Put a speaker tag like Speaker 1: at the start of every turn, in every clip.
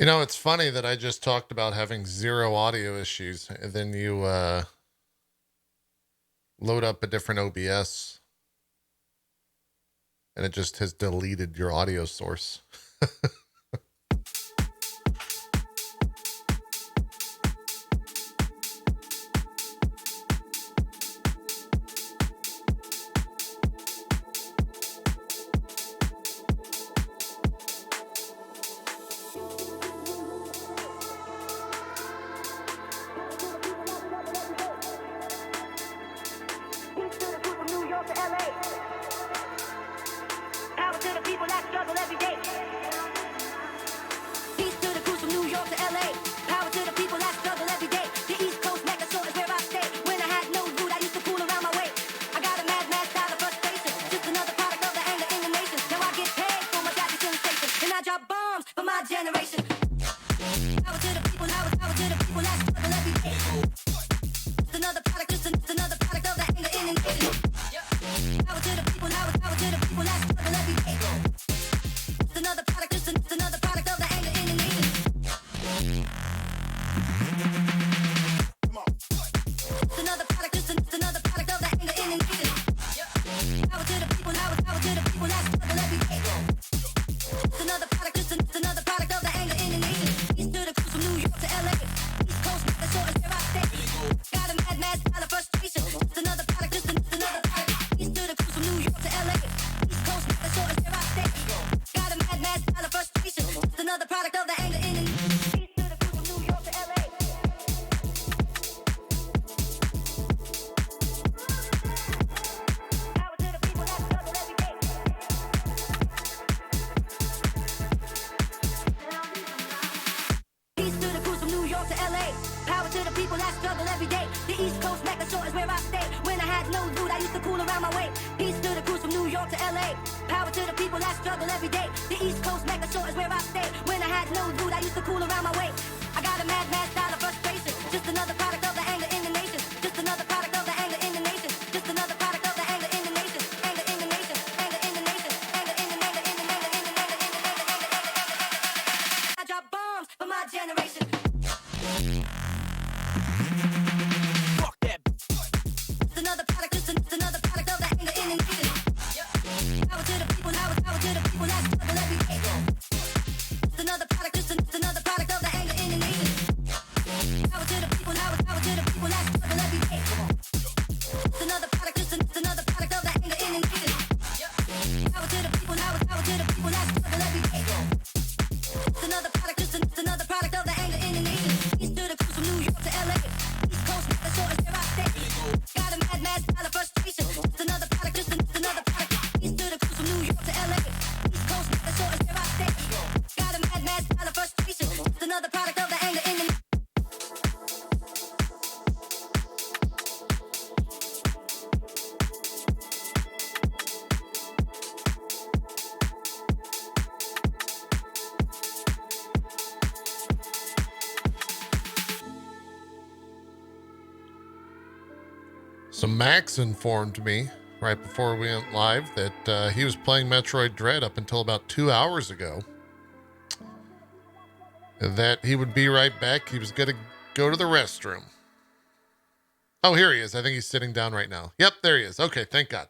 Speaker 1: You know, it's funny that I just talked about having zero audio issues, and then you load up a different OBS and it just has deleted your audio source. So Max informed me right before we went live that he was playing Metroid Dread up until about 2 hours ago. That he would be right back. He was going to go to the restroom. Oh, here he is. I think he's sitting down right now. Yep, there he is. Okay, thank God.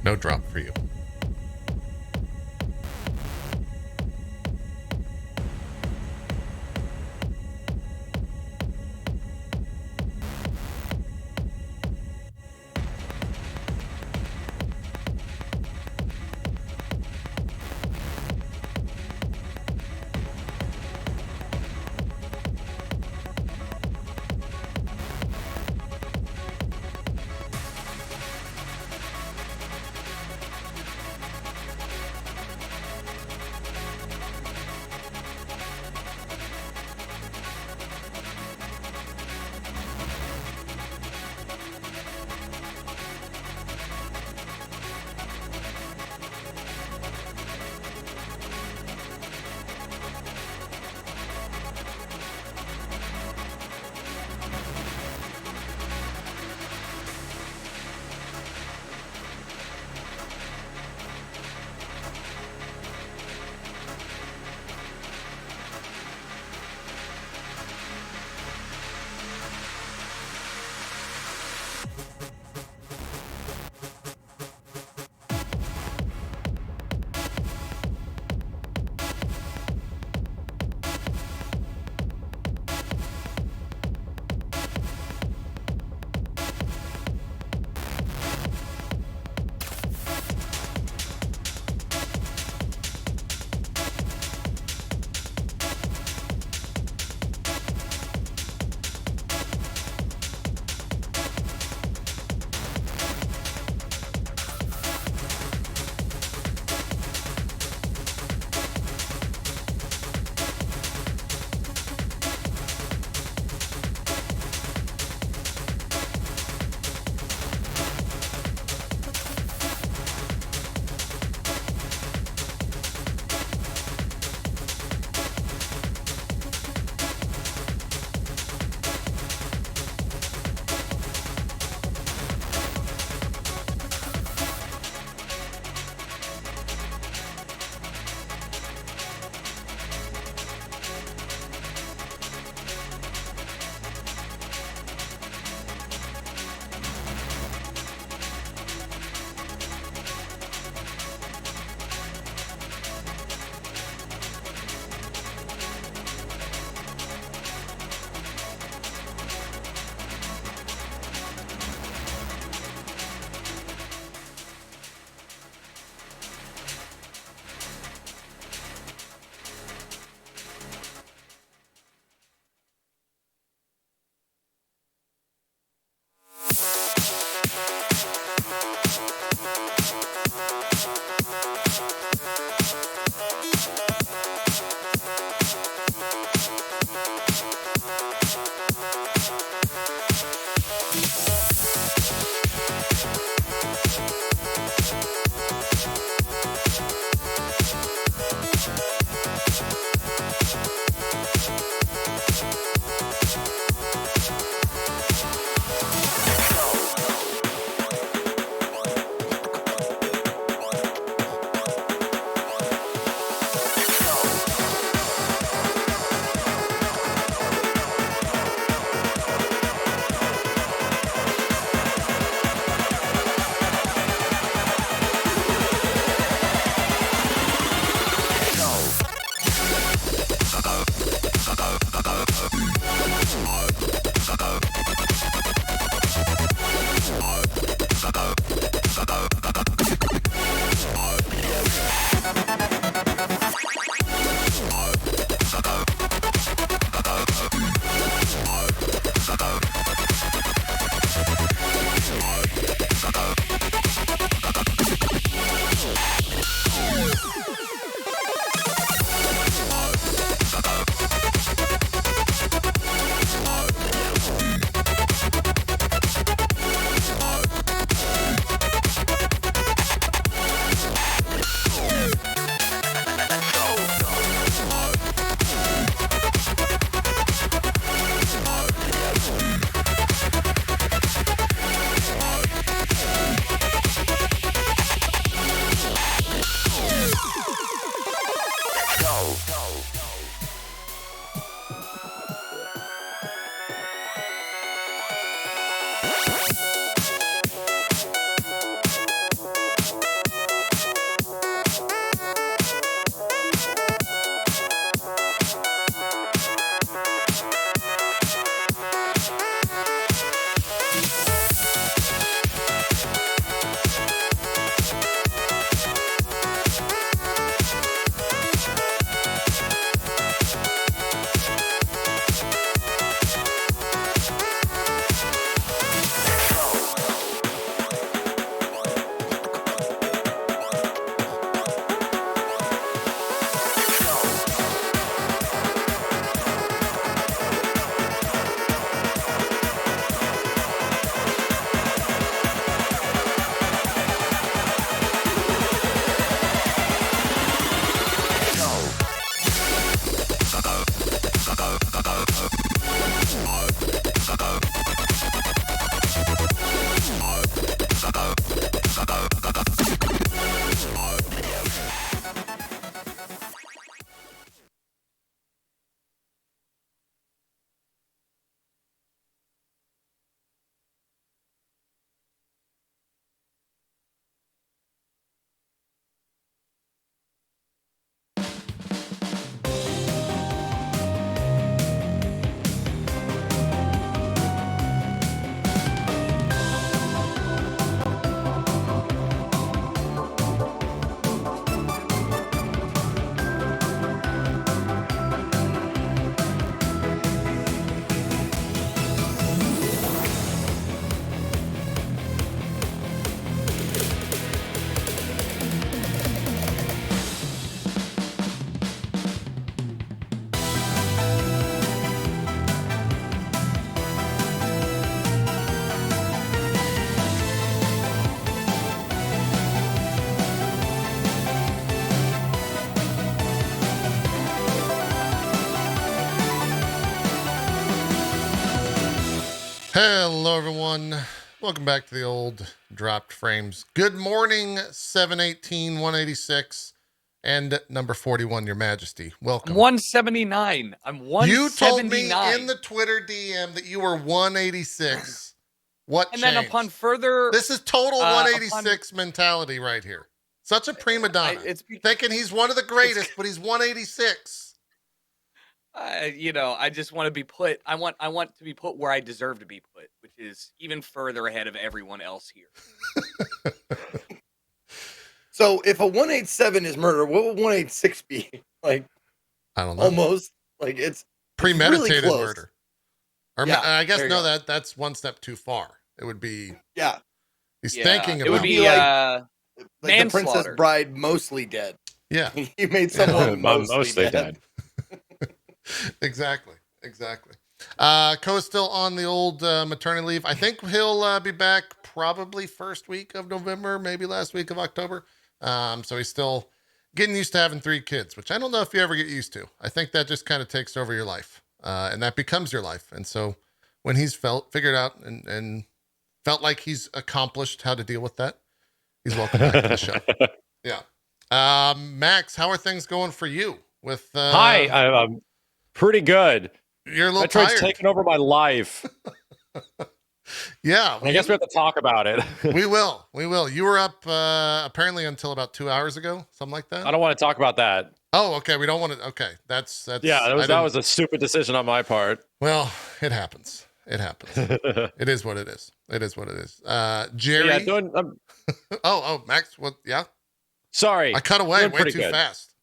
Speaker 1: No drop for you. Hello, everyone. Welcome back to the old dropped frames. Good morning, 718, 186, and number 41, Your Majesty. Welcome.
Speaker 2: 179. I'm 179.
Speaker 1: You told me in the Twitter DM that you were 186. What
Speaker 2: and
Speaker 1: changed?
Speaker 2: then upon further...
Speaker 1: This is total 186 mentality right here. Such a prima donna. Thinking he's one of the greatest, but he's 186.
Speaker 2: I just want to be put. I want to be put where I deserve to be put, which is even further ahead of everyone else here.
Speaker 3: So, if a 187 is murder, what would 186 be? Like,
Speaker 1: I don't know.
Speaker 3: Almost like it's
Speaker 1: premeditated
Speaker 3: really
Speaker 1: murder. Or
Speaker 3: yeah,
Speaker 1: I guess no, that's one step too far. It would be He's thinking about
Speaker 2: it. Would be
Speaker 3: like the Princess
Speaker 2: manslaughter.
Speaker 3: Bride, mostly dead.
Speaker 1: Yeah,
Speaker 3: he made someone mostly dead.
Speaker 1: Exactly. Co's still on the old maternity leave. I think he'll be back probably first week of November, maybe last week of October. So he's still getting used to having 3 kids, which I don't know if you ever get used to. I think that just kind of takes over your life, and that becomes your life. And so when he's figured out and felt like he's accomplished how to deal with that, he's welcome back to the show. Yeah. Max, how are things going for you? With
Speaker 4: Hi, I'm pretty good.
Speaker 1: You're a little
Speaker 4: Metroid's
Speaker 1: tired.
Speaker 4: taken over my life.
Speaker 1: Yeah.
Speaker 4: I guess we have to talk about it.
Speaker 1: We will. You were up apparently until about 2 hours ago, something like that.
Speaker 4: I don't want to talk about that.
Speaker 1: Oh, okay. We don't want to. Okay, that's.
Speaker 4: Yeah,
Speaker 1: I
Speaker 4: that
Speaker 1: didn't-
Speaker 4: was a stupid decision on my part.
Speaker 1: Well, it happens. It happens. It is what it is. It is what it is. Jerry.
Speaker 4: Yeah, doing.
Speaker 1: Oh, Max. What? Yeah.
Speaker 4: Sorry,
Speaker 1: I cut away
Speaker 4: doing
Speaker 1: way
Speaker 4: pretty
Speaker 1: too
Speaker 4: good.
Speaker 1: fast.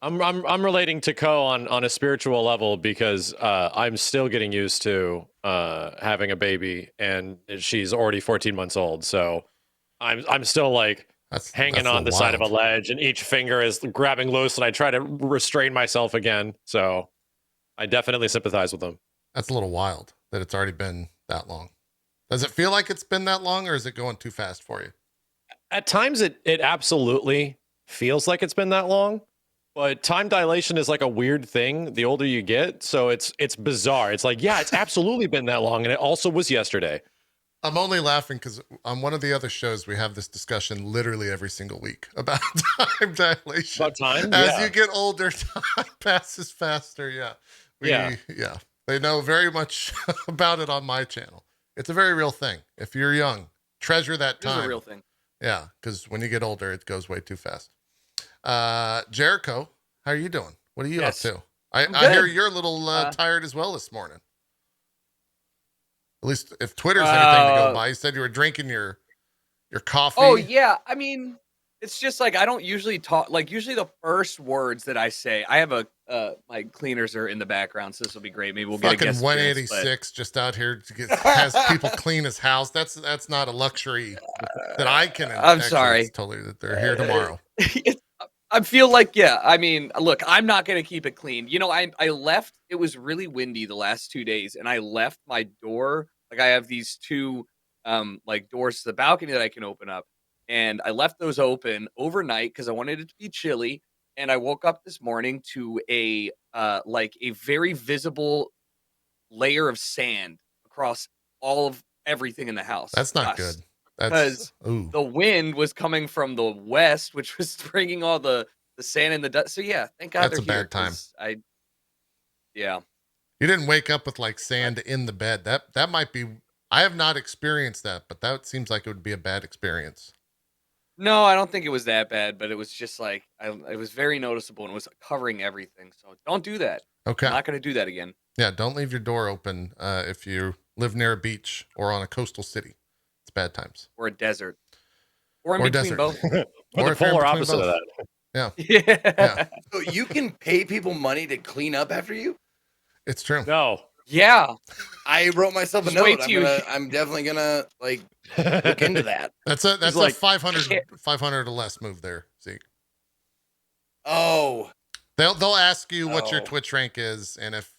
Speaker 4: I'm relating to Co on a spiritual level because I'm still getting used to having a baby, and she's already 14 months old. So I'm still like hanging on the side of a ledge, and each finger is grabbing loose, and I try to restrain myself again. So I definitely sympathize with them.
Speaker 1: That's a little wild that it's already been that long. Does it feel like it's been that long, or is it going too fast for you?
Speaker 4: At times, it absolutely feels like it's been that long. But time dilation is like a weird thing the older you get. So it's bizarre. It's like, yeah, it's absolutely been that long. And it also was yesterday.
Speaker 1: I'm only laughing because on one of the other shows, we have this discussion literally every single week about time dilation.
Speaker 4: About time?
Speaker 1: As
Speaker 4: Yeah.
Speaker 1: you get older, time passes faster. Yeah.
Speaker 4: Yeah.
Speaker 1: They know very much about it on my channel. It's a very real thing. If you're young, treasure that
Speaker 2: This is
Speaker 1: time.
Speaker 2: a real thing.
Speaker 1: Yeah, because when you get older, it goes way too fast. Jericho, how are you doing? What are you
Speaker 2: Yes.
Speaker 1: up to?
Speaker 2: I'm
Speaker 1: I hear
Speaker 2: good.
Speaker 1: you're a little tired as well this morning. At least if Twitter's anything to go by, you said you were drinking your coffee.
Speaker 2: Oh yeah, I mean, it's just like I don't usually talk. Like usually the first words that I say, I have a my cleaners are in the background, so this will be great. Maybe we'll get a
Speaker 1: Fucking
Speaker 2: guest appearance,
Speaker 1: 186 just out here to has people clean his house. That's not a luxury that I can.
Speaker 2: I'm
Speaker 1: actually,
Speaker 2: sorry.
Speaker 1: it's totally that they're here tomorrow.
Speaker 2: I feel like, yeah, I mean, look, I'm not going to keep it clean. You know, I left, it was really windy the last 2 days, and I left my door. Like, I have these two, like, doors to the balcony that I can open up. And I left those open overnight because I wanted it to be chilly. And I woke up this morning to like, a very visible layer of sand across all of everything in the house.
Speaker 1: That's not good.
Speaker 2: Dust.
Speaker 1: That's
Speaker 2: The wind was coming from the west, which was bringing all the sand and the dust. So yeah, thank God
Speaker 1: That's
Speaker 2: they're
Speaker 1: a
Speaker 2: here,
Speaker 1: bad time.
Speaker 2: 'cause yeah.
Speaker 1: You didn't wake up with like sand in the bed. That might be. I have not experienced that, but that seems like it would be a bad experience.
Speaker 2: No, I don't think it was that bad, but it was just like it was very noticeable and it was covering everything. So don't do that.
Speaker 1: Okay.
Speaker 2: I'm not going to do that again.
Speaker 1: Yeah, don't leave your door open if you live near a beach or on a coastal city. It's bad times.
Speaker 2: Or a desert. Or in
Speaker 1: Or a
Speaker 2: between
Speaker 1: desert.
Speaker 2: both.
Speaker 4: Or the
Speaker 1: if you're in
Speaker 4: polar
Speaker 1: between
Speaker 4: opposite of
Speaker 1: both.
Speaker 4: that.
Speaker 2: Yeah.
Speaker 3: So you can pay people money to clean up after you?
Speaker 1: It's true.
Speaker 4: No.
Speaker 2: Yeah.
Speaker 3: I wrote myself a
Speaker 2: Just wait
Speaker 3: note.
Speaker 2: till you-
Speaker 3: I'm definitely gonna like look into that.
Speaker 1: That's a
Speaker 4: like-
Speaker 1: 500 or less move there, Zeke.
Speaker 3: Oh,
Speaker 1: They'll ask you what your
Speaker 3: Oh.
Speaker 1: Twitch rank is, and if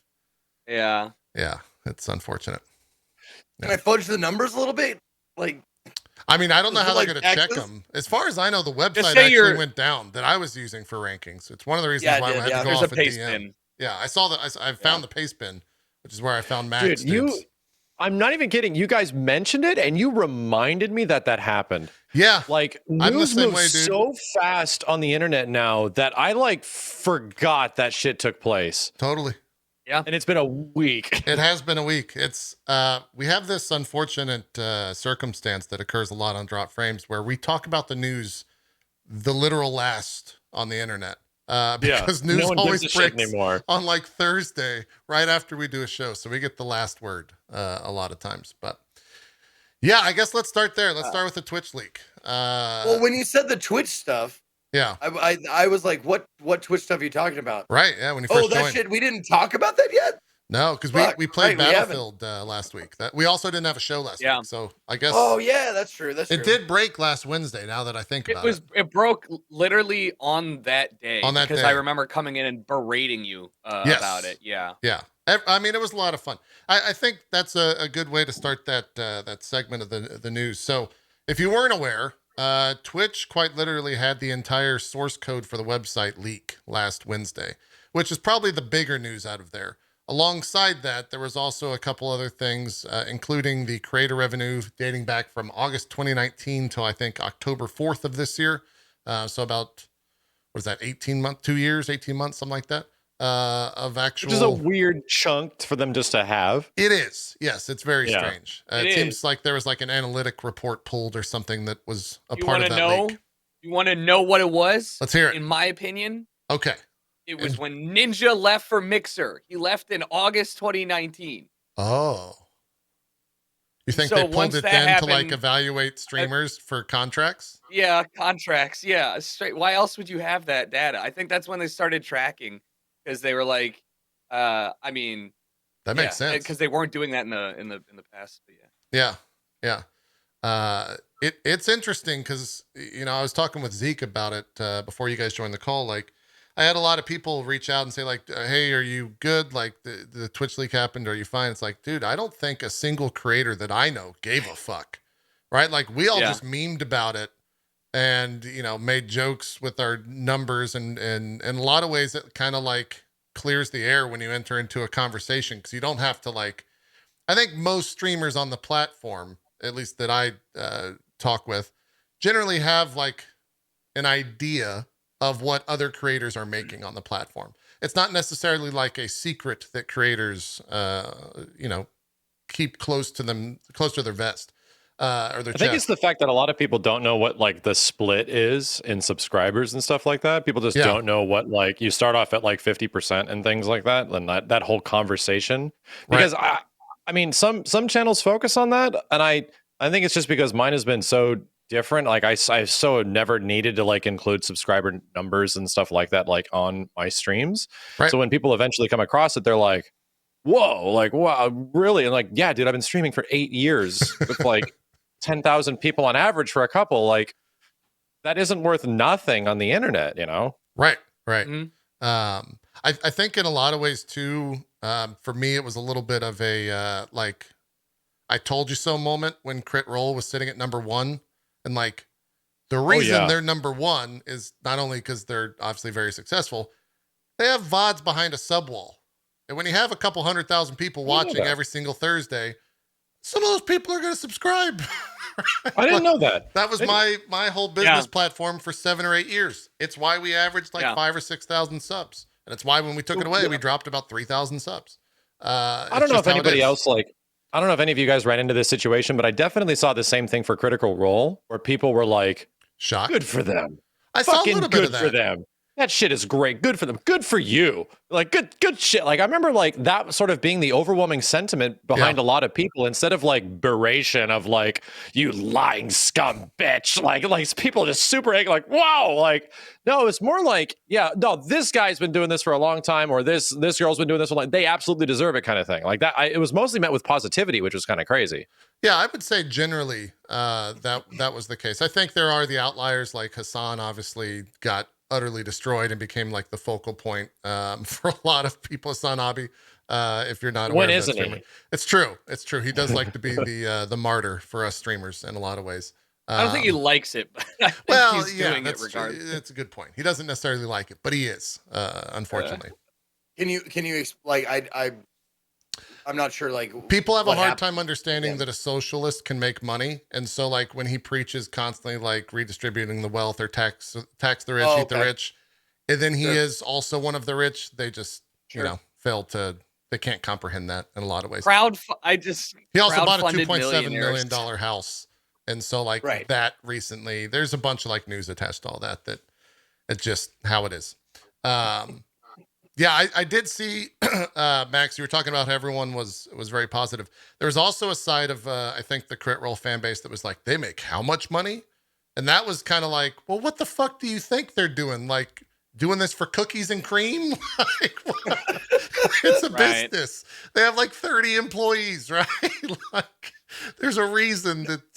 Speaker 2: Yeah.
Speaker 1: it's unfortunate.
Speaker 3: can I fudge the numbers a little bit? Like,
Speaker 1: I mean, I don't know
Speaker 3: Is
Speaker 1: how
Speaker 3: it
Speaker 1: they're
Speaker 3: like
Speaker 1: going to check
Speaker 3: Texas?
Speaker 1: them. As far as I know, the website
Speaker 2: say
Speaker 1: actually
Speaker 2: you're-
Speaker 1: went down that I was using for rankings. It's one of the reasons
Speaker 3: Yeah, it
Speaker 1: why
Speaker 3: did,
Speaker 1: I had
Speaker 3: yeah.
Speaker 1: to go
Speaker 2: There's a
Speaker 1: off a
Speaker 2: paste
Speaker 1: DM.
Speaker 2: bin.
Speaker 1: Yeah, I saw that. I found the paste bin, which is where I found Max.
Speaker 4: Dude,
Speaker 1: dibs.
Speaker 4: I'm not even kidding. You guys mentioned it and you reminded me that happened.
Speaker 1: Yeah,
Speaker 4: Like
Speaker 1: the
Speaker 4: news
Speaker 1: same
Speaker 4: moves
Speaker 1: way, dude.
Speaker 4: so fast on the internet now that I like forgot that shit took place.
Speaker 1: totally.
Speaker 4: And it's been a week.
Speaker 1: It has been a week. It's we have this unfortunate circumstance that occurs a lot on Drop Frames where we talk about the news, the literal last on the internet. Because news
Speaker 4: no one
Speaker 1: always
Speaker 4: gives a shit
Speaker 1: breaks
Speaker 4: anymore.
Speaker 1: on like Thursday, right after we do a show. So we get the last word a lot of times. But yeah, I guess let's start there. Let's start with the Twitch leak.
Speaker 3: well, when you said the Twitch stuff,
Speaker 1: Yeah,
Speaker 3: I was like, what Twitch stuff are you talking about?
Speaker 1: right. Yeah, when you
Speaker 3: Oh,
Speaker 1: first
Speaker 3: that
Speaker 1: joined.
Speaker 3: shit. We didn't talk about that yet.
Speaker 1: No, because
Speaker 3: Fuck,
Speaker 1: we played
Speaker 3: right, we haven't.
Speaker 1: Battlefield last week. That we also didn't have a show last
Speaker 2: Yeah.
Speaker 1: week. So I guess
Speaker 3: Oh yeah, that's true. That's
Speaker 1: it
Speaker 3: true.
Speaker 1: did break last Wednesday. Now that I think about
Speaker 2: It broke literally on that day.
Speaker 1: On that
Speaker 2: because
Speaker 1: day.
Speaker 2: I remember coming in and berating you
Speaker 1: Yes.
Speaker 2: about it. Yeah.
Speaker 1: Yeah. I mean, it was a lot of fun. I think that's a good way to start that segment of the news. So if you weren't aware, Twitch quite literally had the entire source code for the website leak last Wednesday, which is probably the bigger news out of there. Alongside that, there was also a couple other things, including the creator revenue dating back from August 2019 till I think October 4th of this year. So about, what is that, 18 months, 2 years, 18 months, something like that, of actual.
Speaker 4: Which is a weird chunk for them just to have.
Speaker 1: It is. Yes, it's very
Speaker 4: Yeah.
Speaker 1: strange.
Speaker 2: It
Speaker 1: It seems
Speaker 2: is.
Speaker 1: like there was like an analytic report pulled or something that was a
Speaker 2: You
Speaker 1: part
Speaker 2: want
Speaker 1: of
Speaker 2: to
Speaker 1: that
Speaker 2: know?
Speaker 1: leak.
Speaker 2: You want to know what it was?
Speaker 1: Let's hear it.
Speaker 2: In my opinion,
Speaker 1: Okay.
Speaker 2: It was when Ninja left for Mixer. He left in August 2019.
Speaker 1: Oh. You think
Speaker 2: So
Speaker 1: they pulled
Speaker 2: once
Speaker 1: it
Speaker 2: that
Speaker 1: then to like
Speaker 2: happened,
Speaker 1: evaluate streamers for contracts?
Speaker 2: yeah, contracts. Yeah, straight. Why else would you have that data? I think that's when they started tracking because they were like, I mean,
Speaker 1: That makes
Speaker 2: yeah,
Speaker 1: sense.
Speaker 2: because they weren't doing that in the past. But
Speaker 1: Yeah. Yeah. It's interesting because I was talking with Zeke about it before you guys joined the call. Like, I had a lot of people reach out and say like, "Hey, are you good? Like the Twitch leak happened. Are you fine?" It's like, dude, I don't think a single creator that I know gave a fuck, right? Like we all
Speaker 2: Yeah.
Speaker 1: just memed about it and made jokes with our numbers and in a lot of ways it kind of like clears the air when you enter into a conversation because you don't have to like. I think most streamers on the platform, at least that I talk with, generally have like an idea of what other creators are making on the platform. It's not necessarily like a secret that creators, keep close to their vest or their
Speaker 4: I think it's
Speaker 1: chest.
Speaker 4: the fact that a lot of people don't know what like the split is in subscribers and stuff like that. People just
Speaker 1: Yeah.
Speaker 4: don't know what like you start off at like 50% and things like that, and that whole conversation. Because I mean some channels focus on that, and I think it's just because mine has been so different. Like I so never needed to like include subscriber numbers and stuff like that like on my streams.
Speaker 1: Right.
Speaker 4: So when people eventually come across it, they're like, "Whoa, like wow, really?" And like, "Yeah, dude, I've been streaming for 8 years with like 10,000 people on average for a couple. Like that isn't worth nothing on the internet, you know?"
Speaker 1: Right. Right.
Speaker 2: Mhm.
Speaker 1: I think in a lot of ways too, for me, it was a little bit of a, like I told you so moment when Crit Roll was sitting at number 1 and like the reason
Speaker 4: yeah.
Speaker 1: they're number 1 is not only because they're obviously very successful, they have VODs behind a subwall. And when you have a couple 100,000 people watching every single Thursday, some of those people are going to subscribe.
Speaker 4: I didn't know that.
Speaker 1: That was my whole business
Speaker 2: Yeah.
Speaker 1: platform for 7 or 8 years. It's why we averaged like
Speaker 2: Yeah.
Speaker 1: 5 or 6,000 subs. And it's why when we took it away, we dropped about 3,000 subs.
Speaker 4: I don't know if anybody else like I don't know if any of you guys ran into this situation, but I definitely saw the same thing for Critical Role where people were like,
Speaker 1: Shocked.
Speaker 4: "Good for them.
Speaker 1: I saw a
Speaker 4: Fucking
Speaker 1: little bit
Speaker 4: good
Speaker 1: of that.
Speaker 4: for them. That shit is great. Good for them. Good for you." Like good shit. Like I remember like that sort of being the overwhelming sentiment behind a lot of people instead of like beration of like, "You lying scum bitch." Like people just super angry, like, "Wow." Like, no, it's more like, "Yeah, no, this guy's been doing this for a long time," or this girl's been doing this for like they absolutely deserve it kind of thing. Like that it was mostly met with positivity, which was kind of crazy.
Speaker 1: Yeah, I would say generally that was the case. I think there are the outliers like Hassan obviously got utterly destroyed and became like the focal point for a lot of people. Hassan Abi, if you're not aware
Speaker 4: When
Speaker 1: of that
Speaker 4: isn't
Speaker 1: streamer.
Speaker 4: he?
Speaker 1: It's true. It's true. He does like to be the martyr for us streamers in a lot of ways.
Speaker 2: I don't think he likes it, but I think
Speaker 1: Well,
Speaker 2: he's
Speaker 1: yeah,
Speaker 2: doing it
Speaker 1: that's true.
Speaker 2: regardless.
Speaker 1: That's a good point. He doesn't necessarily like it, but he is, unfortunately.
Speaker 3: Can you like I'm not sure like
Speaker 1: People have a
Speaker 3: what
Speaker 1: hard
Speaker 3: happened.
Speaker 1: time understanding
Speaker 3: Yeah.
Speaker 1: that a socialist can make money, and so like when he preaches constantly like redistributing the wealth or tax the rich, eat the
Speaker 3: okay.
Speaker 1: rich, and then he
Speaker 3: Sure.
Speaker 1: is also one of the rich. They just
Speaker 3: Sure.
Speaker 1: they can't comprehend that in a lot of ways.
Speaker 2: He
Speaker 1: He also bought a
Speaker 2: crowdfunded
Speaker 1: $2.7 million
Speaker 2: millionaires.
Speaker 1: house, and so like
Speaker 3: Right.
Speaker 1: that recently, there's a bunch of like news attached to all that it's just how it is. Yeah, I did see, Max, you were talking about how everyone was very positive. There was also a side of, I think, the Crit Roll fan base that was like, they make how much money? And that was kind of like, well, what the fuck do you think they're doing? Like, doing this for cookies and cream? Like, what? It's a
Speaker 2: Right.
Speaker 1: business. They have like 30 employees, right? Like, there's a reason that,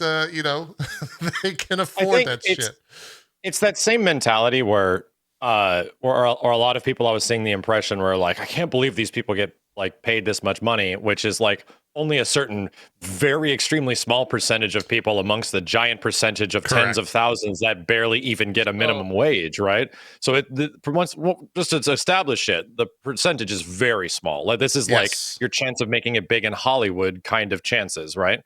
Speaker 1: they can afford that shit.
Speaker 4: It's that same mentality where or a lot of people I was seeing the impression where like, I can't believe these people get like paid this much money, which is like only a certain very extremely small percentage of people amongst the giant percentage of
Speaker 1: Correct.
Speaker 4: tens of thousands that barely even get a minimum wage, right? So just to establish it, the percentage is very small. Like this is like
Speaker 1: Yes.
Speaker 4: your chance of making it big in Hollywood kind of chances, right?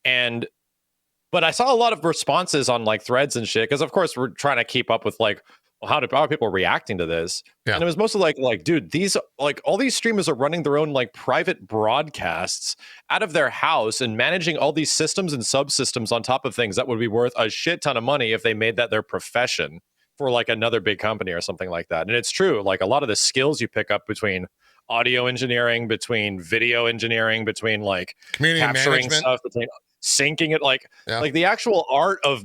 Speaker 4: But I saw a lot of responses on like threads and shit because of course we're trying to keep up with like, well, how are people reacting to this?
Speaker 1: Yeah.
Speaker 4: And it was mostly like, dude, these like all these streamers are running their own like private broadcasts out of their house and managing all these systems and subsystems on top of things that would be worth a shit ton of money if they made that their profession for like another big company or something like that. And it's true, like a lot of the skills you pick up between audio engineering, between video engineering, between like
Speaker 1: Community
Speaker 4: capturing
Speaker 1: management.
Speaker 4: stuff, between syncing it,
Speaker 1: Yeah.
Speaker 4: like the actual art of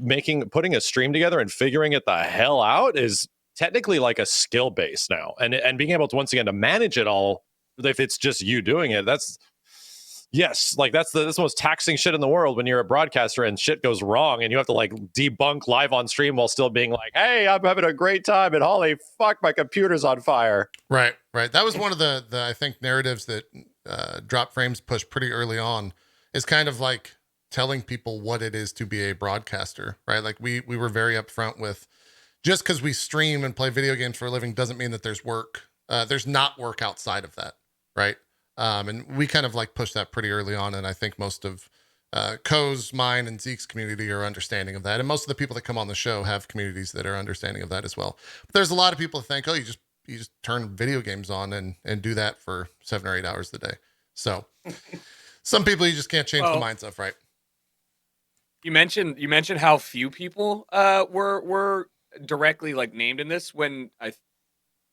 Speaker 4: putting a stream together and figuring it the hell out is technically like a skill base now. And being able to once again to manage it all, if it's just you doing it, that's that's the most taxing shit in the world when you're a broadcaster and shit goes wrong and you have to like debunk live on stream while still being like, hey, I'm having a great time, and holy fuck, my computer's on fire.
Speaker 1: Right. That was one of the I think narratives that Drop Frames pushed pretty early on, is kind of like telling people what it is to be a broadcaster, right? Like we were very upfront with, just because we stream and play video games for a living doesn't mean that there's work. There's not work outside of that, right? And we kind of like pushed that pretty early on, and I think most of Ko's, mine, and Zeke's community are understanding of that, and most of the people that come on the show have communities that are understanding of that as well. But there's a lot of people that think, oh, you just turn video games on and do that for 7 or 8 hours a day. So some people you just can't change the minds of, right?
Speaker 2: You mentioned how few people were directly like named in this. When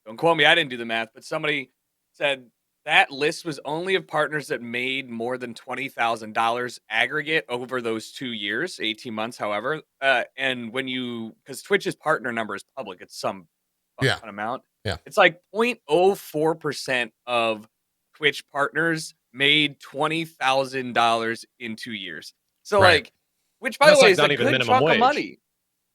Speaker 2: don't quote me, I didn't do the math, but somebody said that list was only of partners that made more than $20,000 aggregate over those 2 years, 18 months, however. And because Twitch's partner number is public, it's some fun amount.
Speaker 1: Yeah.
Speaker 2: It's like 0.04% of Twitch partners made $20,000 in 2 years. So which by the way is a good chunk of money.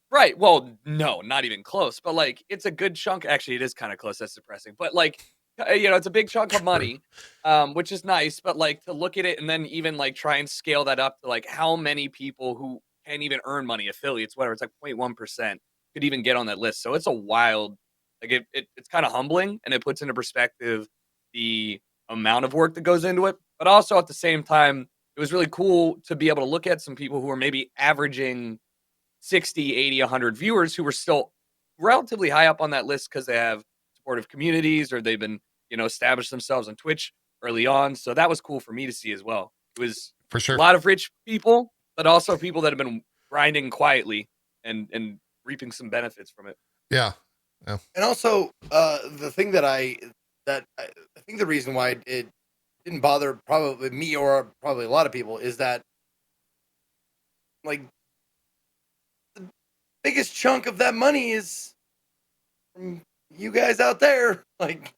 Speaker 2: Right. Well, no, not even close. But like, it's a good chunk. Actually, it is kind of close. That's depressing. But like, it's a big chunk of money, which is nice. But like, to look at it and then even like try and scale that up to like how many people who can't even earn money, affiliates, whatever, it's like 0.1% could even get on that list. So it's a wild, like it's kind of humbling, and it puts into perspective the amount of work that goes into it. But also at the same time, it was really cool to be able to look at some people who are maybe averaging 60, 80, 100 viewers who were still relatively high up on that list because they have supportive communities or they've been, established themselves on Twitch early on. So that was cool for me to see as well. It was
Speaker 1: for sure
Speaker 2: a lot of rich people, but also people that have been grinding quietly and reaping some benefits from it.
Speaker 1: Yeah.
Speaker 3: And also, the thing that I think the reason why it didn't bother probably me or probably a lot of people is that like the biggest chunk of that money is from you guys out there. Like,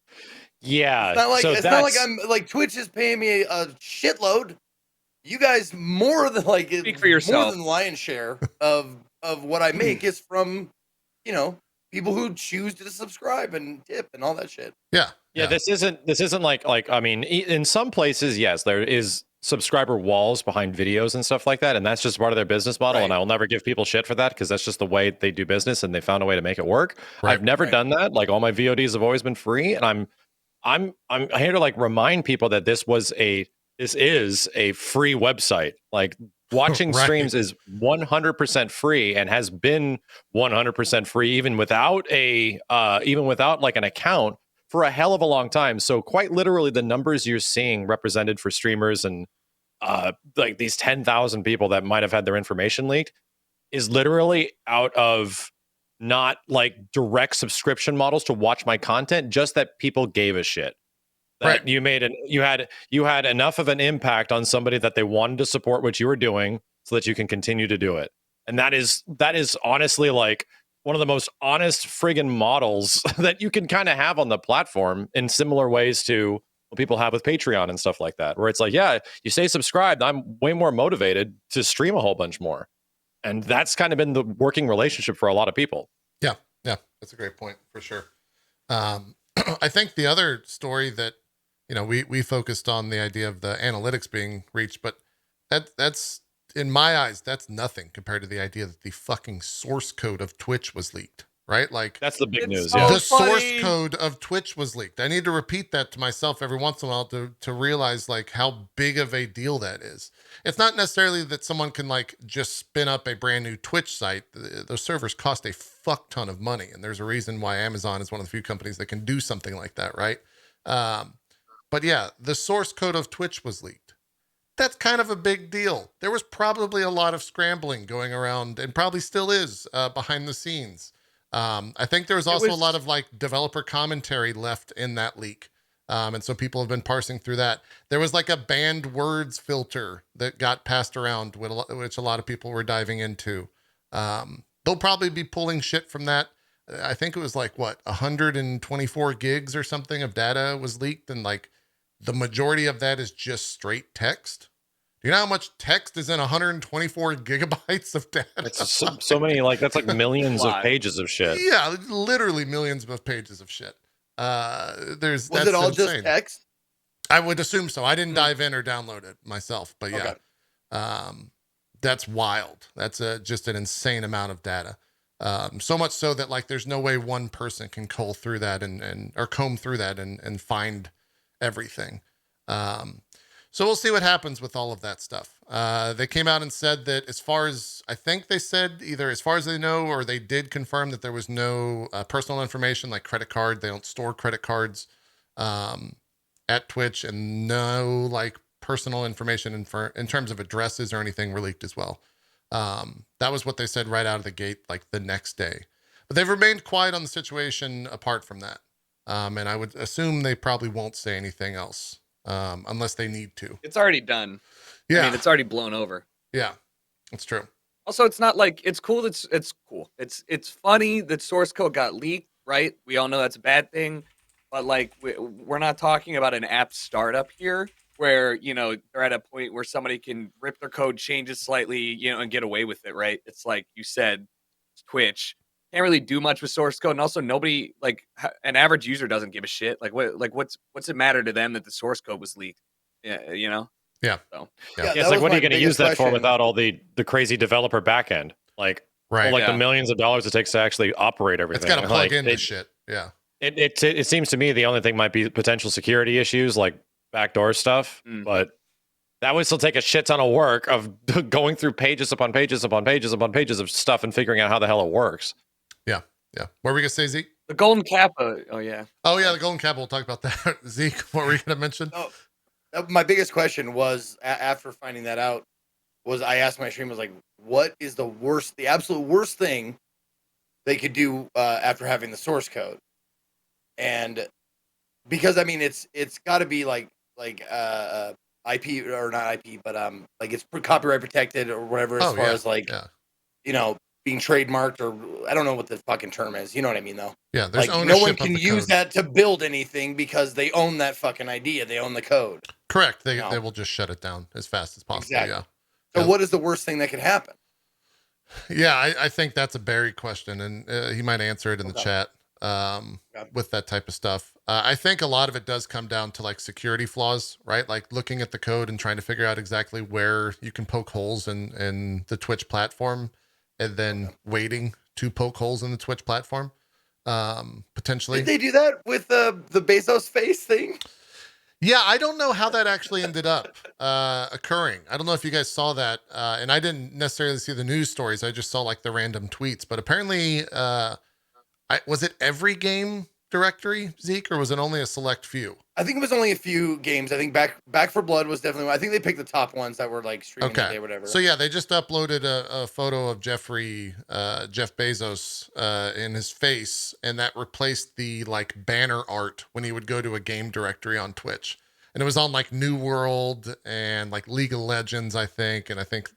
Speaker 4: yeah,
Speaker 3: it's not like I'm like Twitch is paying me a shitload. You guys more than like
Speaker 2: speak for yourself.
Speaker 3: More than lion's share of what I make is from people who choose to subscribe and tip and all that shit.
Speaker 4: Yeah, this isn't like I mean, in some places, yes, there is subscriber walls behind videos and stuff like that, and that's just part of their business model.
Speaker 3: Right.
Speaker 4: And I will never give people shit for that because that's just the way they do business, and they found a way to make it work. I've never done that. Like all my VODs have always been free, and I'm here to like remind people that this is a free website. Like watching streams is 100% free and has been 100% free even without like an account for a hell of a long time. So quite literally the numbers you're seeing represented for streamers and like these 10,000 people that might have had their information leaked is literally out of not like direct subscription models to watch my content, just that people gave a shit. That you had enough of an impact on somebody that they wanted to support what you were doing so that you can continue to do it. And that is honestly like one of the most honest friggin' models that you can kind of have on the platform in similar ways to what people have with Patreon and stuff like that, where it's like, yeah, you stay subscribed, I'm way more motivated to stream a whole bunch more. And that's kind of been the working relationship for a lot of people.
Speaker 1: Yeah, that's a great point for sure. I think the other story that, we focused on the idea of the analytics being reached, but that's in my eyes, that's nothing compared to the idea that the fucking source code of Twitch was leaked, right? Like
Speaker 4: that's the big news.
Speaker 2: So
Speaker 4: Yeah.
Speaker 1: The source code of Twitch was leaked. I need to repeat that to myself every once in a while to realize like how big of a deal that is. It's not necessarily that someone can like just spin up a brand new Twitch site. Those servers cost a fuck ton of money. And there's a reason why Amazon is one of the few companies that can do something like that, right? But yeah, the source code of Twitch was leaked. That's kind of a big deal. There was probably a lot of scrambling going around and probably still is behind the scenes I think there was
Speaker 2: It
Speaker 1: also a
Speaker 2: was-
Speaker 1: lot of like developer commentary left in that leak. And so people have been parsing through that. There was like a banned words filter that got passed around, which a lot of people were diving into. They'll probably be pulling shit from that. I think it was like, what, 124 gigs or something of data was leaked. And like the majority of that is just straight text. Do you know how much text is in 124 gigabytes of data?
Speaker 4: It's so many, like, that's like millions of
Speaker 2: Lot.
Speaker 4: pages of shit.
Speaker 1: Yeah, literally millions of pages of shit.
Speaker 3: Was
Speaker 1: That's
Speaker 3: it all
Speaker 1: insane.
Speaker 3: just text?
Speaker 1: I would assume so. I didn't dive in or download it myself, but yeah,
Speaker 3: Okay.
Speaker 1: that's wild. That's just an insane amount of data. So much so that like there's no way one person can comb through that and find everything. So we'll see what happens with all of that stuff. They came out and said that I think they said either as far as they know, or they did confirm that there was no personal information like credit card. They don't store credit cards at Twitch, and no like personal information in terms of addresses or anything were leaked as well. That was what they said right out of the gate, like the next day. But they've remained quiet on the situation apart from that. And I would assume they probably won't say anything else unless they need to.
Speaker 2: It's already done.
Speaker 1: Yeah.
Speaker 2: I mean, it's already blown over.
Speaker 1: Yeah, that's true.
Speaker 2: Also, it's not like it's cool. It's cool. It's funny that source code got leaked, right? We all know that's a bad thing, but like we're not talking about an app startup here where they're at a point where somebody can rip their code, change it slightly, and get away with it, right? It's like you said, it's Twitch can't really do much with source code, and also nobody like an average user doesn't give a shit. Like what's it matter to them that the source code was leaked? Yeah,
Speaker 1: Yeah.
Speaker 2: So
Speaker 4: Yeah, it's like, what are you going to use that for without all the crazy developer backend? Like,
Speaker 1: right.
Speaker 4: The millions of dollars it takes to actually operate everything.
Speaker 1: It's got to plug into shit. Yeah.
Speaker 4: It seems to me the only thing might be potential security issues, like backdoor stuff, but that would still take a shit ton of work of going through pages upon pages upon pages upon pages of stuff and figuring out how the hell it works.
Speaker 1: Yeah. Yeah. What were we going to say, Zeke?
Speaker 2: The golden kappa. Oh, yeah.
Speaker 1: Oh, yeah. The golden kappa. We'll talk about that. Zeke, what were you going to mention?
Speaker 3: Oh, my biggest question was after finding that out was I asked my stream, was like, what is the absolute worst thing they could do after having the source code? And because I mean, it's got to be like IP or not IP, but like it's copyright protected or whatever as far as like being trademarked, or I don't know what the fucking term is. You know what I mean, though?
Speaker 1: Yeah, there's
Speaker 3: like
Speaker 1: ownership
Speaker 3: no one can
Speaker 1: of the
Speaker 3: use
Speaker 1: code.
Speaker 3: that to build anything because they own that fucking idea. They own the code.
Speaker 1: Correct. They will just shut it down as fast as possible.
Speaker 3: Exactly.
Speaker 1: Yeah.
Speaker 3: So what is the worst thing that could happen?
Speaker 1: Yeah, I think that's a Barry question, and he might answer it in the chat with that type of stuff. I think a lot of it does come down to like security flaws, right? Like looking at the code and trying to figure out exactly where you can poke holes in the Twitch platform, and then waiting to poke holes in the Twitch platform, potentially.
Speaker 3: Did they do that with the Bezos face thing?
Speaker 1: Yeah, I don't know how that actually ended up occurring. I don't know if you guys saw that, and I didn't necessarily see the news stories. I just saw like the random tweets. But apparently, was it every game directory, Zeke, or was it only a select few?
Speaker 3: I think it was only a few games. I think Back for Blood was definitely one. I think they picked the top ones that were like streaming today or whatever.
Speaker 1: So yeah, they just uploaded a photo of Jeff Bezos in his face, and that replaced the like banner art when he would go to a game directory on Twitch. And it was on like New World and like League of Legends, I think. And I think,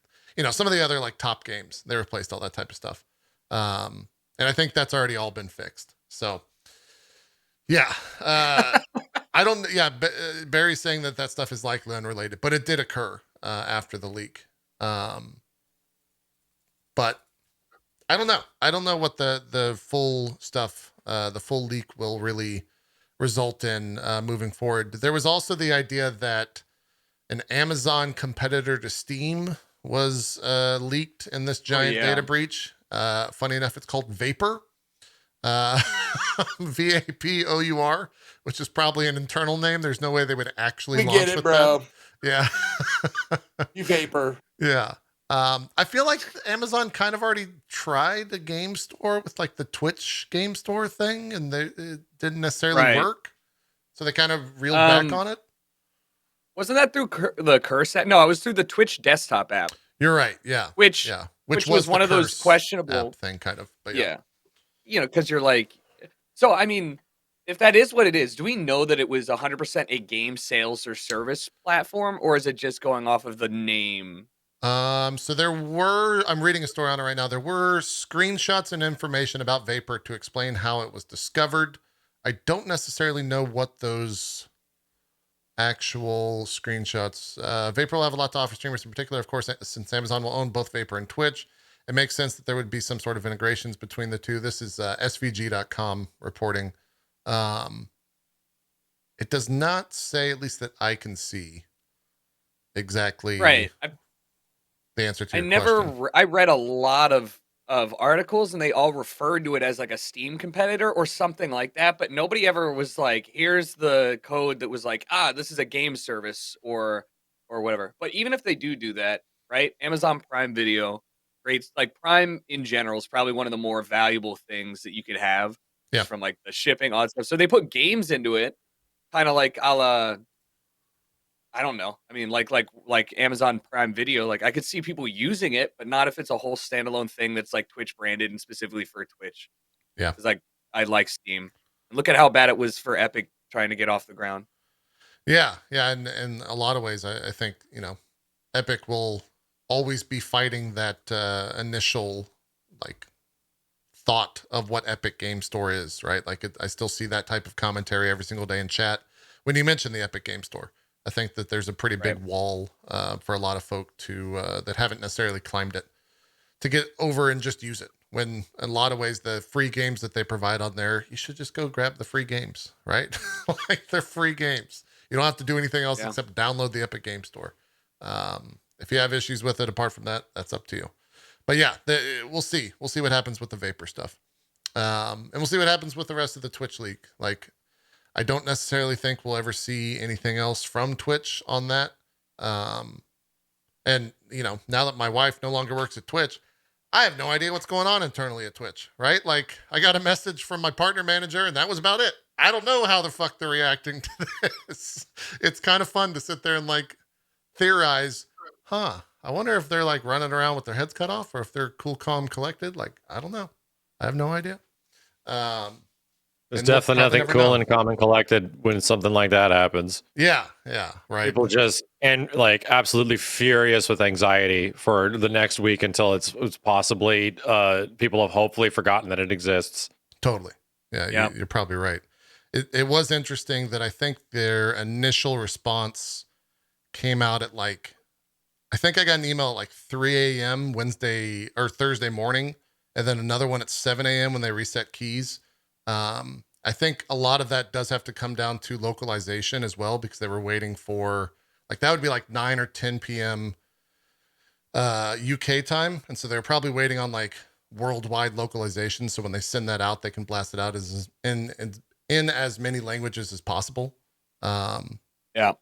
Speaker 1: some of the other like top games, they replaced all that type of stuff. And I think that's already all been fixed. So yeah, Barry's saying that stuff is likely unrelated, but it did occur after the leak. But I don't know. I don't know what the full stuff, the full leak will really result in moving forward. There was also the idea that an Amazon competitor to Steam was leaked in this giant data breach. Funny enough, it's called Vapor. VAPOUR, which is probably an internal name. There's no way they would actually launch
Speaker 3: get it,
Speaker 1: with
Speaker 3: bro.
Speaker 1: that. Yeah.
Speaker 3: You Vapor.
Speaker 1: Yeah. I feel like Amazon kind of already tried a game store with like the Twitch game store thing, and it didn't necessarily work. So they kind of reeled back on it.
Speaker 2: Wasn't that through the Curse app? No, it was through the Twitch desktop app.
Speaker 1: You're right. Yeah.
Speaker 2: Which was one of those questionable
Speaker 1: thing, kind of. But
Speaker 2: yeah. because you're like, so I mean, if that is what it is, do we know that it was 100% a game sales or service platform, or is it just going off of the name?
Speaker 1: So I'm reading a story on it right now. There were screenshots and information about Vapor to explain how it was discovered. I don't necessarily know what those actual screenshots. Vapor will have a lot to offer streamers in particular, of course, since Amazon will own both Vapor and Twitch. It makes sense that there would be some sort of integrations between the two. This is SVG.com reporting. Um, it does not say, at least that I can see, exactly
Speaker 2: Right.
Speaker 1: the answer to
Speaker 2: I
Speaker 1: your
Speaker 2: never
Speaker 1: question.
Speaker 2: I read a lot of articles and they all referred to it as like a Steam competitor or something like that, but nobody ever was like, here's the code that was like, this is a game service or whatever. But even if they do that, right? Amazon Prime Video, rates like Prime in general is probably one of the more valuable things that you could have
Speaker 1: Yeah.
Speaker 2: just from like the shipping, all that stuff. So they put games into it, kind of like a la I don't know. I mean, like Amazon Prime Video, like I could see people using it, but not if it's a whole standalone thing that's like Twitch branded and specifically for Twitch.
Speaker 1: Yeah.
Speaker 2: Because like I like Steam. And look at how bad it was for Epic trying to get off the ground.
Speaker 1: Yeah. Yeah. And in a lot of ways, I think, Epic will always be fighting that initial like thought of what Epic Game Store is, right? Like I still see that type of commentary every single day in chat when you mention the Epic Game Store. I think that there's a pretty big wall for a lot of folk to that haven't necessarily climbed it to get over and just use it. When in a lot of ways the free games that they provide on there, you should just go grab the free games, right? Like they're free games. You don't have to do anything else except download the Epic Game Store. If you have issues with it, apart from that, that's up to you. But yeah, we'll see. We'll see what happens with the Vapor stuff. And we'll see what happens with the rest of the Twitch league. Like, I don't necessarily think we'll ever see anything else from Twitch on that. And, now that my wife no longer works at Twitch, I have no idea what's going on internally at Twitch, right? Like, I got a message from my partner manager, and that was about it. I don't know how the fuck they're reacting to this. It's kind of fun to sit there and, like, theorize, I wonder if they're, like, running around with their heads cut off or if they're cool, calm, collected. Like, I don't know. I have no idea.
Speaker 4: There's
Speaker 1: And we'll
Speaker 4: definitely
Speaker 1: probably
Speaker 4: nothing
Speaker 1: never
Speaker 4: cool
Speaker 1: know.
Speaker 4: and calm and collected when something like that happens.
Speaker 1: Yeah, right.
Speaker 4: People just and like absolutely furious with anxiety for the next week until it's possibly people have hopefully forgotten that it exists.
Speaker 1: Totally. Yeah. You're probably right. It was interesting that I think their initial response came out at like, I think I got an email at like 3 a.m. Wednesday or Thursday morning, and then another one at 7 a.m. when they reset keys. I think a lot of that does have to come down to localization as well, because they were waiting for, like, that would be like 9 or 10 p.m. UK time. And so they're probably waiting on like worldwide localization. So when they send that out, they can blast it out as in as many languages as possible.
Speaker 2: Yeah.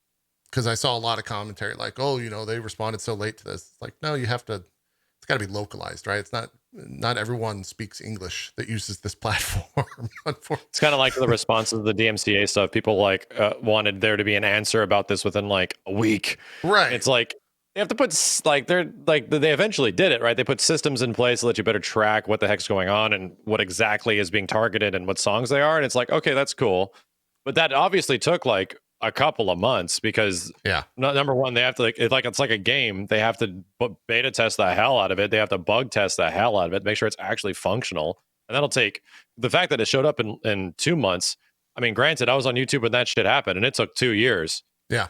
Speaker 1: Because I saw a lot of commentary like, oh, they responded so late to this. It's like, no, it's got to be localized, right? It's not everyone speaks English that uses this platform.
Speaker 4: It's kind of like the responses to the DMCA stuff. People like wanted there to be an answer about this within like a week.
Speaker 1: Right.
Speaker 4: It's like they have to put they eventually did it, right? They put systems in place so that you better track what the heck's going on and what exactly is being targeted and what songs they are. And it's like, okay, that's cool. But that obviously took like a couple of months because number one, they have to it's like a game. They have to beta test the hell out of it. They have to bug test the hell out of it, make sure it's actually functional. And that'll take the fact that it showed up in 2 months. I mean, granted, I was on YouTube when that shit happened and it took 2 years.
Speaker 1: Yeah.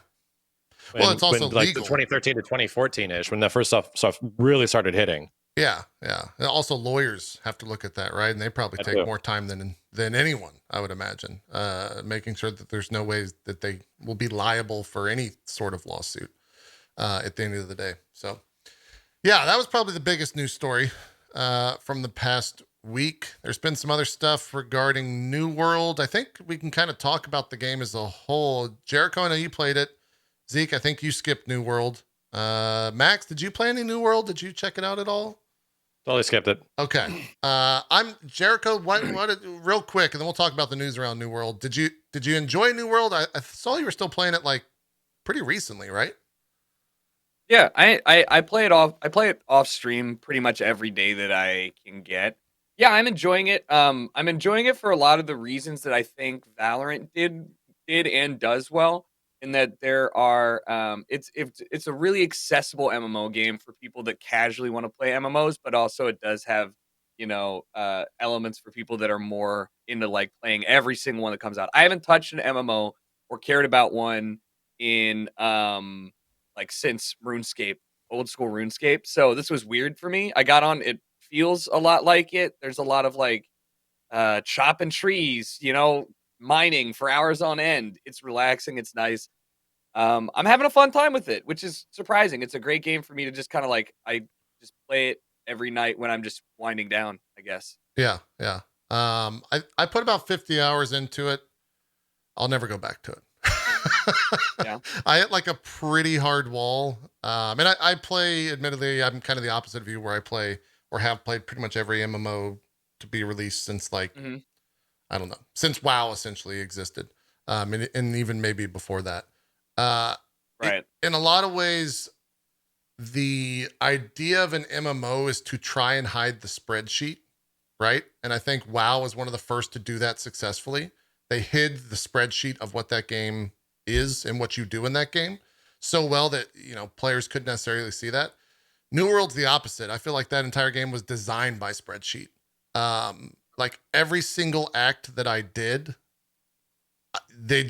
Speaker 1: Well, it's also
Speaker 4: like
Speaker 1: legal.
Speaker 4: 2013 to 2014 ish when that first stuff really started hitting.
Speaker 1: Yeah. And also lawyers have to look at that, right? And they probably take more time than anyone, I would imagine, making sure that there's no ways that they will be liable for any sort of lawsuit at the end of the day. So, yeah, that was probably the biggest news story from the past week. There's been some other stuff regarding New World. I think we can kind of talk about the game as a whole. Jericho, I know you played it. Zeke, I think you skipped New World. Max, did you play any New World? Did you check it out at all?
Speaker 4: Totally skipped it.
Speaker 1: Okay. I'm Jericho. What real quick, and then we'll talk about the news around New World. Did you enjoy New World? I saw you were still playing it like pretty recently, right?
Speaker 2: Yeah, I play it off. I play it off stream pretty much every day that I can get. Yeah, I'm enjoying it. I'm enjoying it for a lot of the reasons that I think Valorant did and does well. In that there are, it's a really accessible MMO game for people that casually want to play MMOs, but also it does have elements for people that are more into like playing every single one that comes out. I haven't touched an MMO or cared about one in like since RuneScape, old school RuneScape. So this was weird for me. I got on it feels a lot like it. There's a lot of like chopping trees, mining for hours on end. It's relaxing, it's nice. I'm having a fun time with it, which is surprising. It's a great game for me to just kind of like I just play it every night when I'm just winding down, I guess.
Speaker 1: Yeah, yeah. I put about 50 hours into it. I'll never go back to it.
Speaker 2: Yeah.
Speaker 1: I hit like a pretty hard wall. And I play, admittedly, I'm kind of the opposite of you where I play or have played pretty much every MMO to be released since like, I don't know, since WoW essentially existed. And even maybe before that.
Speaker 2: Right.
Speaker 1: In a lot of ways, the idea of an MMO is to try and hide the spreadsheet, right? And I think WoW was one of the first to do that successfully. They hid the spreadsheet of what that game is and what you do in that game so well that, players couldn't necessarily see that. New World's the opposite. I feel like that entire game was designed by spreadsheet. Like every single act that I did, I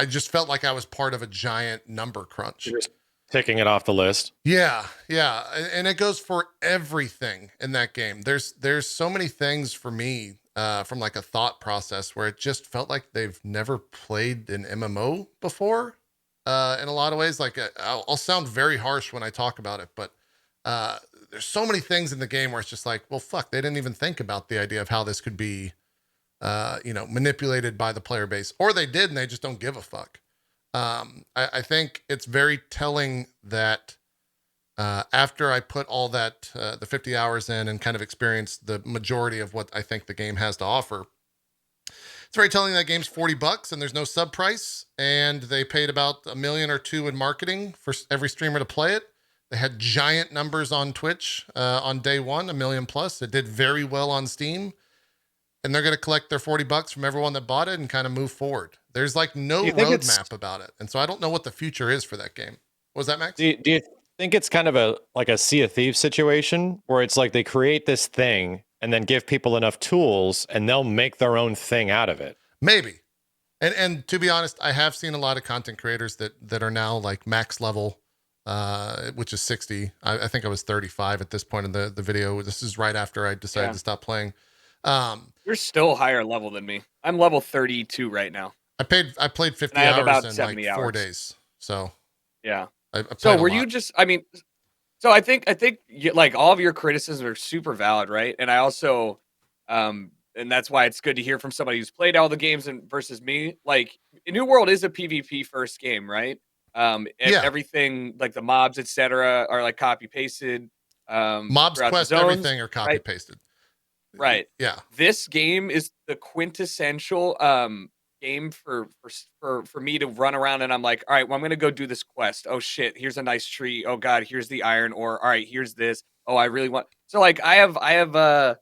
Speaker 1: just felt like I was part of a giant number crunch.
Speaker 4: You're just ticking it off the list.
Speaker 1: Yeah, yeah, and it goes for everything in that game. There's so many things for me from like a thought process where it just felt like they've never played an MMO before. In a lot of ways, like I'll sound very harsh when I talk about it, but there's so many things in the game where it's just like, well, fuck, they didn't even think about the idea of how this could be, manipulated by the player base, or they did and they just don't give a fuck. I think it's very telling that after I put all that, the 50 hours in and kind of experienced the majority of what I think the game has to offer, it's very telling that game's $40 and there's no sub price. And they paid about $1 million or $2 million in marketing for every streamer to play it. They had giant numbers on Twitch on day one, 1 million plus. It did very well on Steam. And they're going to collect their $40 from everyone that bought it and kind of move forward. There's like no roadmap about it. And so I don't know what the future is for that game. What was that, Max?
Speaker 4: Do you think it's kind of a Sea of Thieves situation where it's like they create this thing and then give people enough tools and they'll make their own thing out of it?
Speaker 1: Maybe. And to be honest, I have seen a lot of content creators that are now like max level, which is 60. I think I was 35 at this point in the video. This is right after I decided to stop playing.
Speaker 2: You're still higher level than me. I'm level 32 right now.
Speaker 1: I played 50
Speaker 2: hours
Speaker 1: about
Speaker 2: in
Speaker 1: 70 like 4
Speaker 2: hours.
Speaker 1: days. So
Speaker 2: yeah.
Speaker 1: I played
Speaker 2: so
Speaker 1: a
Speaker 2: were
Speaker 1: lot.
Speaker 2: you just? I mean, so I think like all of your criticisms are super valid, right? And I also, and that's why it's good to hear from somebody who's played all the games and versus me. Like New World is a PvP first game, right? Everything like the mobs, etc., are like copy pasted.
Speaker 1: Mobs, quest, everything are copy pasted.
Speaker 2: Right.
Speaker 1: Yeah.
Speaker 2: This game is the quintessential game for me to run around and I'm like, all right, well, I'm gonna go do this quest. Oh shit, here's a nice tree. Oh god, here's the iron ore. All right, here's this. Oh, I really want. So like, I'm like a.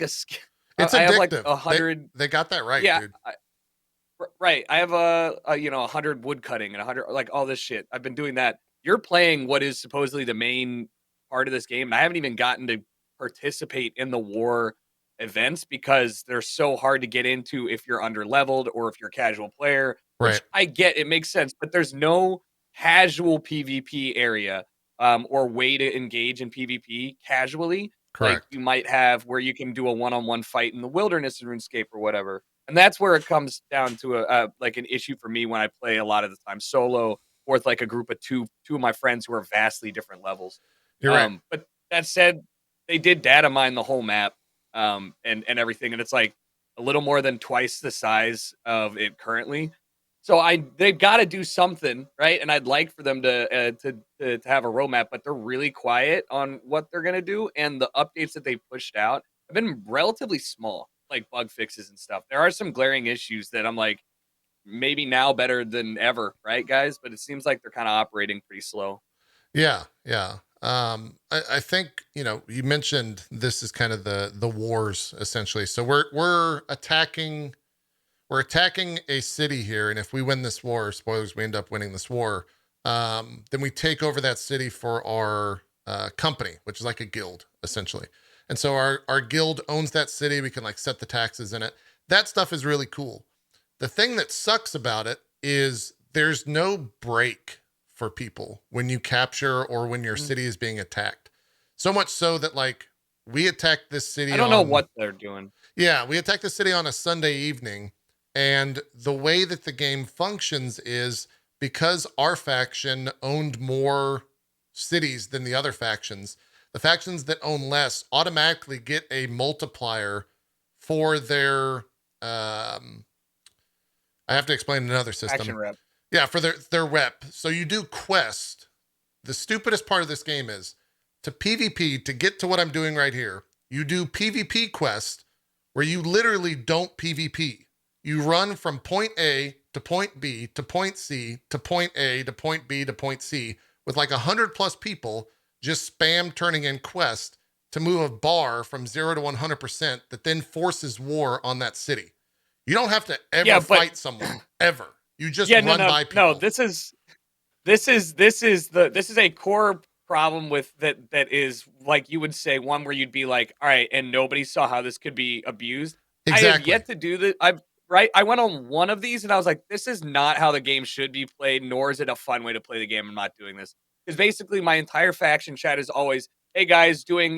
Speaker 1: It's
Speaker 2: I
Speaker 1: addictive.
Speaker 2: have like 100.
Speaker 1: They got that right,
Speaker 2: yeah,
Speaker 1: dude.
Speaker 2: Right. I have a 100 wood cutting and 100 like all this shit. I've been doing that. You're playing what is supposedly the main part of this game, and I haven't even gotten to participate in the war events because they're so hard to get into if you're under leveled or if you're a casual player. Which
Speaker 1: Right.
Speaker 2: I get, it makes sense, but there's no casual PvP area or way to engage in PvP casually.
Speaker 1: Correct.
Speaker 2: Like you might have where you can do a one-on-one fight in the wilderness in RuneScape or whatever. And that's where it comes down to like an issue for me when I play a lot of the time solo or with like a group of two of my friends who are vastly different levels.
Speaker 1: You're right.
Speaker 2: But that said, they did data mine the whole map and everything, and it's like a little more than twice the size of it currently. So they've got to do something, right? And I'd like for them to have a roadmap, but they're really quiet on what they're gonna do, and the updates that they've pushed out have been relatively small, like bug fixes and stuff. There are some glaring issues that I'm like, maybe now better than ever, right, guys? But it seems like they're kind of operating pretty slow.
Speaker 1: Yeah, yeah. I think, you mentioned this is kind of the wars essentially. So we're attacking a city here, and if we win this war, spoilers, we end up winning this war. Then we take over that city for our company, which is like a guild essentially. And so our guild owns that city. We can like set the taxes in it. That stuff is really cool. The thing that sucks about it is there's no break for people when you capture or when your city is being attacked. So much so that like we attacked this city
Speaker 2: I don't know
Speaker 1: on
Speaker 2: what they're doing.
Speaker 1: yeah, we attacked the city on a Sunday evening, and the way that the game functions is because our faction owned more cities than the other factions, the factions that own less automatically get a multiplier for their I have to explain another system.
Speaker 2: Action rep.
Speaker 1: Yeah, for their rep. So you do quest. The stupidest part of this game is to PvP, to get to what I'm doing right here. You do PvP quest where you literally don't PvP. You run from point A to point B to point C to point A to point B to point C with like 100 plus people just spam turning in quest to move a bar from 0 to 100% that then forces war on that city. You don't have to ever fight someone ever. You just run by people.
Speaker 2: No, this is a core problem with that is like you would say one where you'd be like, all right, and nobody saw how this could be abused.
Speaker 1: Exactly.
Speaker 2: I have yet to do this. I went on one of these and I was like, this is not how the game should be played, nor is it a fun way to play the game. I'm not doing this. Because basically my entire faction chat is always, hey guys, doing,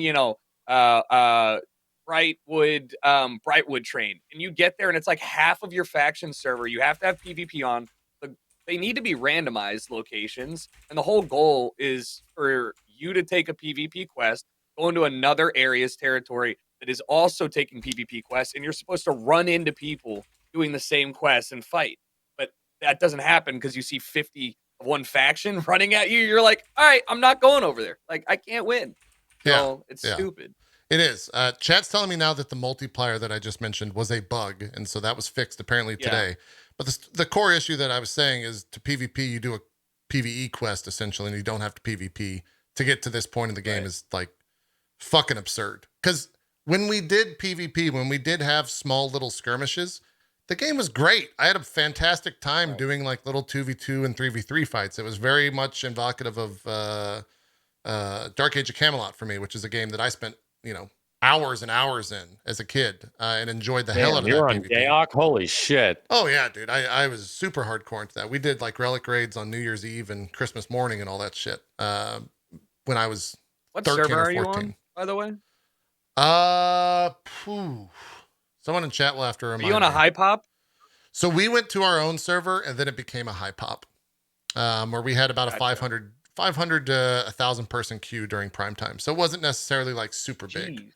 Speaker 2: Brightwood train. And you get there and it's like half of your faction server. You have to have PvP on. They need to be randomized locations. And the whole goal is for you to take a PvP quest, go into another area's territory that is also taking PvP quests, and you're supposed to run into people doing the same quests and fight. But that doesn't happen because you see 50 of one faction running at you. You're like, all right, I'm not going over there. Like, I can't win. So it's stupid.
Speaker 1: It is. Chat's telling me now that the multiplier that I just mentioned was a bug, and so that was fixed apparently today. But the core issue that I was saying is to PvP, you do a PvE quest essentially, and you don't have to PvP to get to this point in the game is like fucking absurd. Because when we did PvP, when we did have small little skirmishes, the game was great. I had a fantastic time doing like little 2v2 and 3v3 fights. It was very much evocative of Dark Age of Camelot for me, which is a game that I spent, hours and hours in as a kid and enjoyed the hell out of that.
Speaker 4: You're on
Speaker 1: PvP.
Speaker 4: Gayok? Holy shit.
Speaker 1: Oh yeah, dude. I was super hardcore into that. We did like relic raids on New Year's Eve and Christmas morning and all that shit. When I was
Speaker 2: what
Speaker 1: 13
Speaker 2: server
Speaker 1: or
Speaker 2: are you
Speaker 1: 14.
Speaker 2: on, by the way?
Speaker 1: Someone in chat will have to remind
Speaker 2: me. Are you on a high pop?
Speaker 1: So we went to our own server and then it became a high pop. Where we had about a 500 to 1,000 person queue during prime time. So it wasn't necessarily like super big.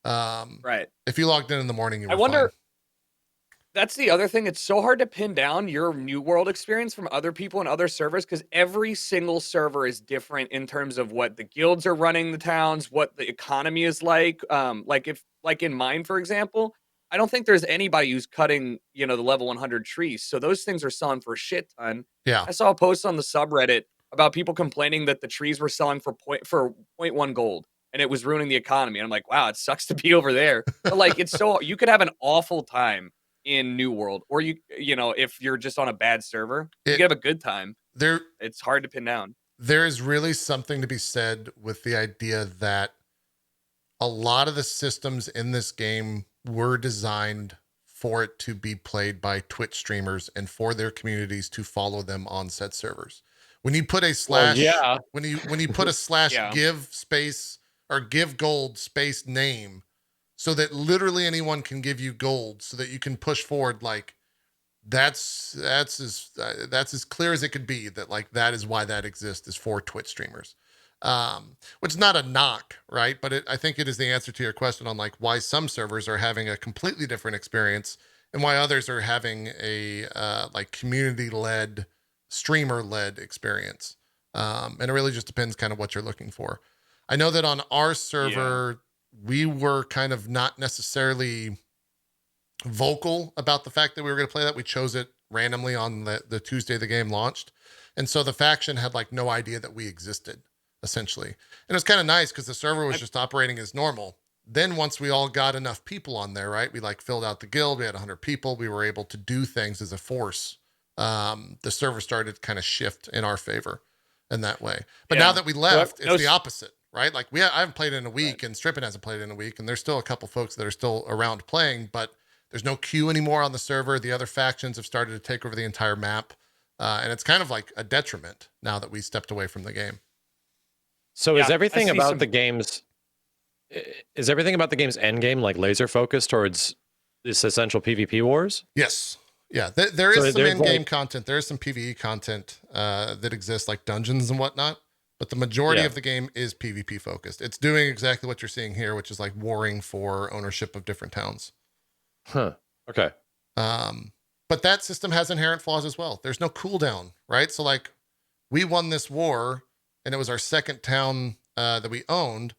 Speaker 2: Right.
Speaker 1: If you logged in the morning, you were
Speaker 2: I wonder.
Speaker 1: fine.
Speaker 2: That's the other thing. It's so hard to pin down your New World experience from other people and other servers because every single server is different in terms of what the guilds are running the towns, what the economy is like. Like in mine, for example, I don't think there's anybody who's cutting, the level 100 trees. So those things are selling for a shit ton.
Speaker 1: Yeah.
Speaker 2: I saw a post on the subreddit about people complaining that the trees were selling for 0.1 gold. And it was ruining the economy. And I'm like, wow, it sucks to be over there. But like, it's so you could have an awful time in New World, or if you're just on a bad server, you can have a good time. It's hard to pin down.
Speaker 1: There is really something to be said with the idea that a lot of the systems in this game were designed for it to be played by Twitch streamers and for their communities to follow them on said servers. When you put a slash, when you put a slash give space or give gold space name, so that literally anyone can give you gold, so that you can push forward, like that's as clear as it could be that like that is why that exists, is for Twitch streamers. Which is not a knock, right? But I think it is the answer to your question on like why some servers are having a completely different experience and why others are having a like community-led, streamer-led experience. And it really just depends kind of what you're looking for. I know that on our server, we were kind of not necessarily vocal about the fact that we were going to play that. We chose it randomly on the Tuesday the game launched. And so the faction had like no idea that we existed. essentially. And it was kind of nice because the server was just operating as normal. Then once we all got enough people on there, right? We like filled out the guild. We had 100 people. We were able to do things as a force. The server started to kind of shift in our favor in that way. But now that we left, it's the opposite, right? Like I haven't played in a week, and Strippin hasn't played in a week, and there's still a couple folks that are still around playing, but there's no queue anymore on the server. The other factions have started to take over the entire map. And it's kind of like a detriment now that we stepped away from the game.
Speaker 4: So is everything about the game's end game like laser focused towards this essential PvP wars?
Speaker 1: Yes. Yeah. There is some end game content. There is some PvE content that exists, like dungeons and whatnot. But the majority of the game is PvP focused. It's doing exactly what you're seeing here, which is like warring for ownership of different towns.
Speaker 4: Huh. Okay.
Speaker 1: But that system has inherent flaws as well. There's no cooldown, right? So like we won this war and it was our second town that we owned.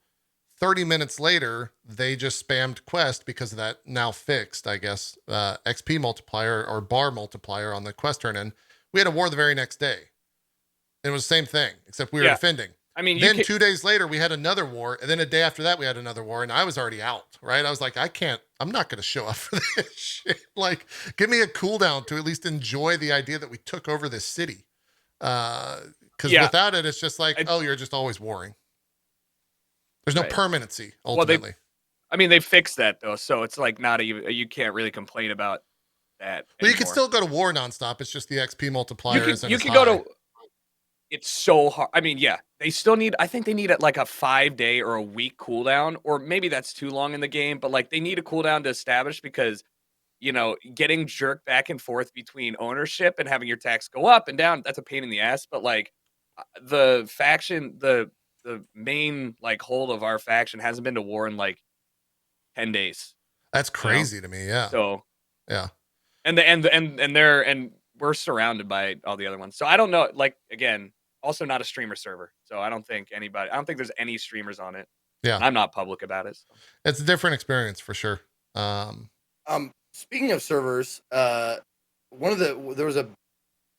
Speaker 1: 30 minutes later, they just spammed quest because of that now fixed, I guess, XP multiplier or bar multiplier on the quest turn in. We had a war the very next day. It was the same thing, except we were defending.
Speaker 2: I mean,
Speaker 1: then 2 days later, we had another war. And then a day after that, we had another war. And I was already out, right? I was like, I'm not going to show up for this shit. Like, give me a cooldown to at least enjoy the idea that we took over this city. Because without it, it's just like, you're just always warring. There's no permanency, ultimately.
Speaker 2: Well, they fixed that, though. So it's like you can't really complain about that.
Speaker 1: But you can still go to war nonstop. It's just the XP multiplier isn't
Speaker 2: you
Speaker 1: as
Speaker 2: can
Speaker 1: high.
Speaker 2: go to... It's so hard. I mean, they still need, I think they need like a 5-day or a week cooldown, or maybe that's too long in the game, but like they need a cooldown to establish because, getting jerked back and forth between ownership and having your tax go up and down, that's a pain in the ass. But like the faction, the main like hold of our faction hasn't been to war in like 10 days.
Speaker 1: That's crazy to me. Yeah.
Speaker 2: So,
Speaker 1: yeah.
Speaker 2: And we're surrounded by all the other ones. So I don't know, like, again, also not a streamer server. So I don't think there's any streamers on it.
Speaker 1: Yeah.
Speaker 2: I'm not public about it. So.
Speaker 1: It's a different experience for sure.
Speaker 3: Speaking of servers, there was a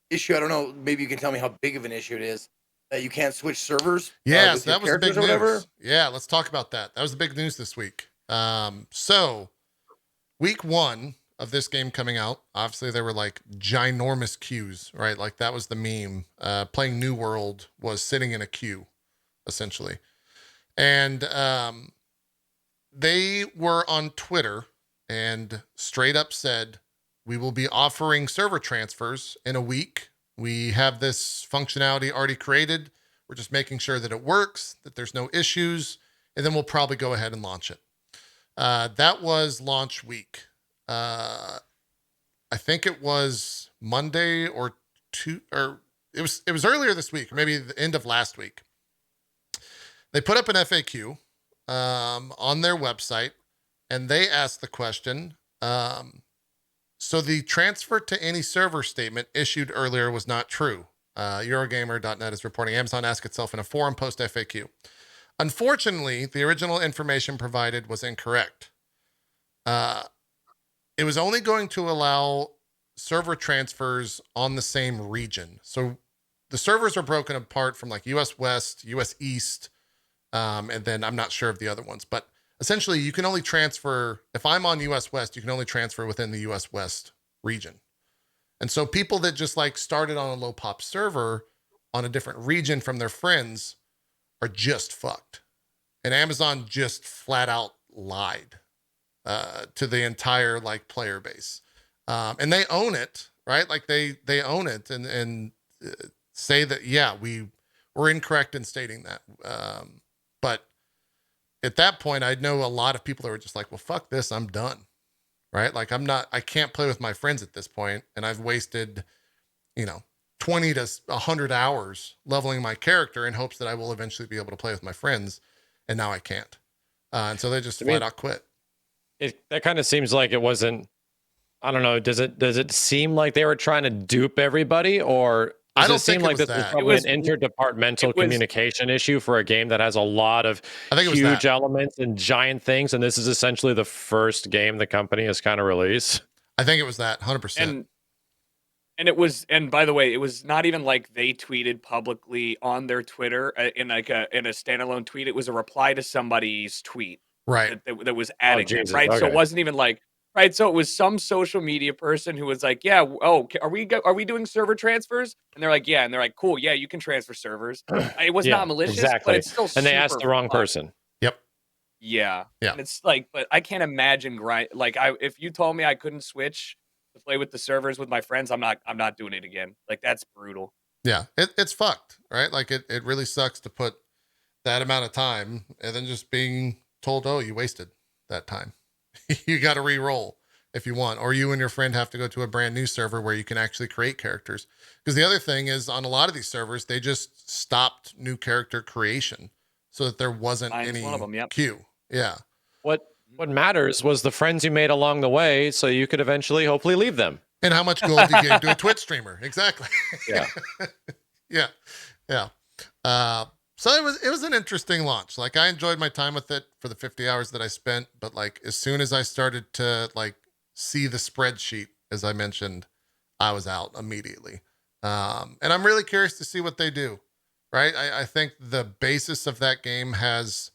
Speaker 3: issue. I don't know. Maybe you can tell me how big of an issue it is that you can't switch servers.
Speaker 1: Yes, that was the big news. Yeah. Let's talk about that. That was the big news this week. So week 1 of this game coming out, obviously there were like ginormous queues, right? Like that was the meme. Playing New World was sitting in a queue, essentially. And they were on Twitter and straight up said, we will be offering server transfers in a week. We have this functionality already created. We're just making sure that it works, that there's no issues, and then we'll probably go ahead and launch it. That was launch week. I think it was Monday or it was earlier this week, or maybe the end of last week. They put up an FAQ on their website, and they asked the question. So the transfer to any server statement issued earlier was not true. Eurogamer.net is reporting Amazon asked itself in a forum post FAQ. Unfortunately, the original information provided was incorrect. It was only going to allow server transfers on the same region. So the servers are broken apart from like US West, US East, and then I'm not sure of the other ones. But essentially, you can only transfer, if I'm on US West, you can only transfer within the US West region. And so people that just like started on a low pop server on a different region from their friends are just fucked. And Amazon just flat out lied to the entire like player base. And they own it, right? Like they own it and say that, yeah, we were incorrect in stating that. But at that point, I know a lot of people that were just like, well, fuck this, I'm done. Right? Like I can't play with my friends at this point, and I've wasted, 20 to 100 hours leveling my character in hopes that I will eventually be able to play with my friends, and now I can't. And so they just flat out quit.
Speaker 4: That kind of seems like it wasn't, I don't know, does it seem like they were trying to dupe everybody, or does it seem like this was probably an interdepartmental communication issue for a game that has a lot of huge elements and giant things, and this is essentially the first game the company has kind of released?
Speaker 1: I think it was that, 100%.
Speaker 2: And by the way, it was not even like they tweeted publicly on their Twitter in a standalone tweet. It was a reply to somebody's tweet
Speaker 1: Right.
Speaker 2: that was
Speaker 4: Oh
Speaker 2: adding them,
Speaker 4: Jesus.
Speaker 2: right? So it
Speaker 4: Okay.
Speaker 2: wasn't even like, right. So it was some social media person who was like, yeah, are we doing server transfers? And they're like, yeah, and they're like, cool, yeah, you can transfer servers. It was
Speaker 4: Yeah,
Speaker 2: not malicious, but
Speaker 4: exactly.
Speaker 2: it's still
Speaker 4: And they asked
Speaker 2: super
Speaker 4: the wrong
Speaker 2: fun.
Speaker 4: person.
Speaker 1: Yep.
Speaker 2: Yeah.
Speaker 1: Yeah.
Speaker 2: And it's like, but I can't imagine grind like if you told me I couldn't switch to play with the servers with my friends, I'm not doing it again. Like that's brutal.
Speaker 1: Yeah. It's fucked, right? Like it really sucks to put that amount of time and then just being told, oh, you wasted that time. You got to re-roll if you want, or you and your friend have to go to a brand new server where you can actually create characters. Because the other thing is on a lot of these servers, they just stopped new character creation so that there wasn't
Speaker 2: Mine's
Speaker 1: any
Speaker 2: one of 'em, yep.
Speaker 1: queue. Yeah.
Speaker 4: What matters was the friends you made along the way, so you could eventually, hopefully, leave them.
Speaker 1: And how much gold you gave to a Twitch streamer. Exactly.
Speaker 4: Yeah.
Speaker 1: Yeah. Yeah. So it was an interesting launch. Like I enjoyed my time with it for the 50 hours that I spent, but like as soon as I started to like see the spreadsheet, as I mentioned, I was out immediately. And I'm really curious to see what they do. Right. I think the basis of that game has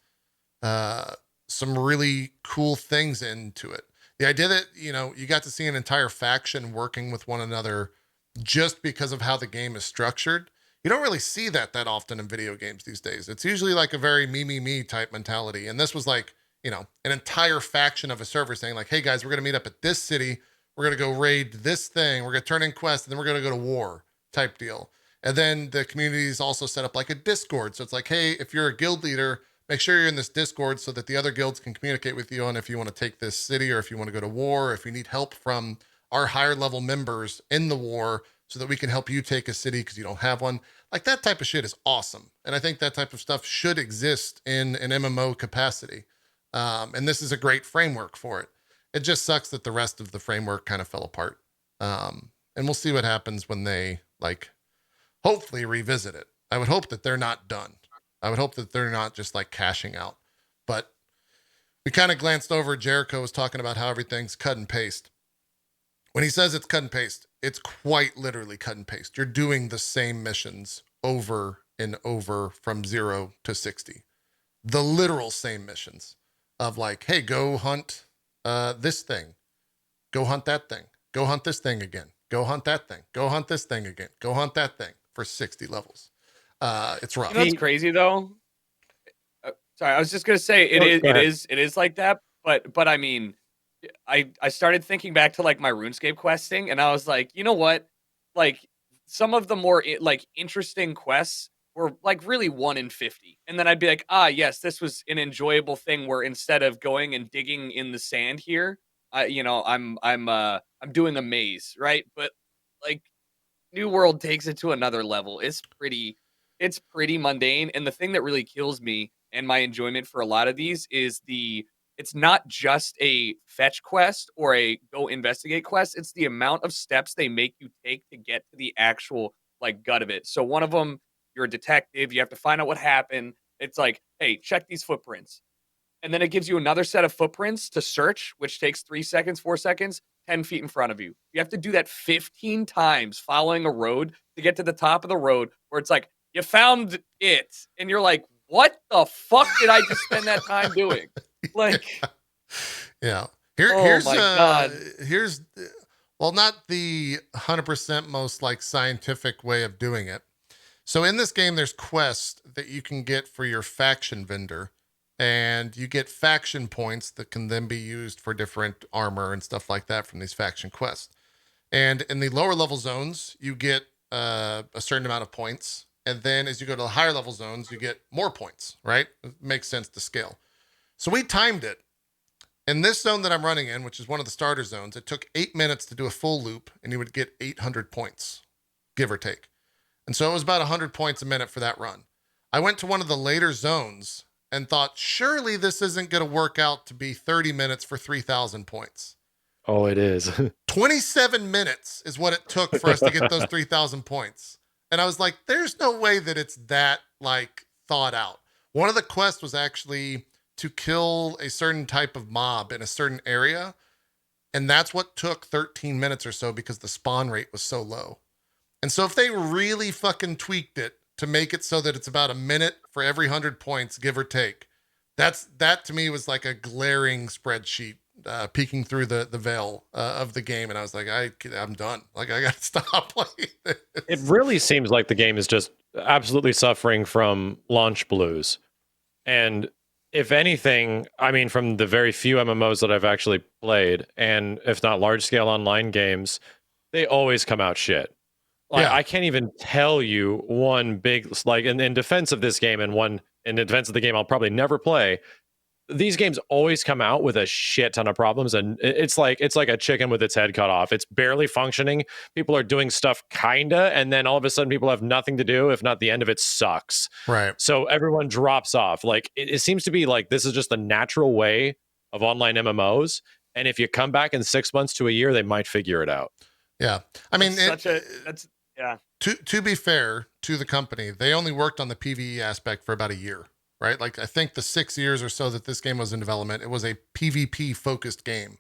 Speaker 1: some really cool things into it. The idea that, you know, you got to see an entire faction working with one another just because of how the game is structured. You don't really see that often in video games these days. It's usually like a very me type mentality. And this was like, you know, an entire faction of a server saying like, hey guys, we're going to meet up at this city. We're going to go raid this thing. We're going to turn in quests and then we're going to go to war type deal. And then the community is also set up like a Discord. So it's like, hey, if you're a guild leader, make sure you're in this Discord so that the other guilds can communicate with you on if you want to take this city or if you want to go to war, or if you need help from our higher level members in the war so that we can help you take a city because you don't have one. Like that type of shit is awesome. And I think that type of stuff should exist in an MMO capacity. And this is a great framework for it. It just sucks that the rest of the framework kind of fell apart. And we'll see what happens when they like hopefully revisit it. I would hope that they're not done. I would hope that they're not just like cashing out. But we kind of glanced over. Jericho was talking about how everything's cut and paste. When he says it's cut and paste, it's quite literally cut and paste. You're doing the same missions over and over from 0 to 60. The literal same missions of like, hey, go hunt this thing. Go hunt that thing. Go hunt this thing again. Go hunt that thing. Go hunt this thing again. Go hunt that thing for 60 levels. It's rough.
Speaker 2: You know what's crazy though? Sorry, I was just gonna say
Speaker 4: Go ahead.
Speaker 2: it is like that, but I mean, I started thinking back to like my RuneScape questing, and I was like, you know what? Like some of the more like interesting quests were like really 1 in 50, and then I'd be like, ah, yes, this was an enjoyable thing where instead of going and digging in the sand here, you know, I'm doing a maze, right? But like New World takes it to another level. It's pretty mundane, and the thing that really kills me and my enjoyment for a lot of these is it's not just a fetch quest or a go investigate quest, it's the amount of steps they make you take to get to the actual like gut of it. So one of them, you're a detective, you have to find out what happened. It's like, hey, check these footprints. And then it gives you another set of footprints to search, which takes 3 seconds, 4 seconds, 10 feet in front of you. You have to do that 15 times following a road to get to the top of the road where it's like, you found it. And you're like, what the fuck did I just spend that time doing? Like,
Speaker 1: Yeah.
Speaker 2: Oh my God.
Speaker 1: Here's, well, not the 100% most like scientific way of doing it. So in this game, there's quests that you can get for your faction vendor, and you get faction points that can then be used for different armor and stuff like that from these faction quests. And in the lower level zones, you get a certain amount of points. And then as you go to the higher level zones, you get more points, right? It makes sense to scale. So we timed it. In this zone that I'm running in, which is one of the starter zones, it took 8 minutes to do a full loop, and you would get 800 points, give or take. And so it was about 100 points a minute for that run. I went to one of the later zones and thought, surely this isn't going to work out to be 30 minutes for 3,000 points.
Speaker 4: Oh, it is.
Speaker 1: 27 minutes is what it took for us to get those 3,000 points. And I was like, there's no way that it's that like thought out. One of the quests was actually to kill a certain type of mob in a certain area. And that's what took 13 minutes or so because the spawn rate was so low. And so if they really fucking tweaked it to make it so that it's about a minute for every 100 points, give or take, that to me was like a glaring spreadsheet peeking through the veil of the game. And I was like, I'm done. Like, I got to stop playing this.
Speaker 4: It really seems like the game is just absolutely suffering from launch blues. And if anything, I mean, from the very few MMOs that I've actually played, and if not large scale online games, they always come out shit. Like,
Speaker 1: Yeah.
Speaker 4: I can't even tell you one big, like, in defense of this game, and one in defense of the game I'll probably never play. These games always come out with a shit ton of problems, and it's like a chicken with its head cut off. It's barely functioning. People are doing stuff kinda, and then all of a sudden people have nothing to do. If not, the end of it sucks.
Speaker 1: Right.
Speaker 4: So everyone drops off. Like, it seems to be like this is just the natural way of online MMOs. And if you come back in 6 months to a year, they might figure it out.
Speaker 1: Yeah. I mean,
Speaker 2: Yeah.
Speaker 1: To be fair to the company, they only worked on the PvE aspect for about a year, right? Like, I think the 6 years or so that this game was in development, it was a PvP focused game.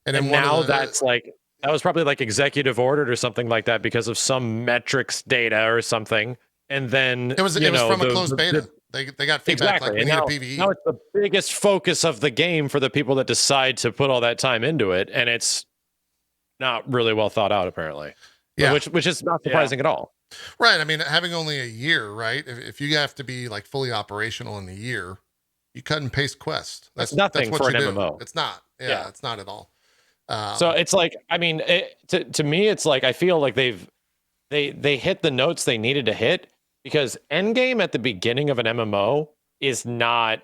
Speaker 4: And now that's like, that was probably like executive ordered or something like that because of some metrics data or something. And then
Speaker 1: it was from a closed beta. They got feedback like, we need a PvE.
Speaker 4: Now it's the biggest focus of the game for the people that decide to put all that time into it. And it's not really well thought out, apparently.
Speaker 1: Yeah.
Speaker 4: Which is not surprising at all.
Speaker 1: Right. I mean, having only a year, right? If you have to be like fully operational in a year, you cut and paste quests.
Speaker 4: That's nothing
Speaker 1: what
Speaker 4: for
Speaker 1: you
Speaker 4: an
Speaker 1: do.
Speaker 4: MMO.
Speaker 1: It's not. Yeah, it's not at all.
Speaker 4: So it's like, I mean, to me, it's like, I feel like they hit the notes they needed to hit, because endgame at the beginning of an MMO is not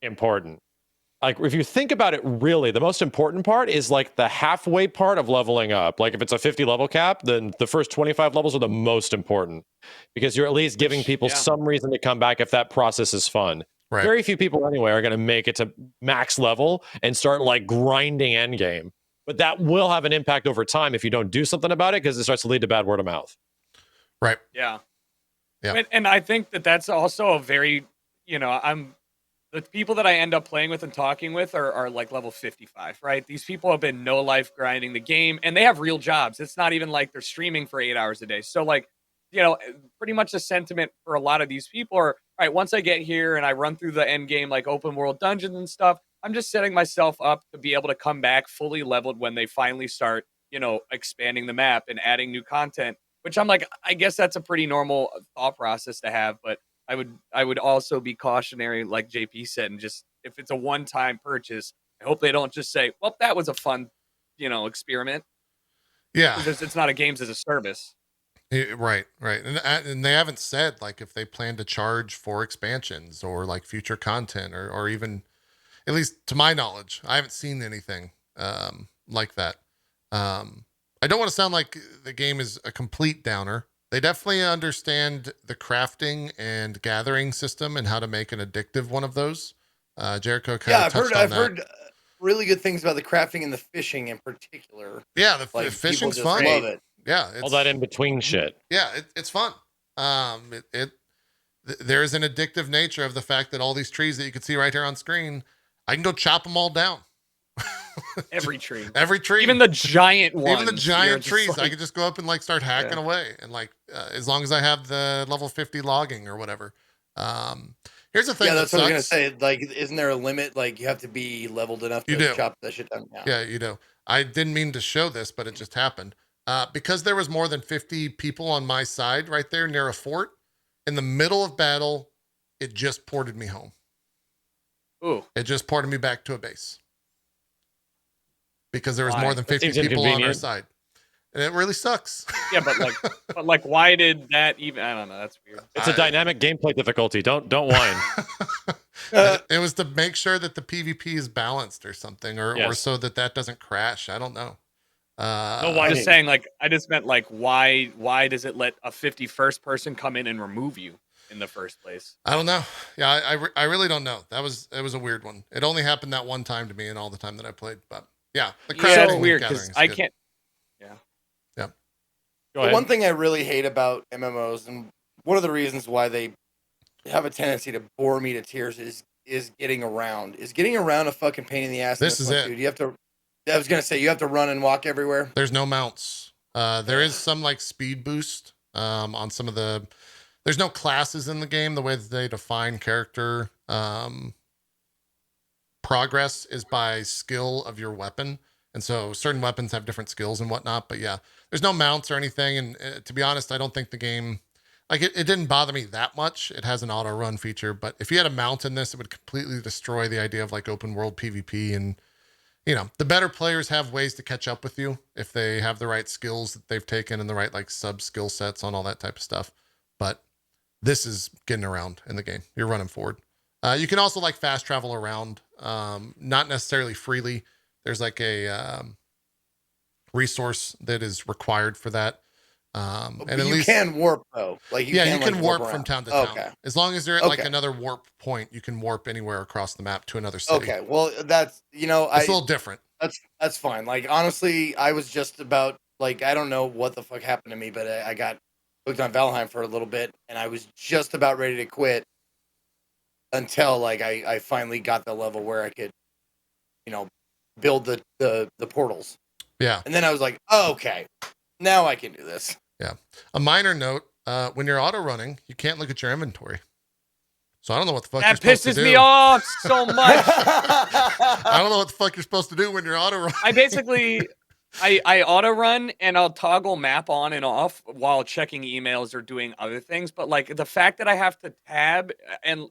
Speaker 4: important. Like, if you think about it, really, the most important part is like the halfway part of leveling up. Like, if it's a 50 level cap, then the first 25 levels are the most important, because you're at least giving people some reason to come back if that process is fun.
Speaker 1: Right.
Speaker 4: Very few people anyway are going to make it to max level and start like grinding endgame. But that will have an impact over time if you don't do something about it, because it starts to lead to bad word of mouth.
Speaker 1: Right.
Speaker 2: Yeah.
Speaker 1: Yeah.
Speaker 2: And I think that's also a very, the people that I end up playing with and talking with are like level 55, right? These people have been no life grinding the game, and they have real jobs. It's not even like they're streaming for 8 hours a day. So like, pretty much the sentiment for a lot of these people are, all right, once I get here and I run through the end game, like open world dungeons and stuff, I'm just setting myself up to be able to come back fully leveled when they finally start, expanding the map and adding new content, which I'm like, I guess that's a pretty normal thought process to have. But I would also be cautionary, like JP said, and just, if it's a one-time purchase, I hope they don't just say, well, that was a fun, experiment.
Speaker 1: Yeah.
Speaker 2: Because it's not a games as a service.
Speaker 1: Right. And they haven't said like if they plan to charge for expansions or like future content or even, at least to my knowledge, I haven't seen anything like that. I don't want to sound like the game is a complete downer. They definitely understand the crafting and gathering system and how to make an addictive one of those. Jericho kind of touched on that.
Speaker 3: I've heard really good things about the crafting and the fishing in particular.
Speaker 1: Yeah, the fishing's
Speaker 3: people just
Speaker 1: fun.
Speaker 3: love it.
Speaker 1: Yeah,
Speaker 4: all that in between shit.
Speaker 1: Yeah, it's fun. There is an addictive nature of the fact that all these trees that you can see right here on screen, I can go chop them all down.
Speaker 2: Every tree,
Speaker 1: even
Speaker 2: the giant ones,
Speaker 1: even the giant trees,
Speaker 2: like,
Speaker 1: I could just go up and like start hacking away, and like as long as I have the level 50 logging or whatever. Here's the thing.
Speaker 3: Yeah, that's what I was gonna say. Like, isn't there a limit? Like, you have to be leveled enough to chop that shit down.
Speaker 1: Yeah, you do. I didn't mean to show this, but it just happened. Because there was more than 50 people on my side right there near a fort, in the middle of battle, it just ported me home.
Speaker 2: Ooh.
Speaker 1: It just ported me back to a base. Because there was more than 50 people on our side. And it really sucks.
Speaker 2: Yeah, but why did that even? I don't know. That's weird.
Speaker 4: It's a dynamic gameplay difficulty. Don't whine.
Speaker 1: It was to make sure that the PvP is balanced or something, or so that doesn't crash. I don't know.
Speaker 2: No, I'm just saying, like, I just meant like, why does it let a 51st person come in and remove you in the first place?
Speaker 1: I don't know. Yeah, I really don't know. It was a weird one. It only happened that one time to me, and all the time that I played. But yeah, the
Speaker 2: it's weird because I can't.
Speaker 1: Yeah.
Speaker 3: The one thing I really hate about MMOs, and one of the reasons why they have a tendency to bore me to tears, is getting around. Is getting around a fucking pain in the ass.
Speaker 1: This is it,
Speaker 3: dude. You have to. I was gonna say you have to run and walk everywhere.
Speaker 1: There's no mounts. There is some like speed boost on some of the. There's no classes in the game. The way that they define character progress is by skill of your weapon, and so certain weapons have different skills and whatnot. But yeah, there's no mounts or anything. And to be honest, I don't think the game. Like it didn't bother me that much. It has an auto run feature, but if you had a mount in this, it would completely destroy the idea of like open world PvP. And the better players have ways to catch up with you if they have the right skills that they've taken and the right like sub skill sets on all that type of stuff. But this is getting around in the game. You're running forward. You can also like fast travel around, not necessarily freely. There's like a resource that is required for that. And
Speaker 3: But
Speaker 1: at
Speaker 3: you
Speaker 1: least
Speaker 3: can warp though. Like you
Speaker 1: you can
Speaker 3: like,
Speaker 1: warp
Speaker 3: around.
Speaker 1: from town to town.
Speaker 3: Okay.
Speaker 1: As long as you're at like
Speaker 3: Okay.
Speaker 1: another warp point, you can warp anywhere across the map to another city.
Speaker 3: Okay. Well, that's
Speaker 1: It's a little different.
Speaker 3: that's fine. Like honestly, I was just about like I don't know what the fuck happened to me, but I got hooked on Valheim for a little bit, and I was just about ready to quit until like I finally got the level where I could, build the portals,
Speaker 1: Yeah.
Speaker 3: and then I was like, oh, okay, now I can do this.
Speaker 1: Yeah. A minor note, when you're auto running, you can't look at your inventory. So I don't know what the fuck you're
Speaker 2: That
Speaker 1: supposed to
Speaker 2: pisses
Speaker 1: do.
Speaker 2: me off so much.
Speaker 1: I don't know what the fuck you're supposed to do when you're auto running.
Speaker 2: I basically, I auto run and I'll toggle map on and off while checking emails or doing other things. But like the fact that I have to tab and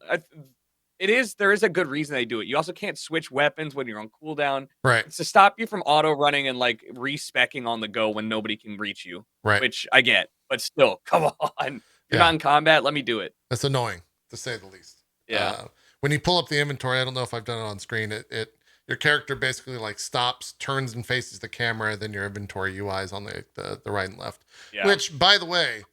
Speaker 2: there is a good reason they do it. You also can't switch weapons when you're on cooldown.
Speaker 1: Right.
Speaker 2: It's to stop you from auto running and like respecking on the go when nobody can reach you,
Speaker 1: Right.
Speaker 2: which I get. But still, come on. You're
Speaker 1: Yeah.
Speaker 2: not in combat. Let me do it.
Speaker 1: That's annoying, to say the least.
Speaker 2: Yeah.
Speaker 1: When you pull up the inventory, I don't know if I've done it on screen. Your character basically like stops, turns and faces the camera, then your inventory UI is on the right and left.
Speaker 2: Yeah.
Speaker 1: Which, by the way,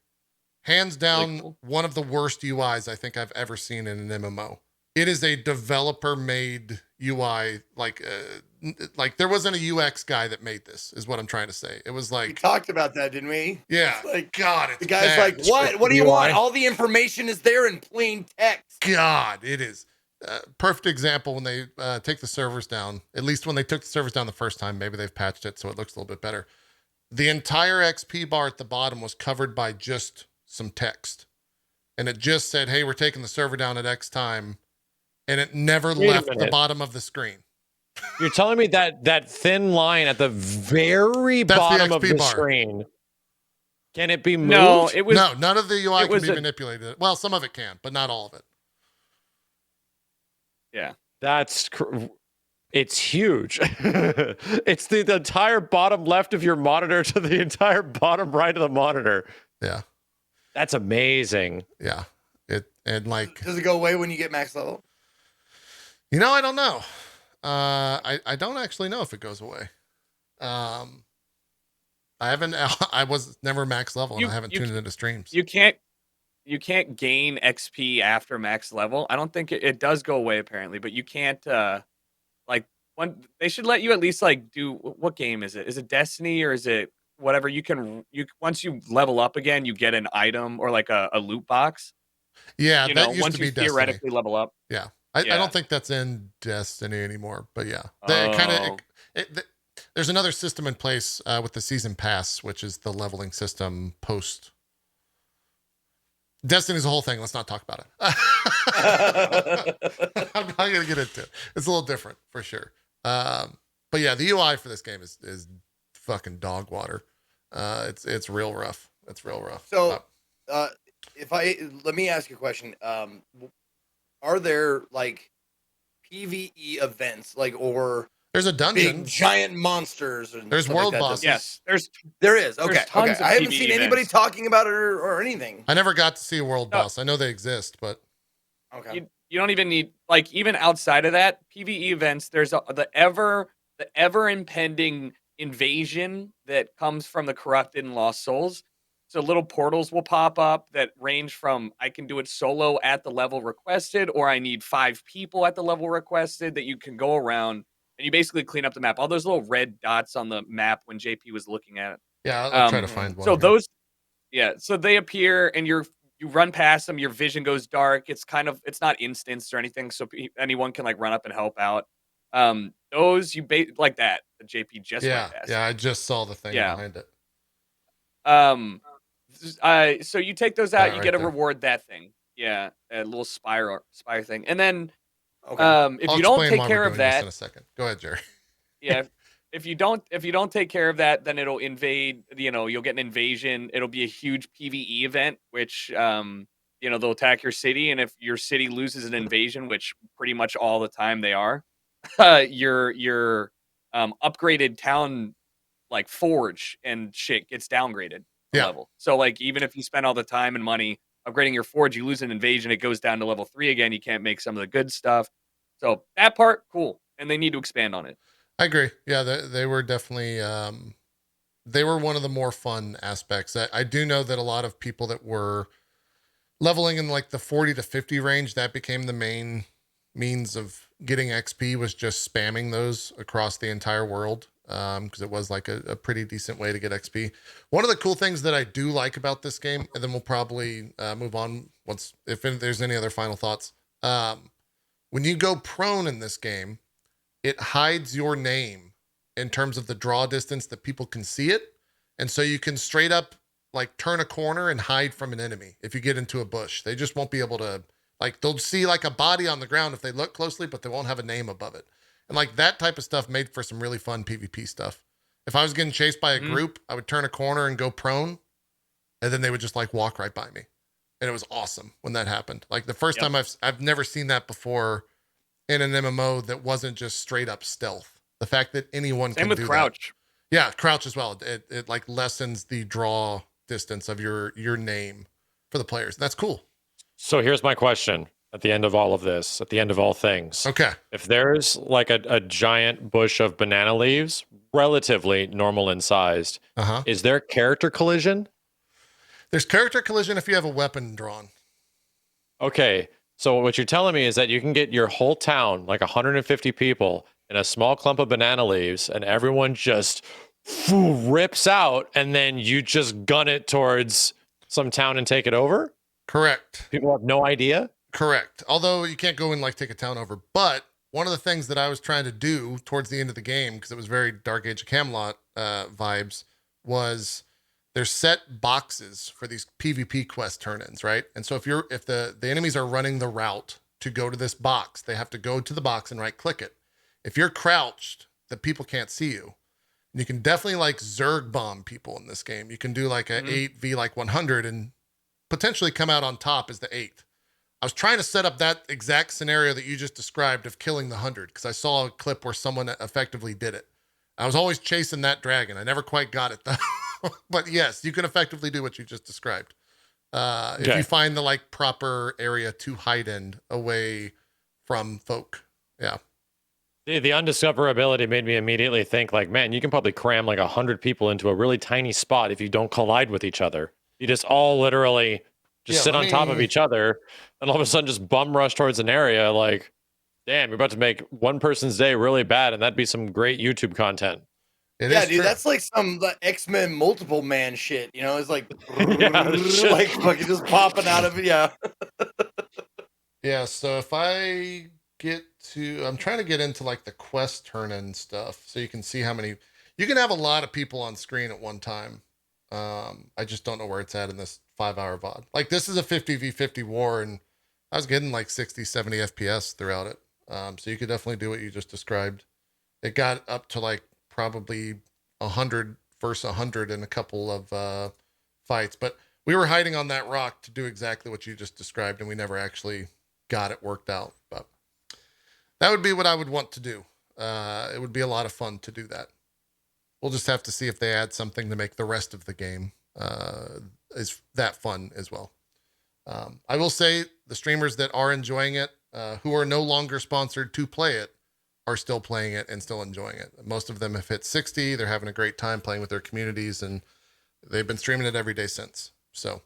Speaker 1: hands down,
Speaker 2: Really cool.
Speaker 1: one of the worst UIs I think I've ever seen in an MMO. It is a developer-made UI. Like there wasn't a UX guy that made this. Is what I'm trying to say. It was
Speaker 3: We
Speaker 1: like,
Speaker 3: talked about that, didn't we?
Speaker 1: yeah,
Speaker 3: It's like
Speaker 1: God, it's
Speaker 3: the guy's
Speaker 1: bad.
Speaker 3: like, what? What do you
Speaker 4: UI?
Speaker 3: want? All the information is there in plain text.
Speaker 1: God, it is. Perfect example when they take the servers down. At least when they took the servers down the first time, maybe they've patched it so it looks a little bit better. The entire XP bar at the bottom was covered by just some text. And it just said, hey, we're taking the server down at X time. And it never
Speaker 4: Wait a
Speaker 1: left the
Speaker 4: minute.
Speaker 1: bottom of the screen.
Speaker 4: You're telling me that thin line at the very
Speaker 1: That's the
Speaker 4: bottom of
Speaker 1: XP
Speaker 4: the
Speaker 1: bar.
Speaker 4: screen, can it be moved?
Speaker 2: No, it was
Speaker 1: No, none of the UI
Speaker 2: it
Speaker 1: can
Speaker 2: was
Speaker 1: be
Speaker 2: a-
Speaker 1: manipulated. Well, some of it can, but not all of it.
Speaker 2: yeah.
Speaker 4: It's huge. It's the entire bottom left of your monitor to the entire bottom right of the monitor.
Speaker 1: Yeah.
Speaker 4: That's amazing.
Speaker 1: Yeah. And like,
Speaker 3: Does it go away when you get max level?
Speaker 1: I don't know. I don't actually know if it goes away. I was never max level and I haven't tuned into streams.
Speaker 2: You can't gain XP after max level. I don't think it does go away apparently, but you can't they should let you at least like do what game is it? Is it Destiny or is it whatever? You once you level up again, you get an item or like a loot box.
Speaker 1: Yeah, that used
Speaker 2: once
Speaker 1: to be
Speaker 2: you
Speaker 1: Destiny.
Speaker 2: theoretically level up.
Speaker 1: Yeah. I
Speaker 2: Yeah.
Speaker 1: don't think that's in Destiny anymore, but yeah. There's another system in place with the season pass, which is the leveling system post. Destiny's a whole thing. Let's not talk about it. I'm not going to get into it. It's a little different for sure. But yeah, the UI for this game is fucking dog water. It's real rough. It's real rough.
Speaker 3: So, let me ask you a question. Are there like PvE events or
Speaker 1: there's a dungeon.
Speaker 3: big giant monsters? And
Speaker 1: There's
Speaker 3: stuff
Speaker 1: world
Speaker 3: like that?
Speaker 1: bosses.
Speaker 2: Yes,
Speaker 3: There is.
Speaker 2: There's
Speaker 3: Okay.
Speaker 2: tons
Speaker 3: Okay.
Speaker 2: of
Speaker 3: I haven't
Speaker 2: PvE
Speaker 3: seen anybody
Speaker 2: events.
Speaker 3: talking about it or anything.
Speaker 1: I never got to see a world
Speaker 2: No.
Speaker 1: boss. I know they exist, but
Speaker 3: Okay.
Speaker 2: You don't even need even outside of that PvE events. There's the ever impending invasion that comes from the corrupted and lost souls. So little portals will pop up that range from I can do it solo at the level requested, or I need 5 people at the level requested that you can go around and you basically clean up the map. All those little red dots on the map when JP was looking at it.
Speaker 1: yeah, I'll try to find one.
Speaker 2: So
Speaker 1: here.
Speaker 2: those, so they appear and you run past them. Your vision goes dark. It's not instanced or anything, so anyone can run up and help out. those you bait like that. The JP just
Speaker 1: Yeah,
Speaker 2: went past.
Speaker 1: yeah, I just saw the thing
Speaker 2: Yeah.
Speaker 1: behind it.
Speaker 2: So you take those out,
Speaker 1: That
Speaker 2: you
Speaker 1: right
Speaker 2: get a
Speaker 1: there.
Speaker 2: reward that thing. Yeah, a little spire thing. And then
Speaker 3: Okay.
Speaker 2: if
Speaker 1: I'll
Speaker 2: you don't
Speaker 1: explain
Speaker 2: take
Speaker 1: why we're
Speaker 2: care of
Speaker 1: doing this in
Speaker 2: that,
Speaker 1: a second. Go ahead, Jerry.
Speaker 2: yeah, if you don't take care of that, then it'll invade, you'll get an invasion. It'll be a huge PvE event, which they'll attack your city, and if your city loses an invasion, which pretty much all the time they are, your upgraded town like forge and shit gets downgraded a
Speaker 1: Yeah.
Speaker 2: level. So like even if you spend all the time and money upgrading your forge, you lose an invasion, it goes down to level 3 again. You can't make some of the good stuff. So that part, cool. And they need to expand on it.
Speaker 1: I agree. Yeah, they were definitely they were one of the more fun aspects. I do know that a lot of people that were leveling in like the 40 to 50 range, that became the main means of getting XP, was just spamming those across the entire world. Because it was like a pretty decent way to get XP. One of the cool things that I do like about this game, and then we'll probably move on if there's any other final thoughts. When you go prone in this game, it hides your name in terms of the draw distance that people can see it. And so you can straight up like turn a corner and hide from an enemy. If you get into a bush, they just won't be able to, like, they'll see like a body on the ground if they look closely, but they won't have a name above it. And like that type of stuff made for some really fun PvP stuff. If I was getting chased by a group, I would turn a corner and go prone, and then they would just like walk right by me. And it was awesome when that happened. Like the first time I've never seen that before in an MMO that wasn't just straight up stealth. The fact that anyone
Speaker 2: Same
Speaker 1: can
Speaker 2: with
Speaker 1: do
Speaker 2: crouch.
Speaker 1: that. Yeah, crouch as well. It like lessens the draw distance of your name for the players. That's cool.
Speaker 4: So here's my question at the end of all of this, at the end of all things.
Speaker 1: Okay.
Speaker 4: If there's like a giant bush of banana leaves, relatively normal in sized, is there character collision?
Speaker 1: There's character collision if you have a weapon drawn.
Speaker 4: Okay. So what you're telling me is that you can get your whole town, like 150 people, in a small clump of banana leaves, and everyone just rips out, and then you just gun it towards some town and take it over?
Speaker 1: Correct.
Speaker 4: People have no idea?
Speaker 1: Correct. Although you can't go and like take a town over. But one of the things that I was trying to do towards the end of the game, because it was very Dark Age of Camelot vibes, was there's set boxes for these PvP quest turn-ins, right? And so if the enemies are running the route to go to this box, they have to go to the box and right click it. If you're crouched, the people can't see you. And you can definitely like Zerg bomb people in this game. You can do like a 8v like 100 and potentially come out on top as the 8th. I was trying to set up that exact scenario that you just described of killing the 100 because I saw a clip where someone effectively did it. I was always chasing that dragon. I never quite got it though. But yes, you can effectively do what you just described. If you find the like proper area to hide in away from folk. Yeah.
Speaker 4: The undiscoverability made me immediately think like, man, you can probably cram like 100 people into a really tiny spot if you don't collide with each other. You just all literally just sit on top of each other, and all of a sudden just bum rush towards an area. Like, damn, you're about to make one person's day really bad, and that'd be some great YouTube content.
Speaker 3: Yeah, dude, that's like some X-Men multiple man shit. You know, it's like, like fucking just popping out of it. Yeah.
Speaker 1: Yeah. So if I I'm trying to get into like the quest turn-in stuff, so you can see how many. You can have a lot of people on screen at one time. I just don't know where it's at in this 5-hour VOD. Like this is a 50v50 war, and I was getting like 60, 70 FPS throughout it. So you could definitely do what you just described. It got up to like probably 100 versus 100 in a couple of fights, but we were hiding on that rock to do exactly what you just described, and we never actually got it worked out. But that would be what I would want to do. It would be a lot of fun to do that. We'll just have to see if they add something to make the rest of the game is that fun as well. I will say the streamers that are enjoying it, who are no longer sponsored to play it, are still playing it and still enjoying it. Most of them have hit 60. They're having a great time playing with their communities, and they've been streaming it every day since. So,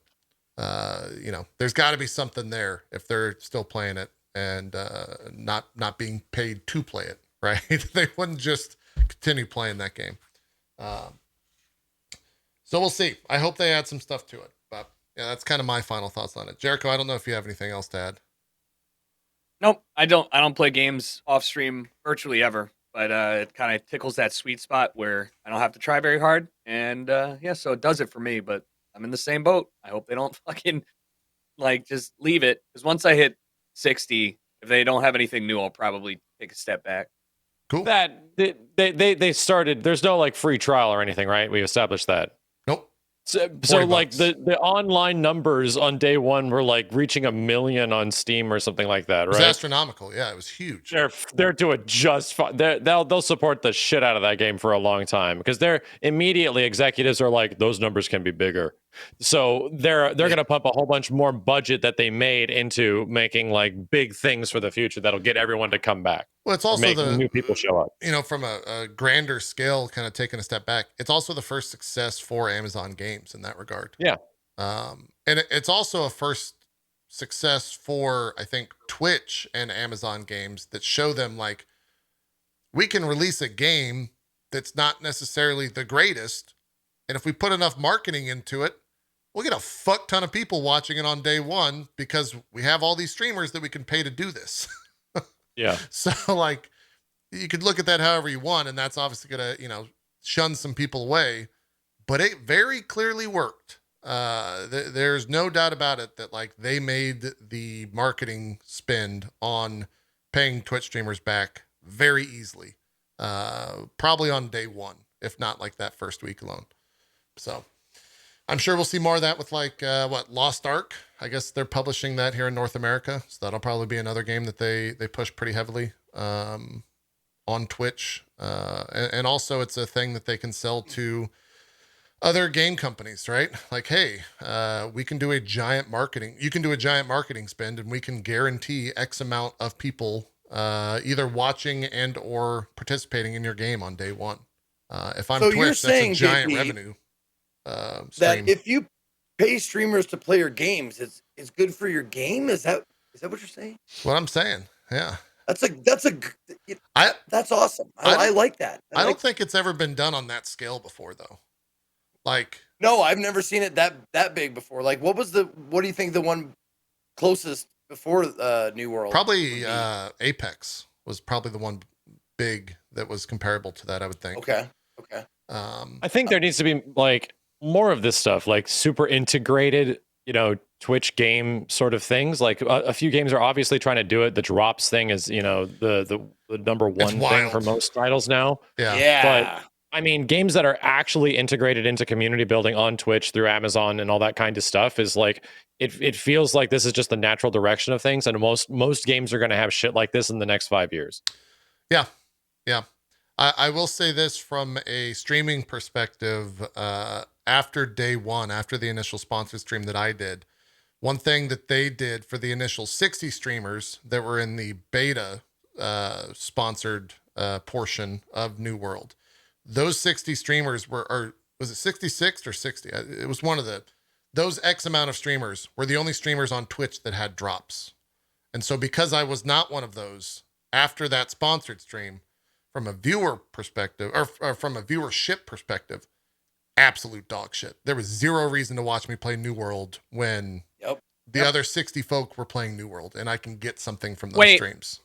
Speaker 1: there's got to be something there if they're still playing it and not being paid to play it, right? They wouldn't just continue playing that game. So we'll see. I hope they add some stuff to it. But yeah, that's kind of my final thoughts on it. Jericho, I don't know if you have anything else to add.
Speaker 2: Nope, I don't play games off stream virtually ever. but it kind of tickles that sweet spot where I don't have to try very hard, and yeah, so it does it for me. But I'm in the same boat. I hope they don't fucking like just leave it, because once I hit 60, if they don't have anything new, I'll probably take a step back.
Speaker 1: Cool.
Speaker 4: That they started. There's no like free trial or anything, right? We established that.
Speaker 1: Nope.
Speaker 4: So
Speaker 1: 40
Speaker 4: like
Speaker 1: bucks.
Speaker 4: the online numbers on day one were like reaching 1 million on Steam or something like that,
Speaker 1: It was
Speaker 4: right?
Speaker 1: astronomical. Yeah, it was huge.
Speaker 4: They're doing just fine. They'll support the shit out of that game for a long time, because they're immediately executives are like, those numbers can be bigger. So they're gonna pump a whole bunch more budget that they made into making like big things for the future that'll get everyone to come back.
Speaker 1: Well, it's
Speaker 4: Or
Speaker 1: also
Speaker 4: make
Speaker 1: the
Speaker 4: new people show up.
Speaker 1: from a grander scale, kind of taking a step back. It's also the first success for Amazon games in that regard.
Speaker 4: Yeah.
Speaker 1: And it's also a first success for, I think, Twitch and Amazon games that show them like, we can release a game that's not necessarily the greatest, and if we put enough marketing into it, we'll get a fuck ton of people watching it on day one because we have all these streamers that we can pay to do this.
Speaker 4: Yeah.
Speaker 1: So like, you could look at that however you want, and that's obviously gonna, shun some people away, but it very clearly worked. There's no doubt about it that like they made the marketing spend on paying Twitch streamers back very easily, probably on day one, if not like that first week alone. So I'm sure we'll see more of that with like Lost Ark. I guess they're publishing that here in North America, so that'll probably be another game that they push pretty heavily on Twitch, and also it's a thing that they can sell to other game companies, right? Like, hey, we can do a giant marketing. You can do a giant marketing spend, and we can guarantee X amount of people either watching and or participating in your game on day one. If I'm
Speaker 3: So you're
Speaker 1: Twitch, that's a
Speaker 3: saying,
Speaker 1: giant
Speaker 3: JP,
Speaker 1: revenue
Speaker 3: that
Speaker 1: stream.
Speaker 3: if you pay streamers to play your games, it's good for your game. Is that what you're saying?
Speaker 1: What I'm saying, yeah.
Speaker 3: That's awesome. I like that.
Speaker 1: I don't think it's ever been done on that scale before, though. Like,
Speaker 3: no, I've never seen it that big before. Like, what do you think the one closest before New World?
Speaker 1: probably Apex was probably the one big that was comparable to that, I would think.
Speaker 3: Okay.
Speaker 4: I think there needs to be like more of this stuff, like super integrated, Twitch game sort of things. Like a few games are obviously trying to do it. The drops thing is, the number one thing
Speaker 1: wild.
Speaker 4: for most titles now.
Speaker 1: Yeah.
Speaker 4: But I mean, games that are actually integrated into community building on Twitch through Amazon and all that kind of stuff is like, it feels like this is just the natural direction of things. And most games are going to have shit like this in the next 5 years.
Speaker 1: Yeah. I will say this from a streaming perspective, after day one, after the initial sponsored stream that I did, one thing that they did for the initial 60 streamers that were in the beta sponsored portion of New World, those 60 streamers was it 66 or 60? It was one of those X amount of streamers were the only streamers on Twitch that had drops. And so because I was not one of those, after that sponsored stream, from a viewer perspective or from a viewership perspective, absolute dog shit. There was zero reason to watch me play New World when the other 60 folk were playing New World, and I can get something from those streams.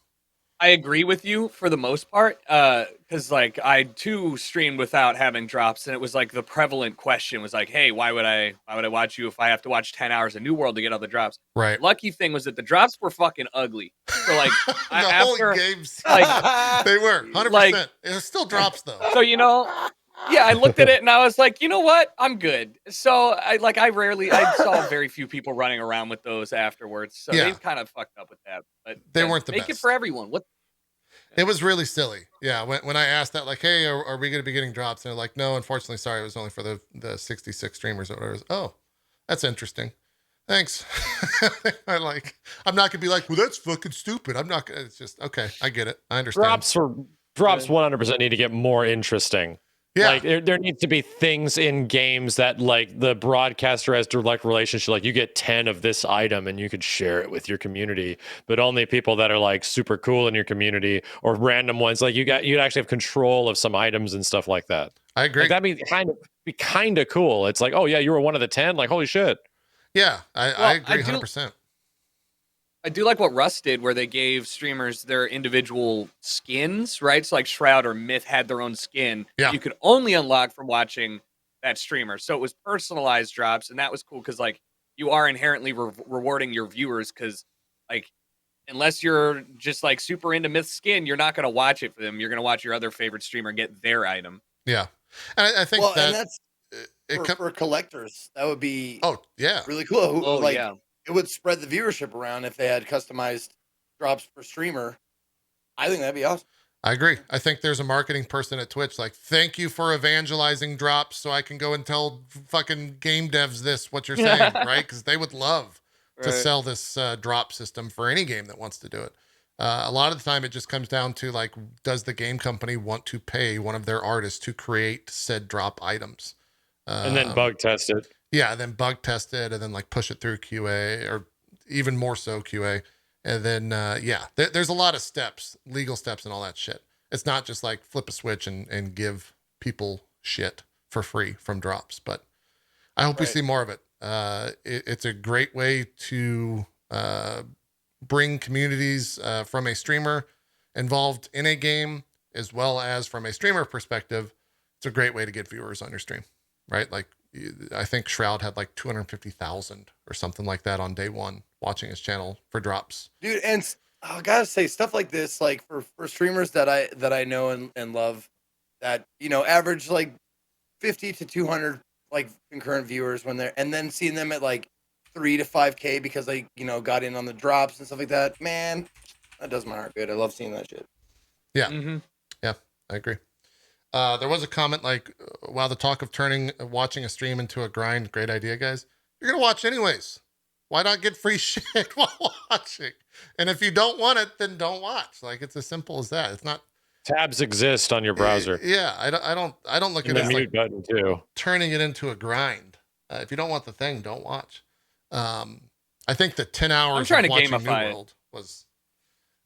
Speaker 2: I agree with you for the most part, because like I too streamed without having drops, and it was like the prevalent question was like, hey, why would I watch you if I have to watch 10 hours of New World to get all the drops?
Speaker 1: Right.
Speaker 2: Lucky thing was that the drops were fucking ugly. So like
Speaker 1: the whole game's
Speaker 2: like
Speaker 1: they were 100%.
Speaker 2: Like,
Speaker 1: it still drops though.
Speaker 2: So yeah, I looked at it and I was like, you know what? I'm good. So I saw very few people running around with those afterwards. So they kind of fucked up with that. But
Speaker 1: they weren't the
Speaker 2: best. Make it for everyone.
Speaker 1: It was really silly. Yeah. When I asked that, like, hey, are we going to be getting drops? And they're like, no, unfortunately, sorry. It was only for the 66 streamers or whatever. Oh, that's interesting. Thanks. I'm not going to be like, well, that's fucking stupid. I'm not going to, it's just, okay. I get it. I understand.
Speaker 4: Drops 100% need to get more interesting. Yeah. Like there needs to be things in games that like the broadcaster has direct relationship. Like you get 10 of this item and you could share it with your community, but only people that are like super cool in your community or random ones. Like you'd actually have control of some items and stuff like that.
Speaker 1: I agree.
Speaker 4: Like, that'd be kind of cool. It's like, oh yeah, you were one of the 10. Like, holy shit.
Speaker 1: Yeah. I agree 100%.
Speaker 2: I do like what Rust did, where they gave streamers their individual skins, right? So like Shroud or Myth had their own skin
Speaker 1: Yeah.
Speaker 2: you could only unlock from watching that streamer. So it was personalized drops, and that was cool because like you are inherently rewarding your viewers because like unless you're just like super into Myth skin, you're not going to watch it for them. You're going to watch your other favorite streamer get their item.
Speaker 1: Yeah, and I think
Speaker 3: Well,
Speaker 1: that
Speaker 3: and that's for collectors. That would be
Speaker 1: oh yeah,
Speaker 3: really cool.
Speaker 2: Oh
Speaker 3: Like
Speaker 2: yeah.
Speaker 3: it would spread the viewership around if they had customized drops per streamer. I think that'd be awesome.
Speaker 1: I agree. I think there's a marketing person at Twitch like, thank you for evangelizing drops so I can go and tell fucking game devs this, what you're saying, right? Because they would love to sell this drop system for any game that wants to do it. A lot of the time it just comes down to like, does the game company want to pay one of their artists to create said drop items?
Speaker 4: And then bug test it.
Speaker 1: Yeah, then bug test it and then like push it through QA or even more so QA. And then, there's a lot of steps, legal steps and all that shit. It's not just like flip a switch and give people shit for free from drops. But I hope we see more of it. It's a great way to bring communities from a streamer involved in a game, as well as from a streamer perspective. It's a great way to get viewers on your stream, right? Like, I think Shroud had like 250,000 or something like that on day one watching his channel for drops.
Speaker 3: Dude, and I gotta say stuff like this, like for streamers that I know and love, that average like 50 to 200 like concurrent viewers when they're, and then seeing them at like 3 to 5K because they got in on the drops and stuff like that. Man, that does my heart good. I love seeing that shit.
Speaker 1: Yeah,
Speaker 2: Mm-hmm.
Speaker 1: yeah, I agree. There was a comment like, wow, the talk of turning watching a stream into a grind, great idea, guys. You're going to watch anyways. Why not get free shit while watching? And if you don't want it, then don't watch. Like, it's as simple as that. It's not.
Speaker 4: Tabs exist on your browser.
Speaker 1: Yeah, I don't look at
Speaker 4: And
Speaker 1: it
Speaker 4: the
Speaker 1: as
Speaker 4: mute
Speaker 1: like
Speaker 4: button too.
Speaker 1: turning it into a grind. If you don't want the thing, don't watch. I think the 10 hours
Speaker 2: I'm trying
Speaker 1: of
Speaker 2: to
Speaker 1: watching New
Speaker 2: gamify it.
Speaker 1: World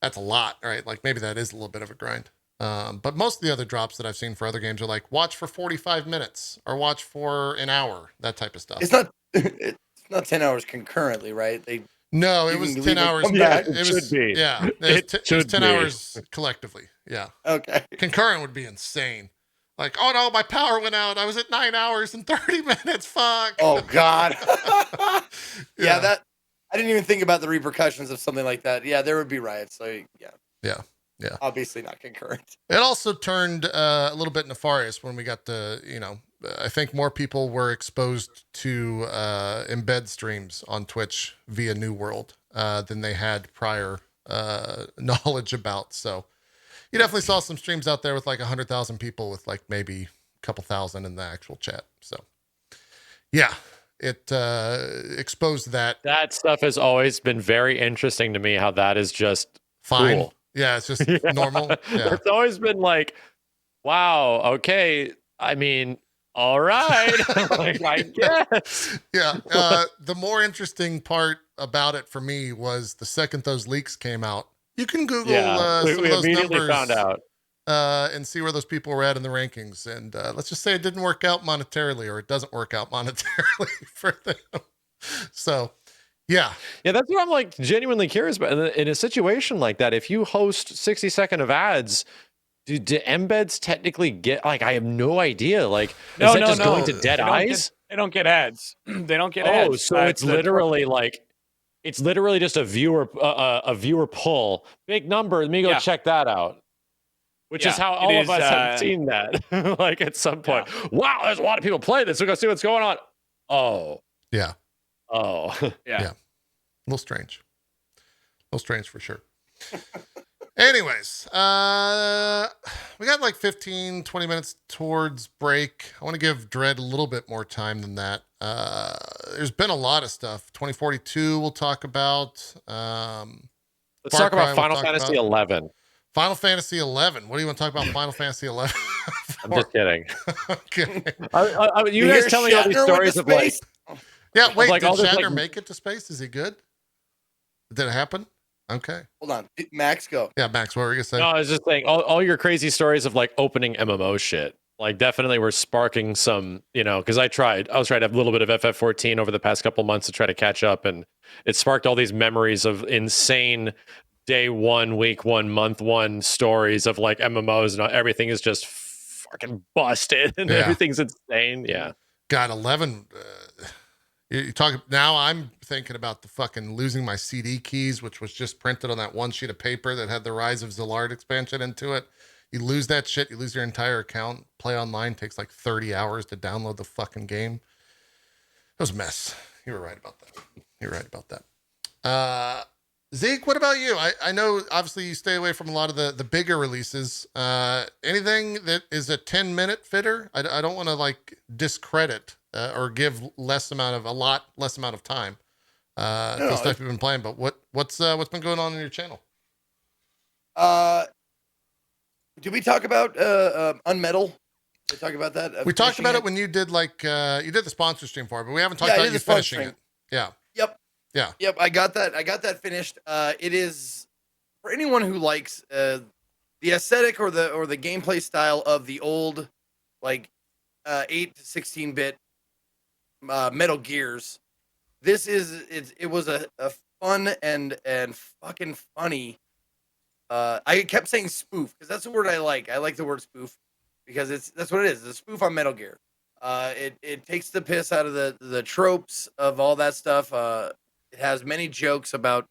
Speaker 1: that's a lot, right? Like maybe that is a little bit of a grind. But most of the other drops that I've seen for other games are like watch for 45 minutes or watch for an hour, that type of stuff.
Speaker 3: It's not 10 hours concurrently, right?
Speaker 1: No, it
Speaker 3: You
Speaker 1: was
Speaker 3: can
Speaker 1: 10
Speaker 3: leave and
Speaker 1: hours.
Speaker 3: come
Speaker 1: Yeah,
Speaker 3: back.
Speaker 1: it
Speaker 4: It
Speaker 1: was,
Speaker 4: should be.
Speaker 1: yeah,
Speaker 4: It
Speaker 1: was
Speaker 4: should
Speaker 1: 10
Speaker 4: be.
Speaker 1: hours collectively. Yeah.
Speaker 3: Okay.
Speaker 1: Concurrent would be insane. Like, oh no, my power went out. I was at 9 hours and 30 minutes. Fuck.
Speaker 3: Oh God.
Speaker 1: Yeah.
Speaker 3: That I didn't even think about the repercussions of something like that. Yeah, there would be riots. So yeah.
Speaker 1: Yeah. Yeah.
Speaker 3: Obviously not concurrent.
Speaker 1: It also turned a little bit nefarious when we got to, I think more people were exposed to embed streams on Twitch via New World than they had prior knowledge about. So you definitely saw some streams out there with like 100,000 people with like maybe a couple thousand in the actual chat. So yeah, it exposed that.
Speaker 4: That stuff has always been very interesting to me, how that is just
Speaker 1: Fine.
Speaker 4: cool.
Speaker 1: Yeah, it's just normal. Yeah.
Speaker 4: It's always been like, wow, okay. I mean, all right. Like, I guess.
Speaker 1: Yeah. The more interesting part about it for me was the second those leaks came out. You can Google
Speaker 4: we
Speaker 1: some of those
Speaker 4: immediately
Speaker 1: numbers
Speaker 4: found out.
Speaker 1: and see where those people were at in the rankings. And let's just say it didn't work out monetarily, or it doesn't work out monetarily for them. So, yeah.
Speaker 4: Yeah, that's what I'm like genuinely curious about. In a situation like that, if you host 60-second of ads, do embeds technically get, like, I have no idea. Like, is that just going to dead eyes?
Speaker 2: They don't get ads. They don't get
Speaker 4: Oh,
Speaker 2: ads.
Speaker 4: so it's literally like, it's literally just a viewer pull. Big number. Let me go check that out. Which is how all of us have seen that. Like at some point. Yeah. Wow, there's a lot of people playing this. We're going to see what's going on. Oh.
Speaker 1: Yeah.
Speaker 4: Oh.
Speaker 1: Yeah. A little strange. A little strange for sure. Anyways, we got like 15, 20 minutes towards break. I want to give Dread a little bit more time than that. There's been a lot of stuff. 2042 we'll talk about.
Speaker 4: Let's talk about Final Fantasy 11.
Speaker 1: Final Fantasy 11. What do you want to talk about Final Fantasy 11?
Speaker 4: I'm just kidding.
Speaker 1: Okay.
Speaker 4: You guys tell me all these stories of like...
Speaker 1: Yeah, wait,
Speaker 4: like,
Speaker 1: did Shatner
Speaker 4: like...
Speaker 1: make it to space? Is he good? Did it happen? Okay.
Speaker 3: Hold on. Max, go.
Speaker 1: Yeah, Max, what were you going to say?
Speaker 4: No, I was just saying all your crazy stories of like opening MMO shit. like definitely were sparking some, because I was trying to have a little bit of FF14 over the past couple months to try to catch up, and it sparked all these memories of insane day one, week one, month one stories of like MMOs, and everything is just fucking busted and
Speaker 1: Yeah.
Speaker 4: everything's insane. Yeah.
Speaker 1: God, 11. You talk now. I'm thinking about the fucking losing my CD keys, which was just printed on that one sheet of paper that had the Rise of Zillard expansion into it. You lose that shit, you lose your entire account. Play online takes like 30 hours to download the fucking game. It was a mess. You were right about that. You're right about that. Zeke, what about you? I know obviously you stay away from a lot of the bigger releases. Anything that is a 10-minute fitter? I don't want to like discredit or give a lot less amount of time to the stuff you've been playing. But what's been going on in your channel?
Speaker 3: Did we talk about Unmetal? Did we talk about that?
Speaker 1: We talked about it when you did you did the sponsor stream for it, but we haven't talked about you finishing it. Yeah.
Speaker 3: Yep.
Speaker 1: Yeah.
Speaker 3: Yep. I got that finished. It is for anyone who likes the aesthetic or the gameplay style of the old 8 to 16-bit Metal Gears. It was a fun and fucking funny. I kept saying spoof because that's the word I like. I like the word spoof because that's what it is. It's a spoof on Metal Gear. It takes the piss out of the tropes of all that stuff. It has many jokes about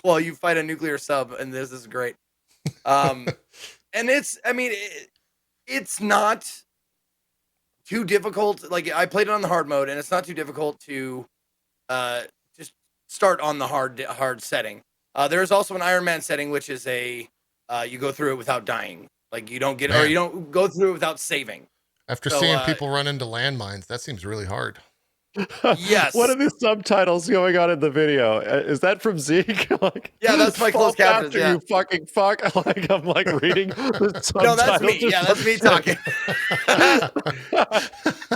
Speaker 3: well, you fight a nuclear sub, and this is great. And it's not too difficult. Like I played it on the hard mode, and it's not too difficult to just start on the hard setting. There's also an Iron Man setting, which is you go through it without dying. Like you don't or you don't go through it without saving.
Speaker 1: After seeing people run into landmines, that seems really hard.
Speaker 3: Yes.
Speaker 4: What are the subtitles going on in the video? Is that from Zeke?
Speaker 3: Yeah, that's my closed captions. Yeah.
Speaker 4: You fucking fuck. I'm like reading the subtitles.
Speaker 3: No, that's me. Yeah, that's me talking.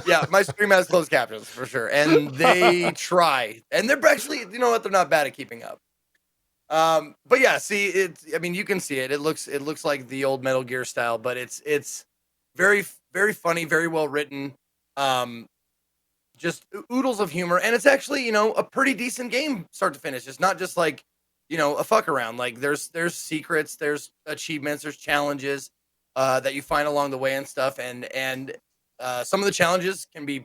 Speaker 3: Yeah, my stream has closed captions for sure, and they try, and they're actually, you know what, they're not bad at keeping up. But yeah, see, you can see it. It looks like the old Metal Gear style, but it's very, very funny, very well written. Just oodles of humor, and it's actually, a pretty decent game start to finish. It's not just like, a fuck around. Like there's secrets, there's achievements, there's challenges that you find along the way and stuff, and some of the challenges can be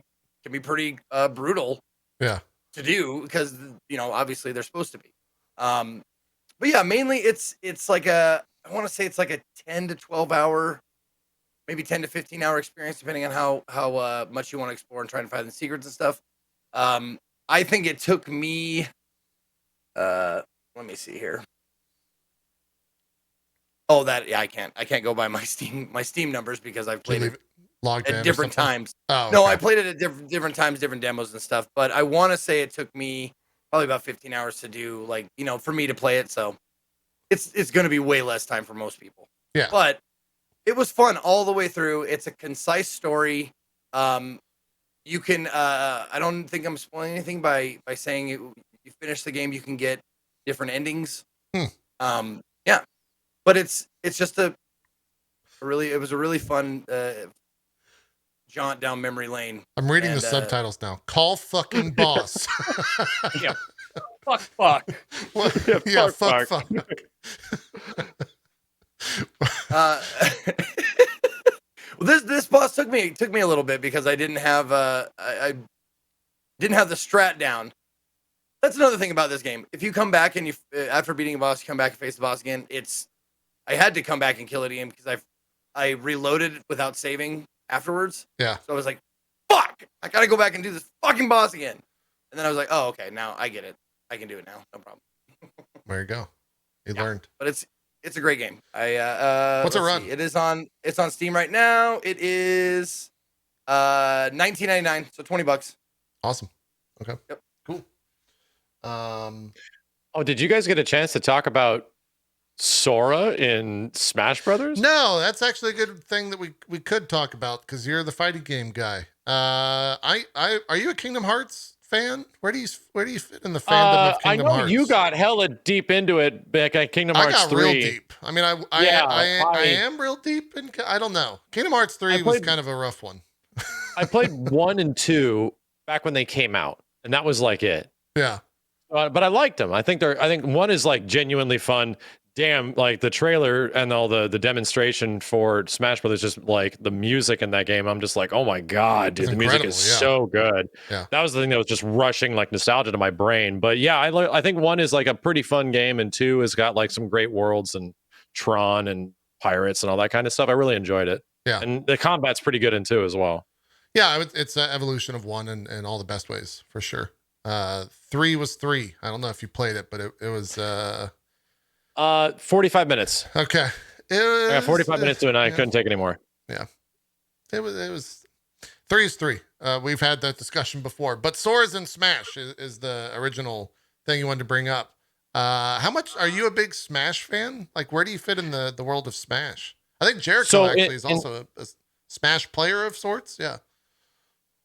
Speaker 3: pretty brutal.
Speaker 1: Yeah.
Speaker 3: To do because obviously they're supposed to be. But yeah, mainly it's like I want to say it's like a 10 to 12 hour, maybe 10 to 15 hour experience, depending on how much you want to explore and try and find the secrets and stuff. I think it took me, let me see here. Oh, I can't go by my Steam numbers because I've played it at different times.
Speaker 1: Oh, okay.
Speaker 3: No, I played it at different times, different demos and stuff. But I want to say it took me probably about 15 hours to do, for me to play it. So it's going to be way less time for most people.
Speaker 1: Yeah.
Speaker 3: But it was fun all the way through. It's a concise story. You can, I don't think I'm spoiling anything by saying you finish the game, you can get different endings. Yeah. But it's just it was a really fun jaunt down memory lane.
Speaker 1: I'm reading the subtitles now. Call fucking boss.
Speaker 2: Yeah. Fuck.
Speaker 1: What? Yeah, fuck.
Speaker 3: Well, this boss took me a little bit because I didn't have I didn't have the strat down. That's another thing about this game. If you come back and after beating a boss, you come back and face the boss again. I had to come back and kill it again because I reloaded without saving afterwards.
Speaker 1: Yeah.
Speaker 3: So I was like, fuck, I gotta go back and do this fucking boss again. And then I was like, oh, okay, now I get it. I can do it now. No problem.
Speaker 1: There you go. You learned.
Speaker 3: But it's a great game.
Speaker 1: What's it run?
Speaker 3: It's on Steam right now. It is $19.99, so $20.
Speaker 1: Awesome. Okay.
Speaker 3: Yep.
Speaker 1: Cool.
Speaker 4: Oh, did you guys get a chance to talk about Sora in Smash Brothers?
Speaker 1: No, that's actually a good thing that we could talk about because you're the fighting game guy. Are you a Kingdom Hearts fan? Where do you fit in the fandom of
Speaker 4: I
Speaker 1: Kingdom
Speaker 4: know
Speaker 1: Hearts?
Speaker 4: you got hella deep into it back at Kingdom
Speaker 1: I
Speaker 4: Hearts
Speaker 1: got real
Speaker 4: 3.
Speaker 1: deep. I mean,
Speaker 4: Yeah,
Speaker 1: I am real deep, and I don't know. Kingdom Hearts 3 was kind of a rough one.
Speaker 4: I played 1 and 2 back when they came out, and that was like it.
Speaker 1: Yeah.
Speaker 4: But I liked them. I think 1 is like genuinely fun. Damn, like the trailer and all the demonstration for Smash Brothers, just like the music in that game. I'm just like, oh my god, dude,
Speaker 1: It's
Speaker 4: the music
Speaker 1: incredible,
Speaker 4: is
Speaker 1: yeah.
Speaker 4: so good.
Speaker 1: Yeah.
Speaker 4: That was the thing that was just rushing like nostalgia to my brain. But yeah, I think 1 is like a pretty fun game, and 2 has got like some great worlds and Tron and pirates and all that kind of stuff. I really enjoyed it.
Speaker 1: Yeah.
Speaker 4: And the combat's pretty good in 2 as well.
Speaker 1: Yeah, it's an evolution of 1 in all the best ways, for sure. 3 was 3. I don't know if you played it, but it was
Speaker 4: 45 minutes.
Speaker 1: okay.
Speaker 4: I got 45 minutes to it, and I couldn't take anymore.
Speaker 1: Yeah. It was 3 is 3. We've had that discussion before, but Sora's in Smash is the original thing you wanted to bring up. How much are you a big Smash fan? Like, where do you fit in the world of Smash? I think Jericho is also a Smash player of sorts. Yeah.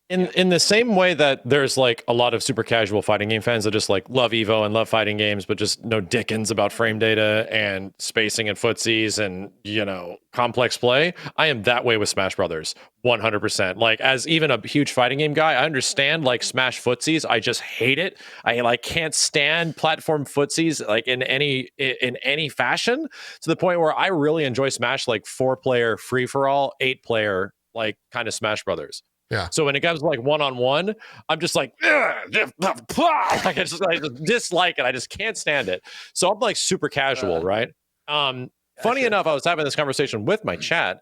Speaker 4: In the same way that there's like a lot of super casual fighting game fans that just like love Evo and love fighting games, but just know dickens about frame data and spacing and footsies and, you know, complex play. I am that way with Smash Brothers, 100%. Like, as even a huge fighting game guy, I understand like Smash footsies. I just hate it. I like can't stand platform footsies like in any fashion, to the point where I really enjoy Smash like 4-player free for all, 8-player like kind of Smash Brothers.
Speaker 1: Yeah.
Speaker 4: So when it comes like 1-on-1, I'm just like, like I just dislike it. I just can't stand it. So I'm like super casual, right? Funny enough, I was having this conversation with my chat.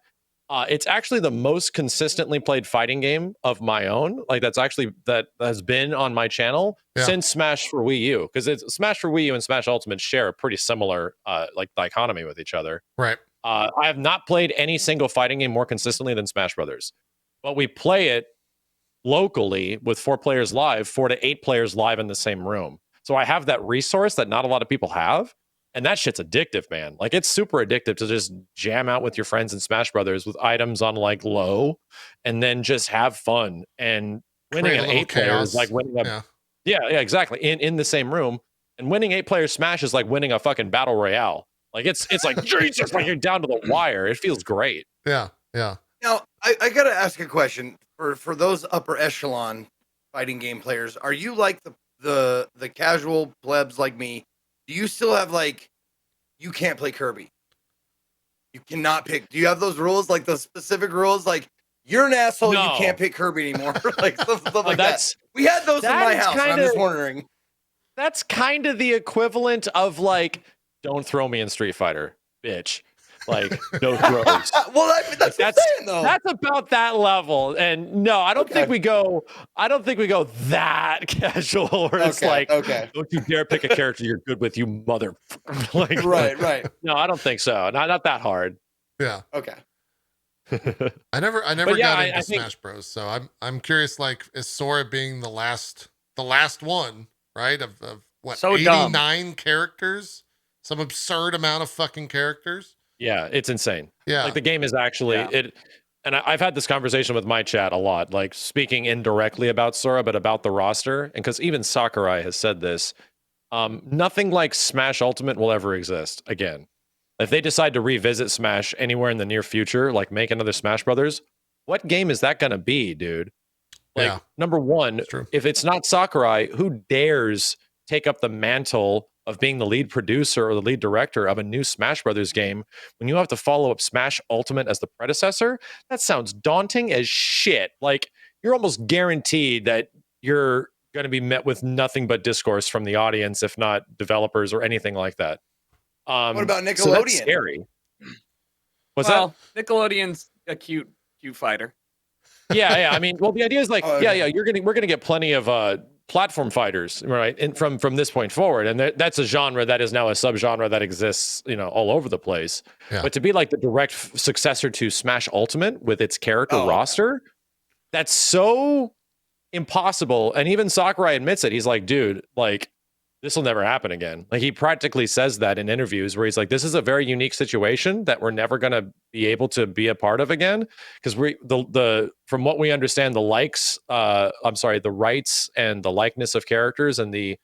Speaker 4: It's actually the most consistently played fighting game of my own. Like that has been on my channel since Smash for Wii U, because it's Smash for Wii U and Smash Ultimate share a pretty similar like dichotomy with each other.
Speaker 1: Right.
Speaker 4: I have not played any single fighting game more consistently than Smash Brothers. But we play it locally with 4 players live, 4 to 8 players live in the same room. So I have that resource that not a lot of people have. And that shit's addictive, man. Like, it's super addictive to just jam out with your friends in Smash Brothers with items on like low and then just have fun. And winning an 8-player is like winning a yeah, exactly. In the same room. And winning 8-player Smash is like winning a fucking battle royale. Like it's like Jesus, like you're down to the wire. It feels great.
Speaker 1: Yeah. Yeah.
Speaker 3: Now, I gotta ask a question for those upper echelon fighting game players. Are you like the casual plebs like me? Do you still have like you can't play Kirby? You cannot pick. Do you have those rules, like the specific rules, like you're an asshole, you can't pick Kirby anymore, like stuff like that? We had those in my house. I'm just wondering.
Speaker 4: That's kind of the equivalent of like, don't throw me in Street Fighter, bitch. Like, no throws.
Speaker 3: Well, that's saying, though.
Speaker 4: That's about that level. And no, I don't think we go that casual where it's like, don't you dare pick a character you're good with, you mother. Like,
Speaker 3: right.
Speaker 4: No, I don't think so. Not that hard.
Speaker 1: Yeah.
Speaker 3: Okay.
Speaker 1: I never got into Smash Bros. So I'm curious, like, is Sora being the last one, right? Of what,
Speaker 2: so
Speaker 1: 89
Speaker 2: dumb.
Speaker 1: characters? Some absurd amount of fucking characters.
Speaker 4: Yeah, it's insane.
Speaker 1: Yeah.
Speaker 4: Like, the game is actually and I've had this conversation with my chat a lot, like speaking indirectly about Sora, but about the roster. And because even Sakurai has said this, nothing like Smash Ultimate will ever exist again. If they decide to revisit Smash anywhere in the near future, like make another Smash Brothers, what game is that going to be, dude? Like, number one, if it's not Sakurai, who dares take up the mantle of being the lead producer or the lead director of a new Smash Brothers game when you have to follow up Smash Ultimate as the predecessor? That sounds daunting as shit. Like, you're almost guaranteed that you're going to be met with nothing but discourse from the audience, if not developers or anything like that.
Speaker 3: What about Nickelodeon?
Speaker 4: So that's scary. What's that?
Speaker 2: Nickelodeon's a cute fighter.
Speaker 4: Yeah. I mean, well, the idea is like, we're gonna get plenty of platform fighters, right? And from this point forward, and that's a genre that is now a subgenre that exists, all over the place. Yeah. But to be like the direct successor to Smash Ultimate with its character roster, that's so impossible. And even Sakurai admits it. He's like, dude, like, this will never happen again. Like he practically says that in interviews where he's like, this is a very unique situation that we're never going to be able to be a part of again. Because the from what we understand, the rights and the likeness of characters and the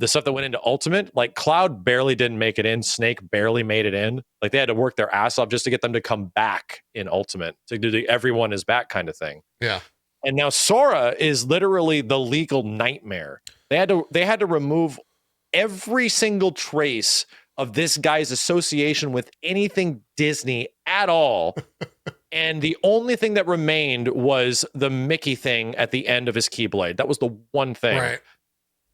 Speaker 4: stuff that went into Ultimate, like Cloud barely didn't make it in, Snake barely made it in. Like they had to work their ass off just to get them to come back in Ultimate to do the everyone is back kind of thing.
Speaker 1: Yeah.
Speaker 4: And now Sora is literally the legal nightmare. They had to remove every single trace of this guy's association with anything Disney at all. And the only thing that remained was the Mickey thing at the end of his Keyblade. That was the one thing.
Speaker 1: Right.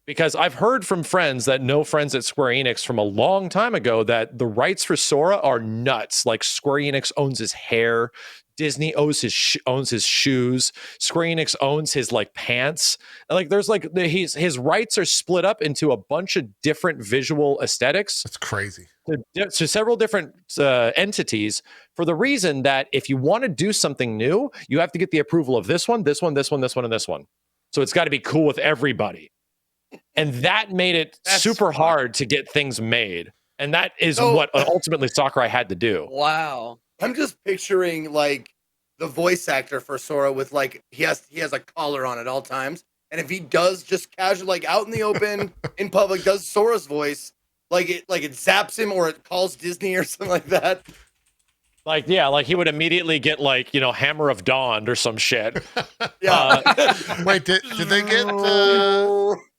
Speaker 4: Because I've heard from friends that know friends at Square Enix from a long time ago that the rights for Sora are nuts. Like Square Enix owns his hair, Disney owns his shoes, Square Enix owns his like pants. Like there's like his rights are split up into a bunch of different visual aesthetics.
Speaker 1: That's crazy.
Speaker 4: To several different entities for the reason that if you want to do something new, you have to get the approval of this one, this one, this one, this one, and this one. So it's got to be cool with everybody. And that made it super hard to get things made. And that is what ultimately Sakurai had to do.
Speaker 2: Wow.
Speaker 3: I'm just picturing like the voice actor for Sora with like he has a collar on at all times. And if he does just casual like out in the open in public does Sora's voice, like it zaps him or it calls Disney or something like that.
Speaker 4: Like, yeah, like he would immediately get like, Hammer of Dawn or some shit.
Speaker 3: Yeah.
Speaker 1: Wait, did they get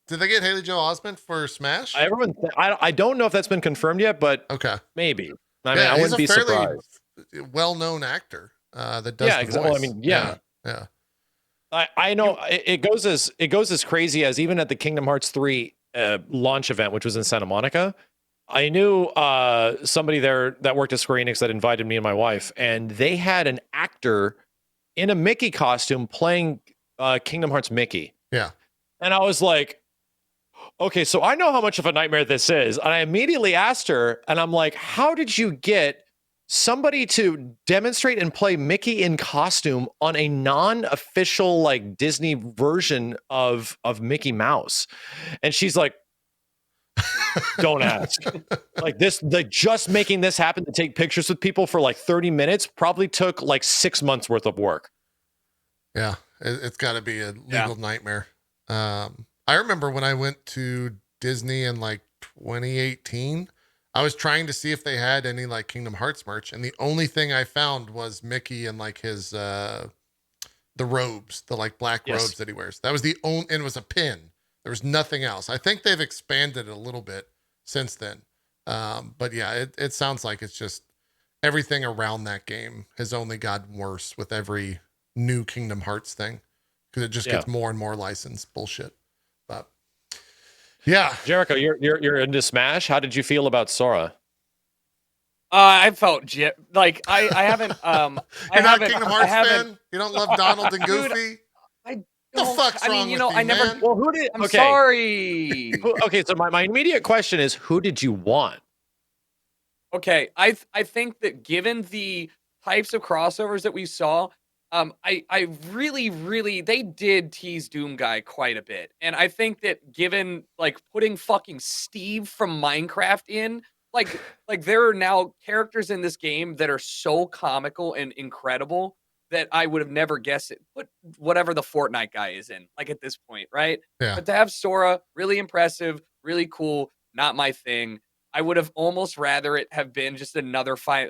Speaker 1: did they get Haley Joel Osment for Smash?
Speaker 4: I don't know if that's been confirmed yet, but
Speaker 1: okay,
Speaker 4: maybe. I mean, I wouldn't be surprised.
Speaker 1: Well-known actor that does the voice.
Speaker 4: Well, I mean, yeah. I know it goes as crazy as even at the Kingdom Hearts 3 launch event, which was in Santa Monica. I knew somebody there that worked at Square Enix that invited me and my wife, and they had an actor in a Mickey costume playing Kingdom Hearts Mickey.
Speaker 1: Yeah,
Speaker 4: and I was like, okay, so I know how much of a nightmare this is. And I immediately asked her, and I'm like, how did you get somebody to demonstrate and play Mickey in costume on a non-official like Disney version of Mickey Mouse? And she's like, don't ask. Like just making this happen to take pictures with people for like 30 minutes probably took like 6 months worth of work.
Speaker 1: Yeah, it's got to be a legal nightmare. I remember when I went to Disney in like 2018, I was trying to see if they had any like Kingdom Hearts merch. And the only thing I found was Mickey and like his, the robes, the like black robes that he wears. That was the only, and it was a pin. There was nothing else. I think they've expanded it a little bit since then. But yeah, it sounds like it's just everything around that game has only gotten worse with every new Kingdom Hearts thing. Cause it just gets more and more licensed bullshit. But yeah,
Speaker 4: Jericho, you're into Smash. How did you feel about Sora?
Speaker 2: I felt like I haven't.
Speaker 1: You're not a Kingdom Hearts fan. You don't love Donald and Goofy.
Speaker 2: Dude, I
Speaker 1: the fuck's wrong with you,
Speaker 2: I never.
Speaker 1: man?
Speaker 2: Well, who did? I'm sorry.
Speaker 4: Okay, so my immediate question is, who did you want?
Speaker 2: Okay, I think that given the types of crossovers that we saw, I really they did tease Doom Guy quite a bit. And I think that given like putting fucking Steve from Minecraft in, like there are now characters in this game that are so comical and incredible that I would have never guessed it. Put whatever the Fortnite guy is in, like at this point, right?
Speaker 1: Yeah.
Speaker 2: But to have Sora, really impressive, really cool, not my thing. I would have almost rather it have been just another Fire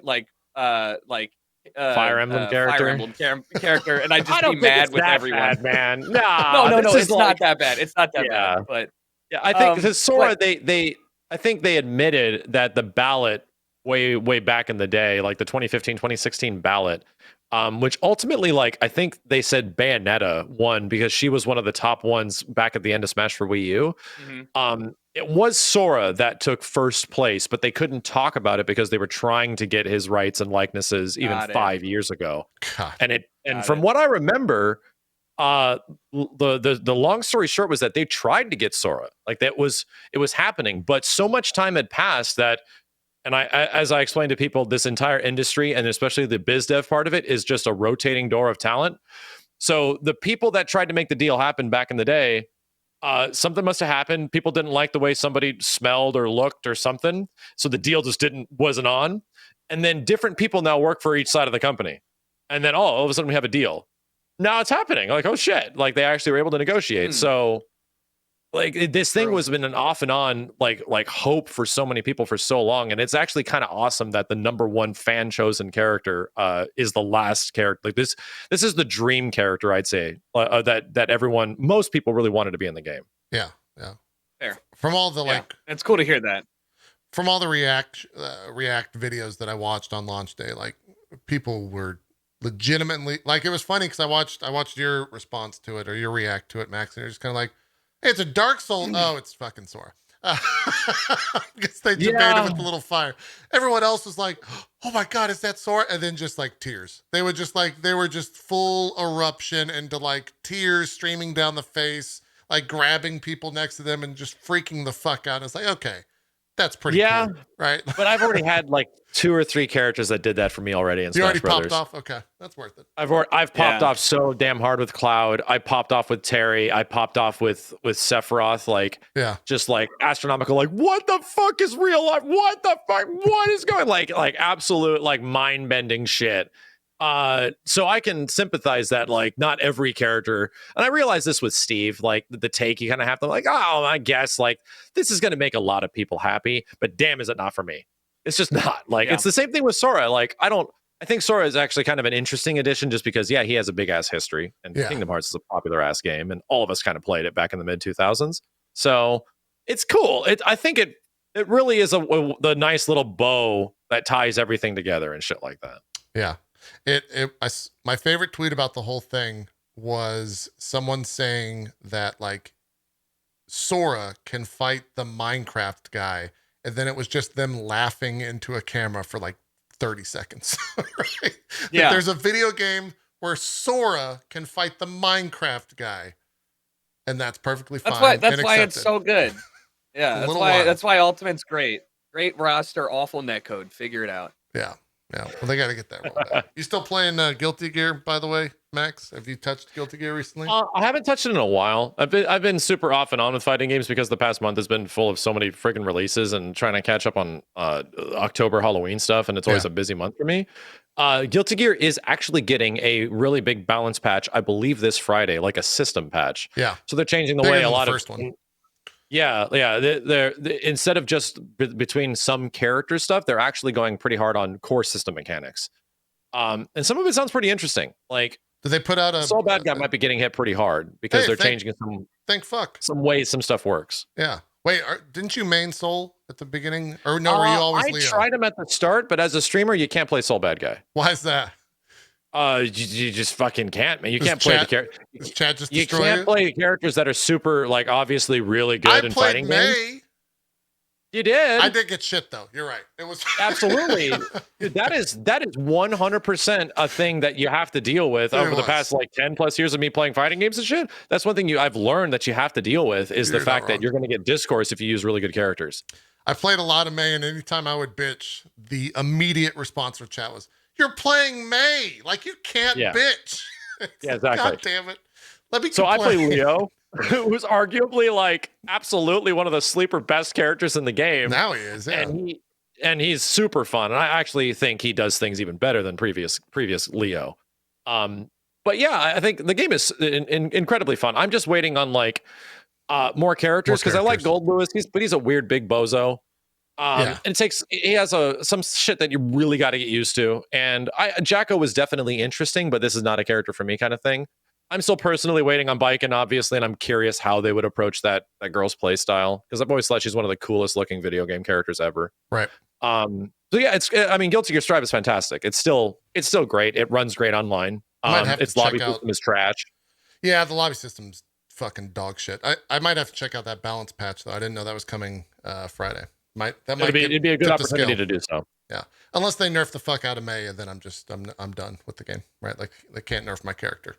Speaker 4: Emblem
Speaker 2: character, and I'd just be mad with everyone.
Speaker 4: Bad, man. Nah,
Speaker 2: no, it's not that bad. It's not that bad. But
Speaker 4: yeah, I think because Sora, I think they admitted that the ballot way back in the day, like the 2015, 2016 ballot, which ultimately, like, I think they said Bayonetta won because she was one of the top ones back at the end of Smash for Wii U. Mm-hmm. It was Sora that took first place, but they couldn't talk about it because they were trying to get his rights and likenesses even 5 years ago.
Speaker 1: God.
Speaker 4: And from what I remember, the long story short was that they tried to get Sora. Like it was happening, but so much time had passed that, and as I explained to people, this entire industry and especially the biz dev part of it is just a rotating door of talent. So the people that tried to make the deal happen back in the day something must have happened. People didn't like the way somebody smelled or looked or something, so the deal just wasn't on. And then different people now work for each side of the company, and then all of a sudden we have a deal. Now it's happening. Like, oh shit! Like they actually were able to negotiate. So like this thing was been an off and on like hope for so many people for so long, and it's actually kind of awesome that the number one fan chosen character is the last character. Like this is the dream character, I'd say, that most people really wanted to be in the game.
Speaker 1: Yeah.
Speaker 2: Fair.
Speaker 1: From all the
Speaker 2: it's cool to hear that.
Speaker 1: From all the react videos that I watched on launch day, like people were legitimately like, it was funny because I watched your response to it or your react to it, Max, and you're just kind of like, hey, it's a Dark Soul. Oh, it's fucking Sora. Because they debated with the little fire. Everyone else was like, oh my God, is that Sora? And then just like tears. They were just full eruption into like tears streaming down the face, like grabbing people next to them and just freaking the fuck out. It's like, okay, that's pretty cool, right?
Speaker 4: But I've already had like 2 or 3 characters that did that for me already in Smash Brothers.
Speaker 1: Popped off? Okay, that's worth it.
Speaker 4: I've popped off so damn hard with Cloud. I popped off with Terry. I popped off with Sephiroth. Like, just like astronomical. Like, what the fuck is real life? What the fuck? What is going? Like absolute like mind bending shit. So I can sympathize that like not every character, and I realize this with Steve, like the take you kind of have to like, oh, I guess like this is going to make a lot of people happy, but damn, is it not for me? It's just not. Like it's the same thing with Sora. Like I think Sora is actually kind of an interesting addition just because he has a big ass history, and Kingdom Hearts is a popular ass game, and all of us kind of played it back in the mid 2000s. So it's cool. I think it really is the nice little bow that ties everything together and shit like that.
Speaker 1: Yeah. My favorite tweet about the whole thing was someone saying that like Sora can fight the Minecraft guy, and then it was just them laughing into a camera for like 30 seconds. Right? Yeah. That there's a video game where Sora can fight the Minecraft guy, and that's perfectly fine.
Speaker 2: That's why it's so good. Yeah, that's why Ultimate's great. Great roster, awful netcode. Figure it out.
Speaker 1: Yeah. Yeah, well, they got to get that rolled out. You still playing Guilty Gear, by the way, Max? Have you touched Guilty Gear recently?
Speaker 4: I haven't touched it in a while. I've been super off and on with fighting games because the past month has been full of so many freaking releases and trying to catch up on October Halloween stuff, and it's always a busy month for me. Guilty Gear is actually getting a really big balance patch, I believe, this Friday, like a system patch.
Speaker 1: Yeah.
Speaker 4: So they're changing the way a lot of
Speaker 1: first one.
Speaker 4: Yeah. They're instead of just between some character stuff, they're actually going pretty hard on core system mechanics. And some of it sounds pretty interesting. Like,
Speaker 1: did they put out a
Speaker 4: Soul Bad Guy might be getting hit pretty hard because they're changing some ways some stuff works.
Speaker 1: Yeah. Wait, didn't you main Soul at the beginning? Or no, were you always Leo?
Speaker 4: I tried him at the start, but as a streamer, you can't play Soul Bad Guy.
Speaker 1: Why is that?
Speaker 4: You just fucking can't, man. You can't play the character.
Speaker 1: Chat just
Speaker 4: you can't play characters that are super, like, obviously really good in fighting games. You did.
Speaker 1: I did get shit though. You're right. It was
Speaker 4: absolutely. Dude, that is 100% a thing that you have to deal with over the past like 10 plus years of me playing fighting games and shit. That's one thing I've learned that you have to deal with is the fact that you're going to get discourse if you use really good characters.
Speaker 1: I played a lot of May, and anytime I would bitch, the immediate response from chat was, "You're playing May, like you can't bitch."
Speaker 4: Yeah, exactly.
Speaker 1: God damn it. Let me.
Speaker 4: So I play Leo, who's arguably like absolutely one of the sleeper best characters in the game.
Speaker 1: Now he is, yeah.
Speaker 4: And he's super fun. And I actually think he does things even better than previous Leo. But yeah, I think the game is incredibly fun. I'm just waiting on like more characters because I like Gold Lewis, but he's a weird big bozo. And he has some shit that you really got to get used to. And Jacko was definitely interesting, but this is not a character for me kind of thing. I'm still personally waiting on Biken, obviously, and I'm curious how they would approach that girl's play style because I've always thought she's one of the coolest looking video game characters ever.
Speaker 1: Right.
Speaker 4: So yeah, Guilty Gear Strive is fantastic. It's still great. It runs great online. Its lobby system is trash.
Speaker 1: Yeah, the lobby system's fucking dog shit. I might have to check out that balance patch though. I didn't know that was coming Friday. It'd be
Speaker 4: a good opportunity to do so.
Speaker 1: Yeah, unless they nerf the fuck out of May, and then I'm done with the game. Right? Like they can't nerf my character.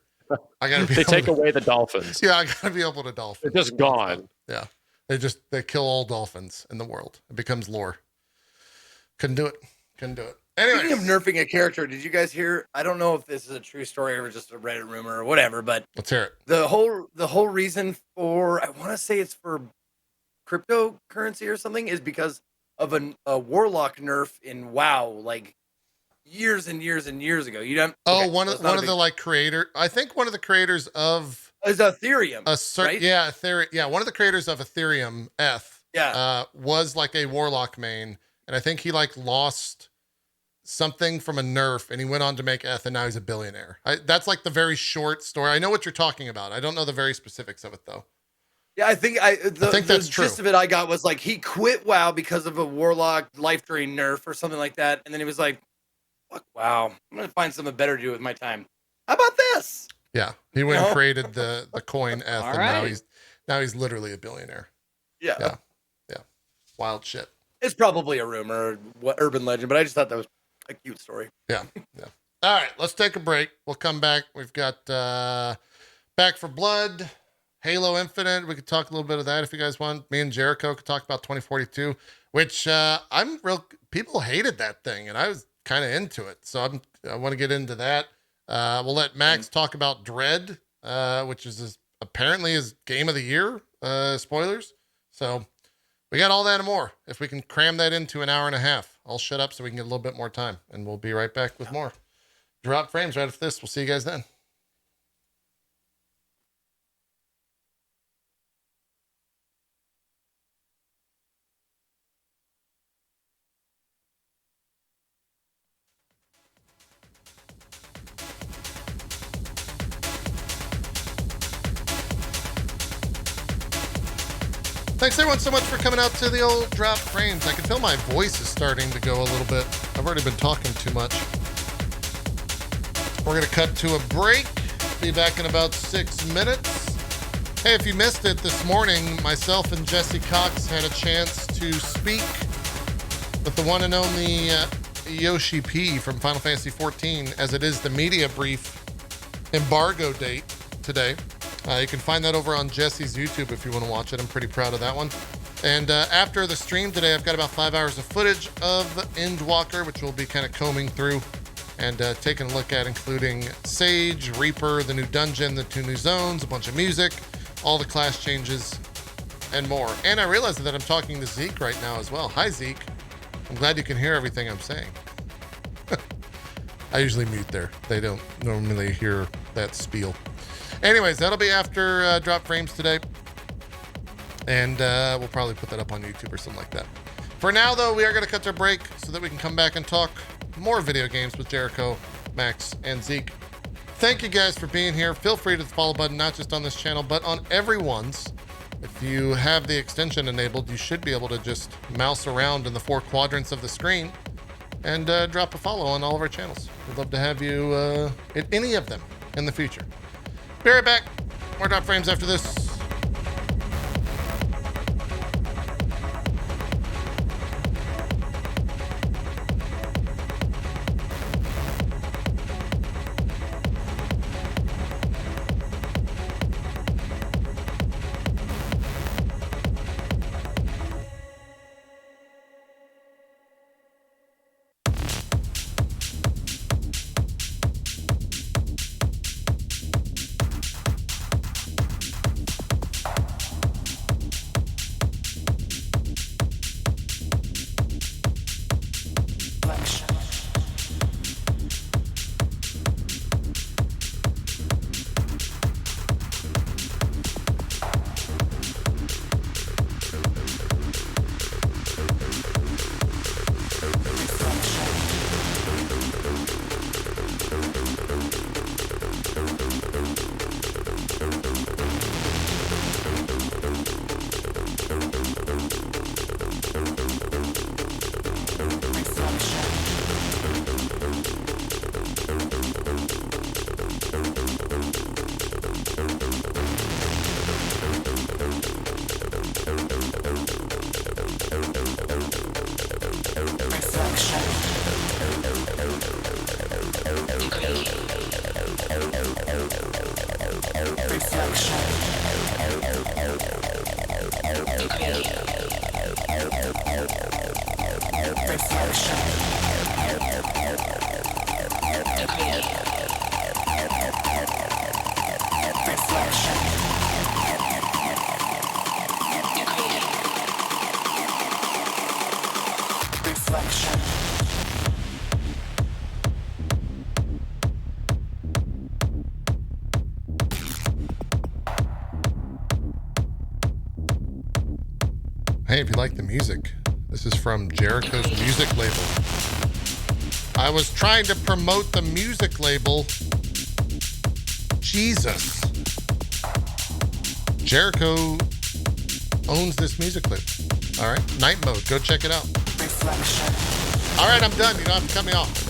Speaker 1: I gotta be.
Speaker 4: They take away the dolphins.
Speaker 1: Yeah, I gotta be able to dolphin.
Speaker 4: They're just gone.
Speaker 1: Yeah, they kill all dolphins in the world. It becomes lore. Couldn't do it.
Speaker 3: Speaking of
Speaker 1: Anyways,
Speaker 3: nerfing a character, did you guys hear? I don't know if this is a true story or just a Reddit rumor or whatever, but
Speaker 1: let's hear it.
Speaker 3: the whole reason for, I want to say it's for cryptocurrency or something, is because of a warlock nerf in WoW, like years and years and years ago. You don't.
Speaker 1: Oh,
Speaker 3: Okay,
Speaker 1: one
Speaker 3: so
Speaker 1: of
Speaker 3: it's not
Speaker 1: one
Speaker 3: a
Speaker 1: of
Speaker 3: big-
Speaker 1: the like creator. I think one of the creators of
Speaker 3: is Ethereum,
Speaker 1: a certain
Speaker 3: right?
Speaker 1: yeah, yeah, one of the creators of Ethereum,
Speaker 3: Yeah.
Speaker 1: was like a warlock main, and I think he like lost something from a nerf, and he went on to make and now he's a billionaire. That's like the very short story. I know what you're talking about. I don't know the very specifics of it though.
Speaker 3: Yeah, I think the
Speaker 1: that's true.
Speaker 3: gist of it I got was like he quit WoW because of a warlock life drain nerf or something like that, and then he was like, "Fuck WoW, I'm gonna find something better to do with my time. How about this?"
Speaker 1: Yeah, he went and
Speaker 3: No.
Speaker 1: created the coin
Speaker 2: All
Speaker 1: and
Speaker 2: right.
Speaker 1: now he's literally a billionaire.
Speaker 3: Yeah.
Speaker 1: Yeah. Wild shit.
Speaker 3: It's probably a rumor, what urban legend, but I just thought that was a cute story.
Speaker 1: Yeah. All right, let's take a break. We'll come back. We've got Back for Blood, Halo Infinite. We could talk a little bit of that if you guys want. Me and Jericho could talk about 2042, which people hated that thing, and I was kind of into it. So I want to get into that. We'll let Max talk about Dread, which is apparently his game of the year. Spoilers. So we got all that and more. If we can cram that into an hour and a half, I'll shut up so we can get a little bit more time, and we'll be right back with more Drop Frames right after this. We'll see you guys then. Thanks everyone so much for coming out to the old Drop Frames. I can feel my voice is starting to go a little bit. I've already been talking too much. We're going to cut to a break. Be back in about 6 minutes. Hey, if you missed it this morning, myself and Jesse Cox had a chance to speak with the one and only Yoshi P from Final Fantasy XIV, as it is the media brief embargo date today. You can find that over on Jesse's YouTube if you want to watch it. I'm pretty proud of that one. And after the stream today, I've got about 5 hours of footage of Endwalker, which we'll be kind of combing through and taking a look at, including Sage, Reaper, the new dungeon, the 2 new zones, a bunch of music, all the class changes, and more. And I realized that I'm talking to Zeke right now as well. Hi, Zeke. I'm glad you can hear everything I'm saying. I usually mute there. They don't normally hear that spiel. Anyways, that'll be after Drop Frames today. And we'll probably put that up on YouTube or something like that. For now, though, we are going to cut to a break so that we can come back and talk more video games with Jericho, Max, and Zeke. Thank you guys for being here. Feel free to hit the follow button, not just on this channel, but on everyone's. If you have the extension enabled, you should be able to just mouse around in the 4 quadrants of the screen and drop a follow on all of our channels. We'd love to have you at any of them in the future. Be right back. More Drop Frames after this.
Speaker 5: Reflection.
Speaker 1: Hey, if you like the music, this is from Jericho's music label. I was trying to promote the music label. Jesus. Jericho owns this music label. All right, Night Mode. Go check it out. All right, I'm done. You don't have to cut me off.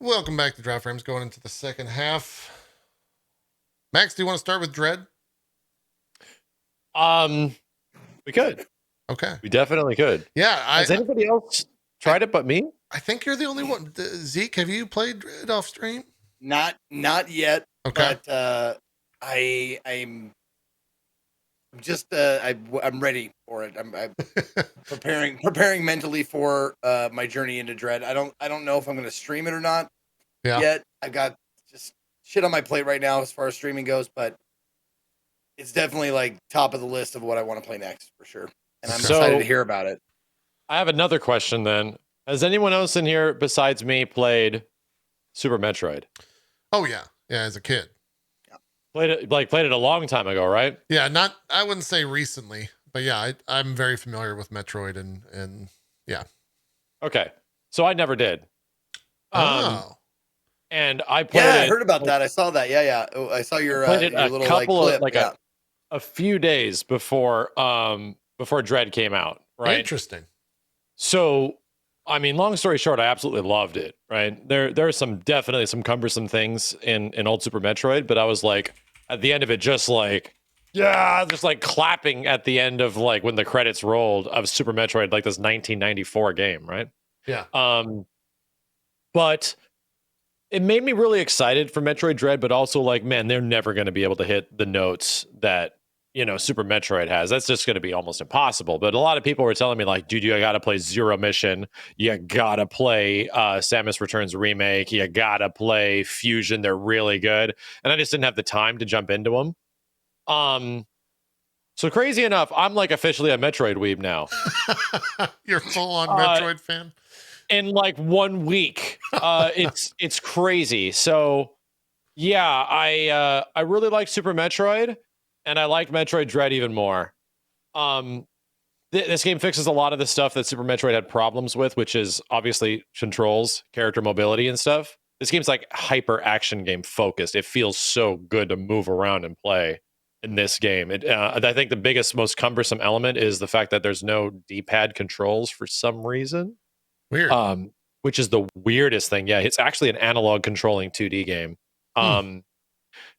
Speaker 1: Welcome back to Draft Frames, going into the second half. Max, do you want to start with Dread?
Speaker 4: We could.
Speaker 1: Okay.
Speaker 4: We definitely could.
Speaker 1: Yeah.
Speaker 4: Has anybody else tried it but me?
Speaker 1: I think you're the only one. Zeke, have you played Dread off stream?
Speaker 3: Not yet.
Speaker 1: Okay.
Speaker 3: But I'm just I'm ready for it. I'm preparing mentally for my journey into Dread. I don't know if I'm going to stream it or not yet. I've got just shit on my plate right now as far as streaming goes, but it's definitely like top of the list of what I want to play next for sure. And I'm excited to hear about it.
Speaker 4: I have another question then. Has anyone else in here besides me played Super Metroid?
Speaker 1: Oh yeah. Yeah, as a kid.
Speaker 4: Played it a long time ago, right?
Speaker 1: Yeah, I wouldn't say recently, but yeah, I'm very familiar with Metroid and yeah.
Speaker 4: Okay. So I never did. And I played
Speaker 3: I heard about that. I saw that. Yeah. Oh, I saw your little clip.
Speaker 4: A few days before Dread came out, right?
Speaker 1: Interesting.
Speaker 4: So, I mean, long story short, I absolutely loved it, right? There are definitely some cumbersome things in old Super Metroid, but I was like, at the end of it, just like clapping at the end of like when the credits rolled of Super Metroid, like this 1994 game, right?
Speaker 1: Yeah.
Speaker 4: But it made me really excited for Metroid Dread, but also like, man, they're never going to be able to hit the notes that, Super Metroid has. That's just going to be almost impossible. But a lot of people were telling me like, dude, you got to play Zero Mission. You got to play Samus Returns Remake. You got to play Fusion. They're really good. And I just didn't have the time to jump into them. So crazy enough, I'm like officially a Metroid weeb now.
Speaker 1: You're full on Metroid fan?
Speaker 4: In like 1 week. It's crazy. So yeah, I really like Super Metroid. And I like Metroid Dread even more. This game fixes a lot of the stuff that Super Metroid had problems with, which is obviously controls, character mobility, and stuff. This game's like hyper action game focused. It feels so good to move around and play in this game. I think the biggest, most cumbersome element is the fact that there's no D-pad controls for some reason.
Speaker 1: Weird.
Speaker 4: Which is the weirdest thing. Yeah, it's actually an analog controlling 2D game.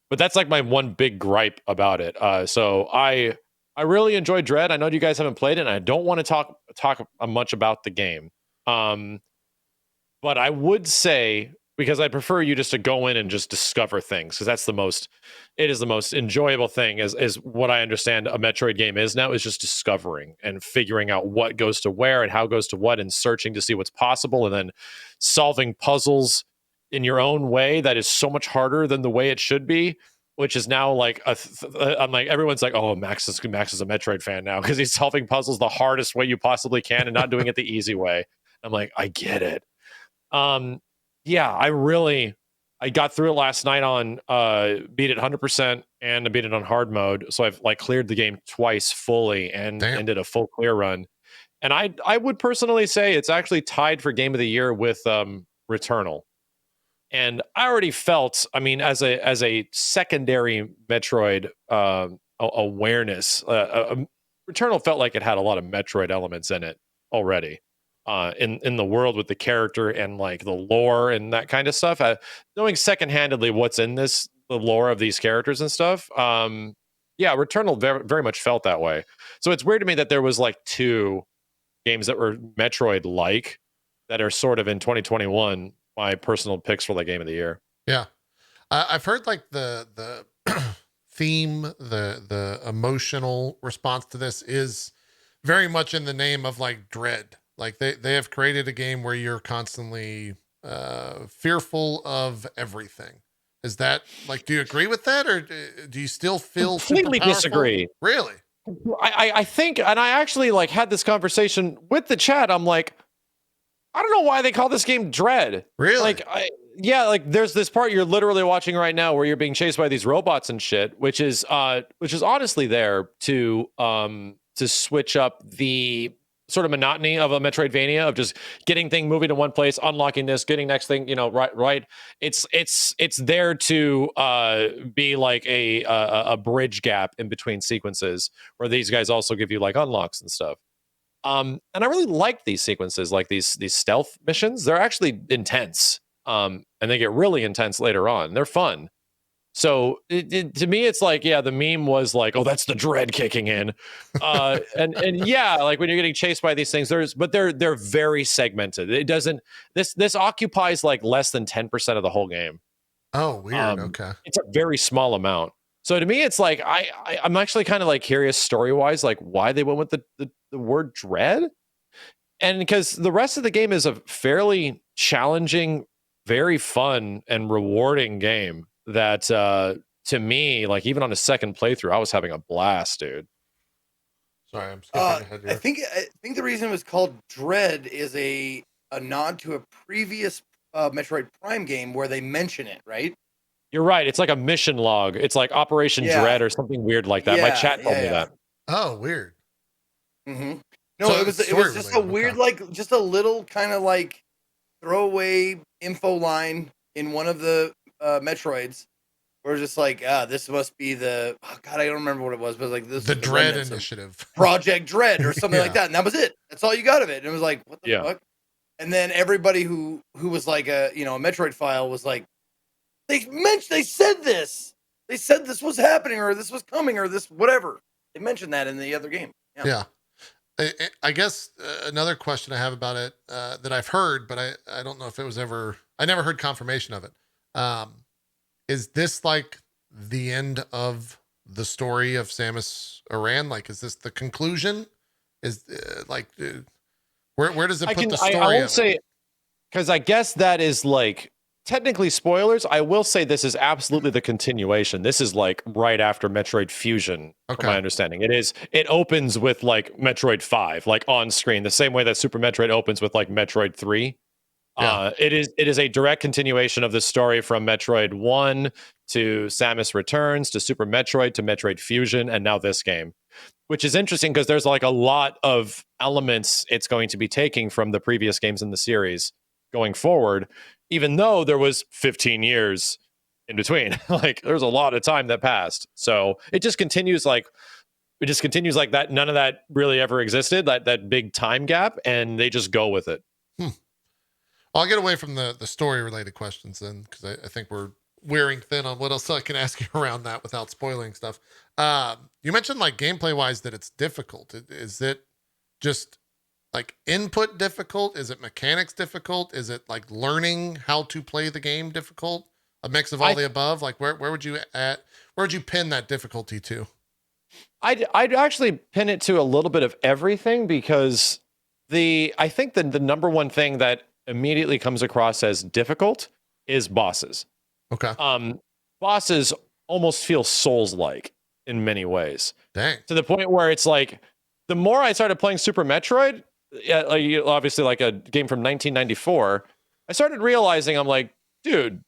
Speaker 4: But that's like my one big gripe about it. So I really enjoyed Dread. I know you guys haven't played it, and I don't want to talk much about the game. But I would say, because I prefer you just to go in and just discover things, because it is the most enjoyable thing, is what I understand a Metroid game is now, is just discovering and figuring out what goes to where and how goes to what, and searching to see what's possible, and then solving puzzles in your own way that is so much harder than the way it should be, which is now like I'm like, everyone's like, oh, Max is a Metroid fan now because he's solving puzzles the hardest way you possibly can and not doing it the easy way. I'm like, I get it. Yeah, I got through it last night on beat it 100% and I beat it on hard mode. So I've like cleared the game twice fully and did a full clear run. And I would personally say it's actually tied for game of the year with Returnal. And I already felt, I mean, as a secondary Metroid awareness, Returnal felt like it had a lot of Metroid elements in it already, in the world with the character and like the lore and that kind of stuff. Knowing secondhandedly what's in the lore of these characters and stuff. Yeah, Returnal very, very much felt that way. So it's weird to me that there was like two games that were Metroid-like that are sort of in 2021 my personal picks for the game of the year.
Speaker 1: Yeah. I've heard like the theme, the emotional response to this is very much in the name of like Dread. Like they have created a game where you're constantly fearful of everything. Is that like, do you agree with that, or do you still feel
Speaker 4: completely disagree?
Speaker 1: Really?
Speaker 4: I think, and I actually like had this conversation with the chat. I'm like, I don't know why they call this game Dread.
Speaker 1: Really?
Speaker 4: Like, like there's this part you're literally watching right now where you're being chased by these robots and shit, which is honestly there to switch up the sort of monotony of a Metroidvania of just getting thing moving to one place, unlocking this, getting next thing, right. It's there to be like a bridge gap in between sequences where these guys also give you like unlocks and stuff. And I really like these sequences, like these stealth missions. They're actually intense. and they get really intense later on. They're fun. So to me, it's like, yeah, the meme was like, oh, that's the dread kicking in, and yeah, like when you're getting chased by these things, but they're very segmented. It doesn't this occupies like less than 10% of the whole game.
Speaker 1: Oh, weird. Okay.
Speaker 4: It's a very small amount. So to me, it's like I'm actually kind of like curious story wise, like why they went with the word dread, and because the rest of the game is a fairly challenging, very fun and rewarding game that to me, like even on a second playthrough, I was having a blast, dude.
Speaker 1: Sorry, I'm skipping ahead here.
Speaker 3: I think the reason it was called Dread is a nod to a previous Metroid Prime game where they mention it, right?
Speaker 4: You're right. It's like a mission log. It's like Operation Dread or something weird like that. My chat told me that.
Speaker 1: Oh, weird.
Speaker 3: Mm-hmm. No,
Speaker 1: So
Speaker 3: it was just a weird, like, just a little kind of like throwaway info line in one of the Metroids. We're just like, this must be the God, I don't remember what it was, but like this
Speaker 1: the Dread Initiative,
Speaker 3: Project Dread, or something like that, and that was it. That's all you got of it. And it was like, what the fuck? And then everybody who was like a Metroid file was like, they said this was happening, or this was coming, or this whatever. They mentioned that in the other game.
Speaker 1: Yeah. I guess another question I have about it that I've heard, but I don't know if it was ever. I never heard confirmation of it. Is this like the end of the story of Samus Aran? Like, is this the conclusion? Is where does it put the story?
Speaker 4: I won't say, because I guess that is like technically spoilers. I will say this is absolutely the continuation. This is like right after Metroid Fusion, from my understanding. It opens with like Metroid 5, like on screen, the same way that Super Metroid opens with like Metroid 3. Yeah. It is a direct continuation of the story from Metroid 1 to Samus Returns to Super Metroid to Metroid Fusion and now this game, which is interesting because there's like a lot of elements it's going to be taking from the previous games in the series going forward, even though there was 15 years in between. Like there's a lot of time that passed. So it just continues like that. None of that really ever existed, that big time gap, and they just go with it.
Speaker 1: I'll get away from the story related questions then, because I think we're wearing thin on what else I can ask you around that without spoiling stuff. You mentioned like gameplay wise that it's difficult. Is it just like input difficult? Is it mechanics difficult? Is it like learning how to play the game difficult? A mix of all the above? Like where would you pin that difficulty to?
Speaker 4: I'd actually pin it to a little bit of everything, because I think the number one thing that immediately comes across as difficult is bosses.
Speaker 1: Okay.
Speaker 4: Bosses almost feel Souls-like in many ways.
Speaker 1: Dang. To
Speaker 4: the point where it's like, the more I started playing Super Metroid, obviously like a game from 1994, I started realizing, I'm like, dude,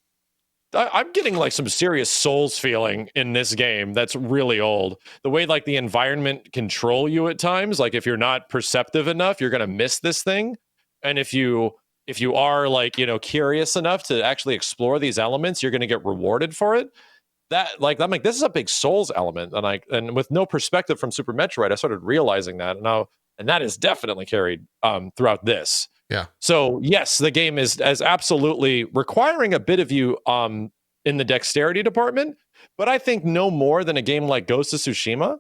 Speaker 4: I'm getting like some serious Souls feeling in this game that's really old. The way like the environment control you at times, like if you're not perceptive enough, you're going to miss this thing. And if you are like, curious enough to actually explore these elements, you're going to get rewarded for it. That like, I'm like, this is a big Souls element. And with no perspective from Super Metroid, I started realizing that. And that is definitely carried throughout this.
Speaker 1: Yeah.
Speaker 4: So yes, the game is absolutely requiring a bit of you in the dexterity department, but I think no more than a game like Ghost of Tsushima,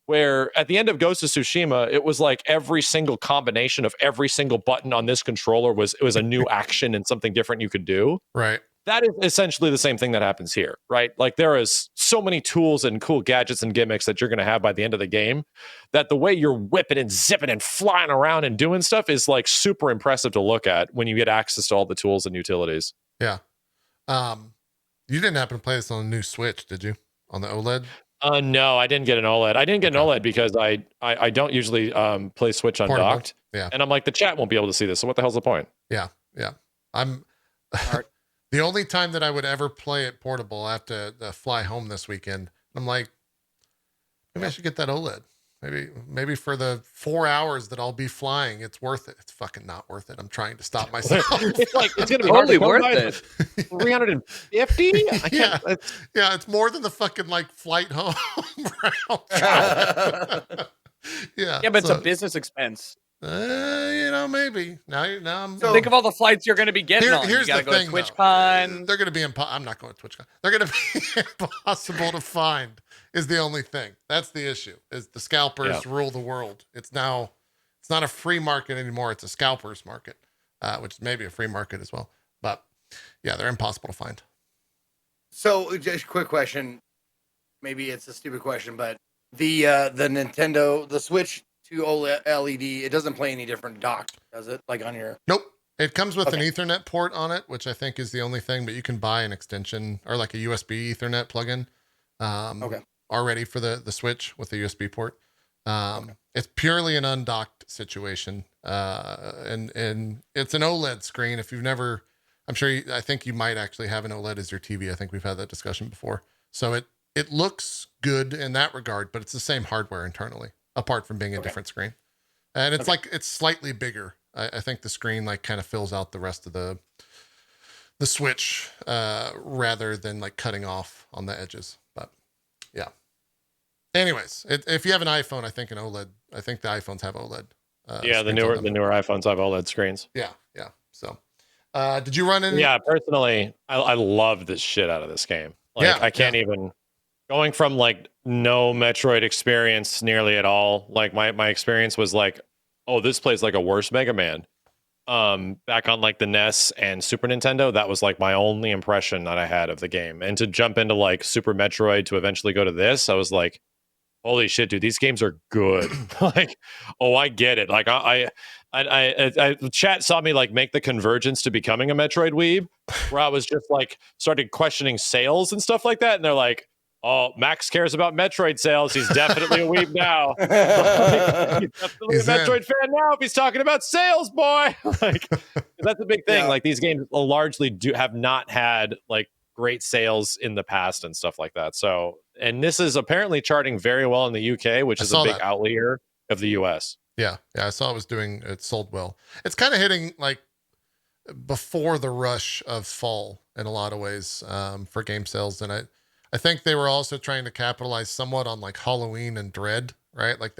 Speaker 4: where at the end of Ghost of Tsushima, it was like every single combination of every single button on this controller was a new action and something different you could do.
Speaker 1: Right.
Speaker 4: That is essentially the same thing that happens here, right? Like there is so many tools and cool gadgets and gimmicks that you're going to have by the end of the game, that the way you're whipping and zipping and flying around and doing stuff is like super impressive to look at when you get access to all the tools and utilities.
Speaker 1: Yeah. You didn't happen to play this on a new Switch, did you? On the OLED?
Speaker 4: No, I didn't get an OLED. I didn't get an OLED because I don't usually play Switch undocked.
Speaker 1: Yeah.
Speaker 4: And I'm like, the chat won't be able to see this. So what the hell's the point?
Speaker 1: Yeah. Yeah. I'm the only time that I would ever play it portable, I have to fly home this weekend. I'm like, maybe I should get that OLED. Maybe for the 4 hours that I'll be flying, it's worth it. It's fucking not worth it. I'm trying to stop myself.
Speaker 4: It's gonna be
Speaker 2: totally worth it.
Speaker 4: 350?
Speaker 1: Yeah, it's more than the fucking like flight home round.
Speaker 2: Yeah, but it's a business expense.
Speaker 1: Maybe. Now I'm.
Speaker 3: So-
Speaker 2: Think of all the flights you're going to be getting on. You
Speaker 1: Here's
Speaker 2: got
Speaker 1: the
Speaker 2: to go
Speaker 1: thing,
Speaker 2: to
Speaker 1: though.
Speaker 2: TwitchCon.
Speaker 1: They're going to be I'm not going to TwitchCon. They're going to be impossible to find. Is the only thing. That's the issue. Is the scalpers rule the world? It's not a free market anymore. It's a scalpers market, which is maybe a free market as well. But yeah, they're impossible to find.
Speaker 3: So, just a quick question. Maybe it's a stupid question, but the Nintendo, the Switch to OLED LED, it doesn't play any different dock, does it? Like on your...
Speaker 1: Nope. It comes with an Ethernet port on it, which I think is the only thing, but you can buy an extension or like a USB Ethernet plugin already for the Switch with the USB port. It's purely an undocked situation. And it's an OLED screen. If you've never, I think you might actually have an OLED as your TV. I think we've had that discussion before. So it looks good in that regard, but it's the same hardware internally, apart from being a different screen. And it's it's slightly bigger. I think the screen like kind of fills out the rest of the Switch rather than like cutting off on the edges. But yeah. Anyways, if you have an iPhone, I think the iPhones have OLED.
Speaker 4: The newer iPhones have OLED screens.
Speaker 1: Yeah. So, did you run into?
Speaker 4: Yeah, personally, I love this shit out of this game. I can't even. Going from like no Metroid experience nearly at all. Like my experience was like, oh, this plays like a worse Mega Man. Back on like the NES and Super Nintendo, that was like my only impression that I had of the game. And to jump into like Super Metroid to eventually go to this, I was like, holy shit, dude, these games are good. Like, oh, I get it. Like I chat saw me like make the convergence to becoming a Metroid weeb, where I was just like started questioning sales and stuff like that. And they're like, oh, Max cares about Metroid sales. He's definitely a weeb now. He's definitely a Metroid fan now if he's talking about sales, boy. Like, that's a big thing. Yeah. Like these games largely have not had like great sales in the past and stuff like that. So, and this is apparently charting very well in the UK, which is a big outlier of the US.
Speaker 1: Yeah, I saw it sold well. It's kind of hitting like before the rush of fall in a lot of ways for game sales, and I think they were also trying to capitalize somewhat on like Halloween and Dread, right? Like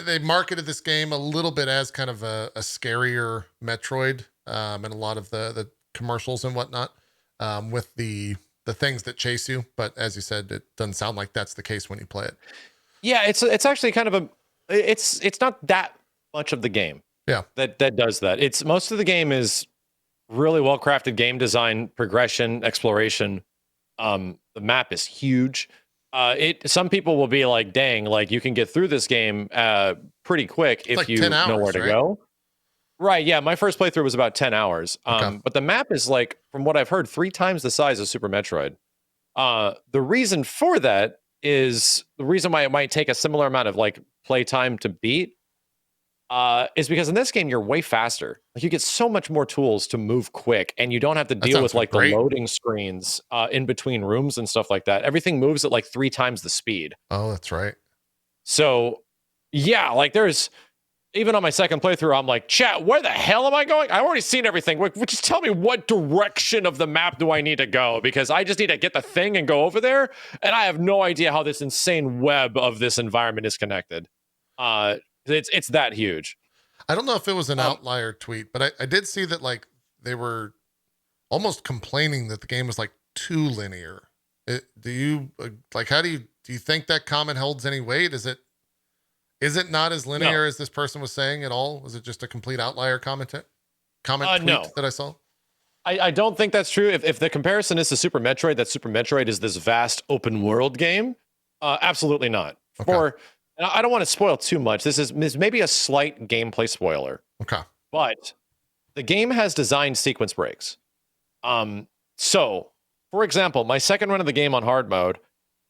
Speaker 1: they marketed this game a little bit as kind of a scarier Metroid in a lot of the commercials and whatnot with the things that chase you. But as you said, it doesn't sound like that's the case when you play it.
Speaker 4: Yeah, it's actually kind of it's not that much of the game.
Speaker 1: Yeah, that
Speaker 4: does that. It's most of the game is really well crafted game design, progression, exploration. The map is huge. Some people will be like, dang, like you can get through this game pretty quick if like you 10 hours, know where to go. Right. Yeah. My first playthrough was about 10 hours. But the map is like, from what I've heard, 3 times the size of Super Metroid. The reason for that is the reason why it might take a similar amount of like play time to beat is because in this game you're way faster. Like you get so much more tools to move quick, and you don't have to deal with like the loading screens in between rooms and stuff like that. Everything moves at like 3 times the speed.
Speaker 1: Oh, that's right.
Speaker 4: So yeah, like there's even on my second playthrough, I'm like, chat, where the hell am I going? I've already seen everything. Just tell me what direction of the map do I need to go? Because I just need to get the thing and go over there. And I have no idea how this insane web of this environment is connected. It's that huge.
Speaker 1: I don't know if it was an outlier tweet, but I did see that like they were almost complaining that the game was like too linear. Do you think that comment holds any weight? Is it not as linear as this person was saying at all? Was it just a complete outlier comment tweet that I saw?
Speaker 4: I don't think that's true. If the comparison is to Super Metroid, that Super Metroid is this vast open world game, absolutely not. Okay. And I don't want to spoil too much. This is maybe a slight gameplay spoiler.
Speaker 1: Okay.
Speaker 4: But the game has designed sequence breaks. So, for example, my second run of the game on hard mode,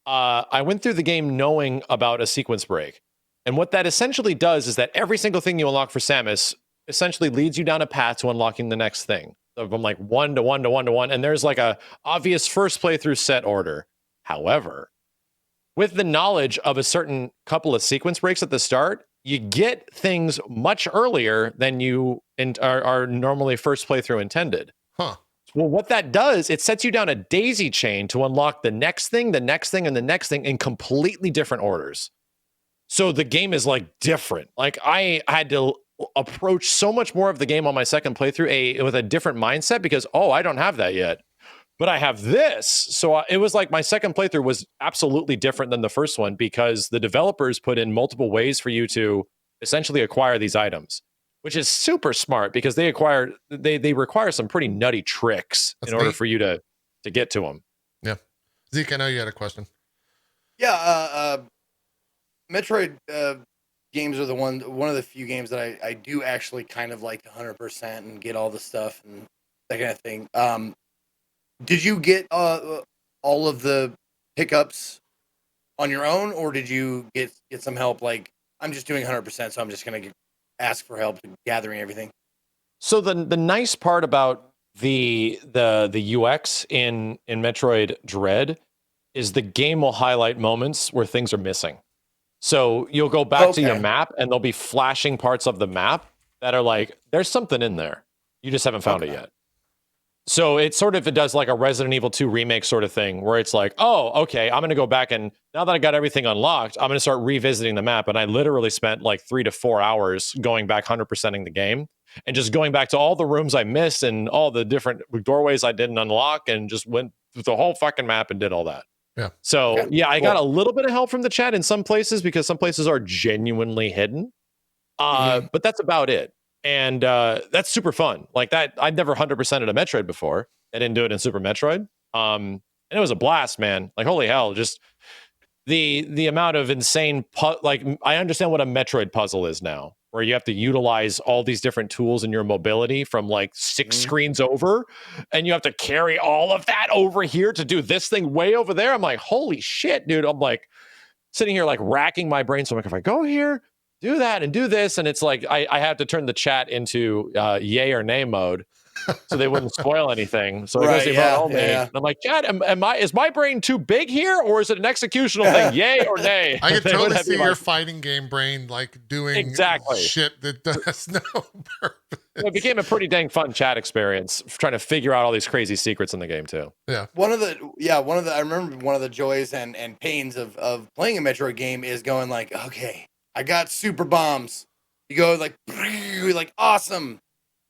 Speaker 4: I went through the game knowing about a sequence break. And what that essentially does is that every single thing you unlock for Samus essentially leads you down a path to unlocking the next thing. So from like 1 to 1 to 1 to 1. And there's like a obvious first playthrough set order. However, with the knowledge of a certain couple of sequence breaks at the start, you get things much earlier than you are normally first playthrough intended.
Speaker 1: Huh.
Speaker 4: Well, what that does, it sets you down a daisy chain to unlock the next thing, the next thing, and the next thing in completely different orders. So the game is like different. Like I had to approach so much more of the game on my second playthrough with a different mindset because, I don't have that yet, but I have this. So it was like my second playthrough was absolutely different than the first one because the developers put in multiple ways for you to essentially acquire these items, which is super smart because they require some pretty nutty tricks
Speaker 1: That's
Speaker 4: in order
Speaker 1: neat.
Speaker 4: for you to get to them.
Speaker 1: Yeah. Zeke, I know you had a question.
Speaker 3: Yeah, Metroid games are one of the few games that I do actually kind of like 100% and get all the stuff and that kind of thing. Did you get all of the pickups on your own, or did you get some help? Like, I'm just doing 100%, so I'm just gonna ask for help gathering everything.
Speaker 4: So the nice part about the UX in Metroid Dread is the game will highlight moments where things are missing. So you'll go back to your map and there'll be flashing parts of the map that are like, there's something in there. You just haven't found it yet. So it does like a Resident Evil 2 remake sort of thing where it's like, oh, okay, I'm going to go back and now that I got everything unlocked, I'm going to start revisiting the map. And I literally spent like 3 to 4 hours going back 100%ing the game and just going back to all the rooms I missed and all the different doorways I didn't unlock and just went through the whole fucking map and did all that.
Speaker 1: Yeah.
Speaker 4: So I got a little bit of help from the chat in some places because some places are genuinely hidden. But that's about it. And that's super fun. Like that, I'd never 100%ed a Metroid before. I didn't do it in Super Metroid. And it was a blast, man. Like, holy hell, just the amount of insane like I understand what a Metroid puzzle is now, where you have to utilize all these different tools in your mobility from like 6 screens over, and you have to carry all of that over here to do this thing way over there. I'm like, holy shit, dude. I'm like sitting here like racking my brain. So I'm like, if I go here, do that and do this, and it's like I have to turn the chat into yay or nay mode so they wouldn't spoil anything. So it goes to vote only. And I'm like, chat, is my brain too big here, or is it an executional thing? Yay or nay?
Speaker 1: I could totally see your fighting game brain like doing shit that does no purpose.
Speaker 4: It became a pretty dang fun chat experience trying to figure out all these crazy secrets in the game too.
Speaker 3: Yeah. I remember one of the joys and pains of playing a Metroid game is going like, okay, I got super bombs. You go like awesome.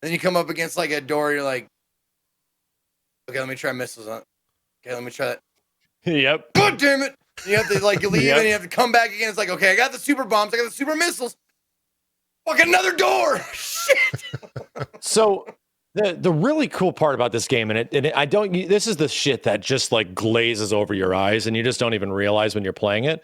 Speaker 3: Then you come up against like a door, you're like, okay, let me try missiles on. Okay, let me try that.
Speaker 4: Yep.
Speaker 3: God damn it. You have to like leave and you have to come back again. It's like, okay, I got the super bombs, I got the super missiles. Fuck, another door. Shit.
Speaker 4: So the really cool part about this game, this is the shit that just like glazes over your eyes and you just don't even realize when you're playing it.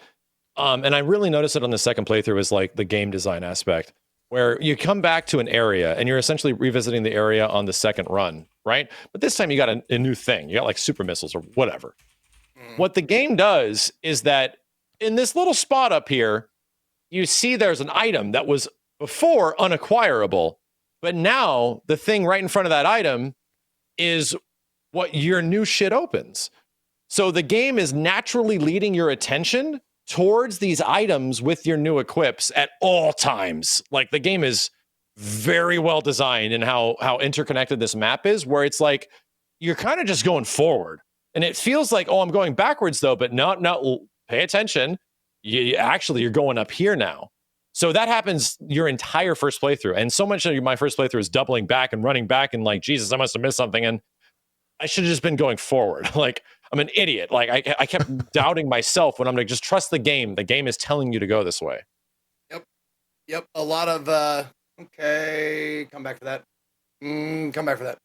Speaker 4: And I really noticed it on the second playthrough is like the game design aspect, where you come back to an area and you're essentially revisiting the area on the second run, right? But this time you got a new thing. You got like super missiles or whatever. What the game does is that in this little spot up here, you see there's an item that was before unacquirable, but now the thing right in front of that item is what your new shit opens. So the game is naturally leading your attention towards these items with your new equips at all times. Like the game is very well designed in how interconnected this map is, where it's like you're kind of just going forward. And it feels like, I'm going backwards though, but not pay attention. You're going up here now. So that happens your entire first playthrough. And so much of my first playthrough is doubling back and running back and like, Jesus, I must have missed something. And I should have just been going forward. Like, I'm an idiot. Like, I kept doubting myself when I'm like, just trust the game. The game is telling you to go this way.
Speaker 3: Yep. A lot of, okay, come back for that. Come back for that.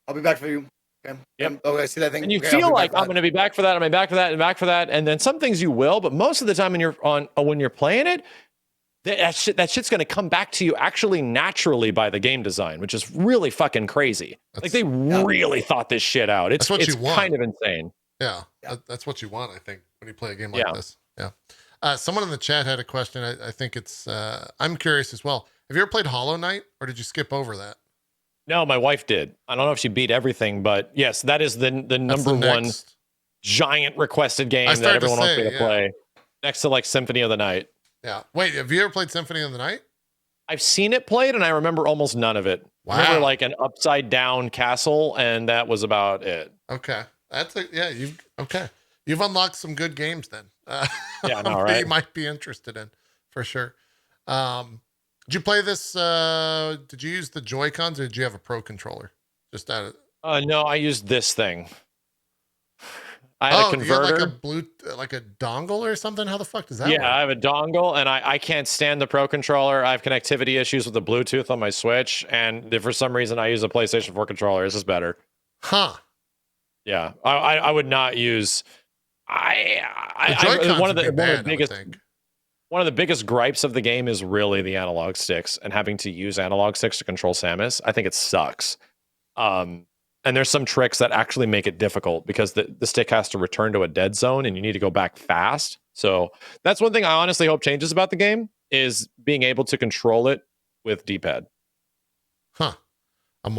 Speaker 3: I'll be back for you. Okay.
Speaker 4: Yep.
Speaker 3: Okay, see that thing.
Speaker 4: And you feel like I'm going to be back for that. I'm going to be back for that and back for that. And then some things you will, but most of the time when you're playing it, that shit's going to come back to you actually naturally by the game design, which is really fucking crazy. Like they really thought this shit out. It's kind of insane.
Speaker 1: Yeah. That's what you want, I think, when you play a game like this. Yeah. Someone in the chat had a question. I think it's, I'm curious as well. Have you ever played Hollow Knight or did you skip over that?
Speaker 4: No, my wife did. I don't know if she beat everything, but yes, that is the number one giant requested game that everyone wants me to play. Next to like Symphony of the Night.
Speaker 1: Yeah. Wait, have you ever played Symphony of the Night?
Speaker 4: I've seen it played and I remember almost none of it.
Speaker 1: Wow.
Speaker 4: I remember like an upside down castle and that was about it.
Speaker 1: Okay. You've unlocked some good games then.
Speaker 4: Yeah, no, right?
Speaker 1: You might be interested in for sure. Did you play this? Did you use the Joy-Cons or did you have a Pro controller? Just out of.
Speaker 4: No, I used this thing. I had a
Speaker 1: Oh, you had like a
Speaker 4: converter.
Speaker 1: like a dongle or something? How the fuck does that
Speaker 4: Yeah,
Speaker 1: work?
Speaker 4: I have a dongle, and I can't stand the Pro controller. I have connectivity issues with the Bluetooth on my Switch, and for some reason, I use a PlayStation 4 controller. This is better.
Speaker 1: Huh.
Speaker 4: Yeah, I would not use.
Speaker 1: The Joy-Cons
Speaker 4: one of
Speaker 1: would
Speaker 4: the
Speaker 1: be bad, I would
Speaker 4: biggest
Speaker 1: think.
Speaker 4: one of the biggest gripes of the game is really the analog sticks and having to use analog sticks to control Samus. I think it sucks. And there's some tricks that actually make it difficult because the stick has to return to a dead zone and you need to go back fast. So that's one thing I honestly hope changes about the game is being able to control it with D-pad.
Speaker 1: Huh. I'm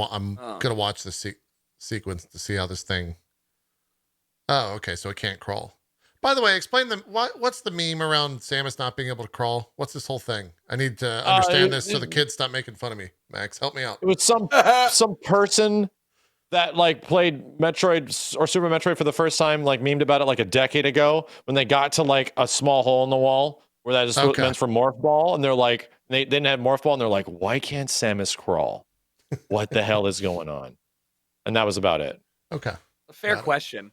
Speaker 1: gonna watch the sequence to see how this thing. Oh, okay. So it can't crawl. By the way, explain them. What's the meme around Samus not being able to crawl? What's this whole thing? I need to understand this so the kids stop making fun of me. Max, help me out.
Speaker 4: It was some person that like played Metroid or Super Metroid for the first time, like memed about it like a decade ago when they got to like a small hole in the wall where that is meant for Morph Ball, and they're like they didn't have Morph Ball, and they're like, why can't Samus crawl? What the hell is going on? And that was about it.
Speaker 1: Okay,
Speaker 2: A fair question.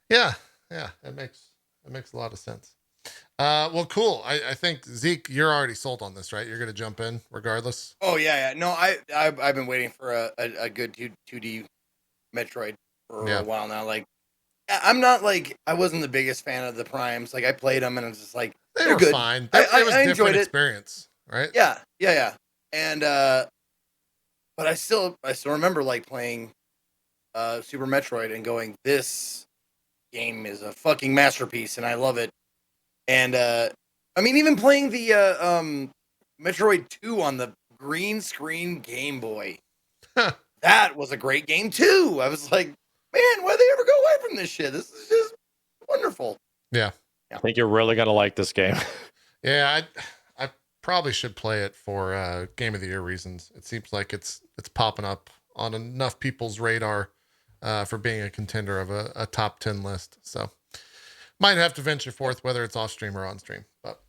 Speaker 1: Yeah, it makes a lot of sense. Well, cool. I think Zeke, you're already sold on this, right? You're gonna jump in regardless.
Speaker 3: Oh yeah. No, I've been waiting for a good 2D Metroid for a while now. Like, I'm not like I wasn't the biggest fan of the Primes. Like I played them and I was just like
Speaker 1: they were
Speaker 3: good.
Speaker 1: fine. It was a different experience, right?
Speaker 3: Yeah. And but I still remember like playing Super Metroid and going, this game is a fucking masterpiece and I love it. And I mean, even playing the Metroid 2 on the green screen Game Boy, that was a great game too. I was like, man, why they ever go away from this shit? This is just wonderful.
Speaker 1: Yeah.
Speaker 4: I think you're really gonna like this game.
Speaker 1: Yeah, I probably should play it for Game of the Year reasons. It seems like it's popping up on enough people's radar for being a contender of a top 10 list. So might have to venture forth whether it's off stream or on stream. But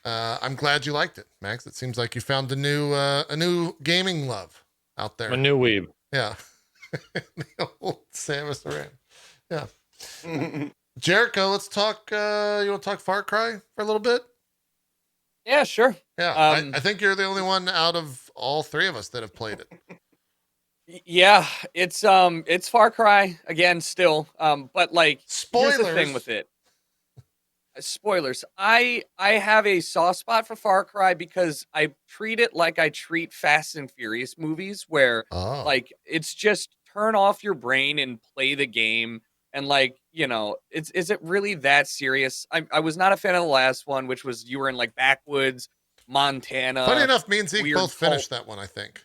Speaker 1: I'm glad you liked it, Max. It seems like you found a new gaming love out there.
Speaker 4: A new weeb.
Speaker 1: Yeah. The old Samus Aran. Yeah. Jericho, let's talk. You want to talk Far Cry for a little bit?
Speaker 2: Yeah, sure.
Speaker 1: Yeah, I think you're the only one out of all three of us that have played it.
Speaker 2: Yeah, it's Far Cry again still. But like
Speaker 1: spoilers.
Speaker 2: Here's the thing with it. Spoilers. I have a soft spot for Far Cry because I treat it like I treat Fast and Furious movies, where like it's just turn off your brain and play the game. And like, you know, is it really that serious? I was not a fan of the last one, which was you were in like backwoods Montana.
Speaker 1: Funny enough, me and Zeke both finished that one, I think.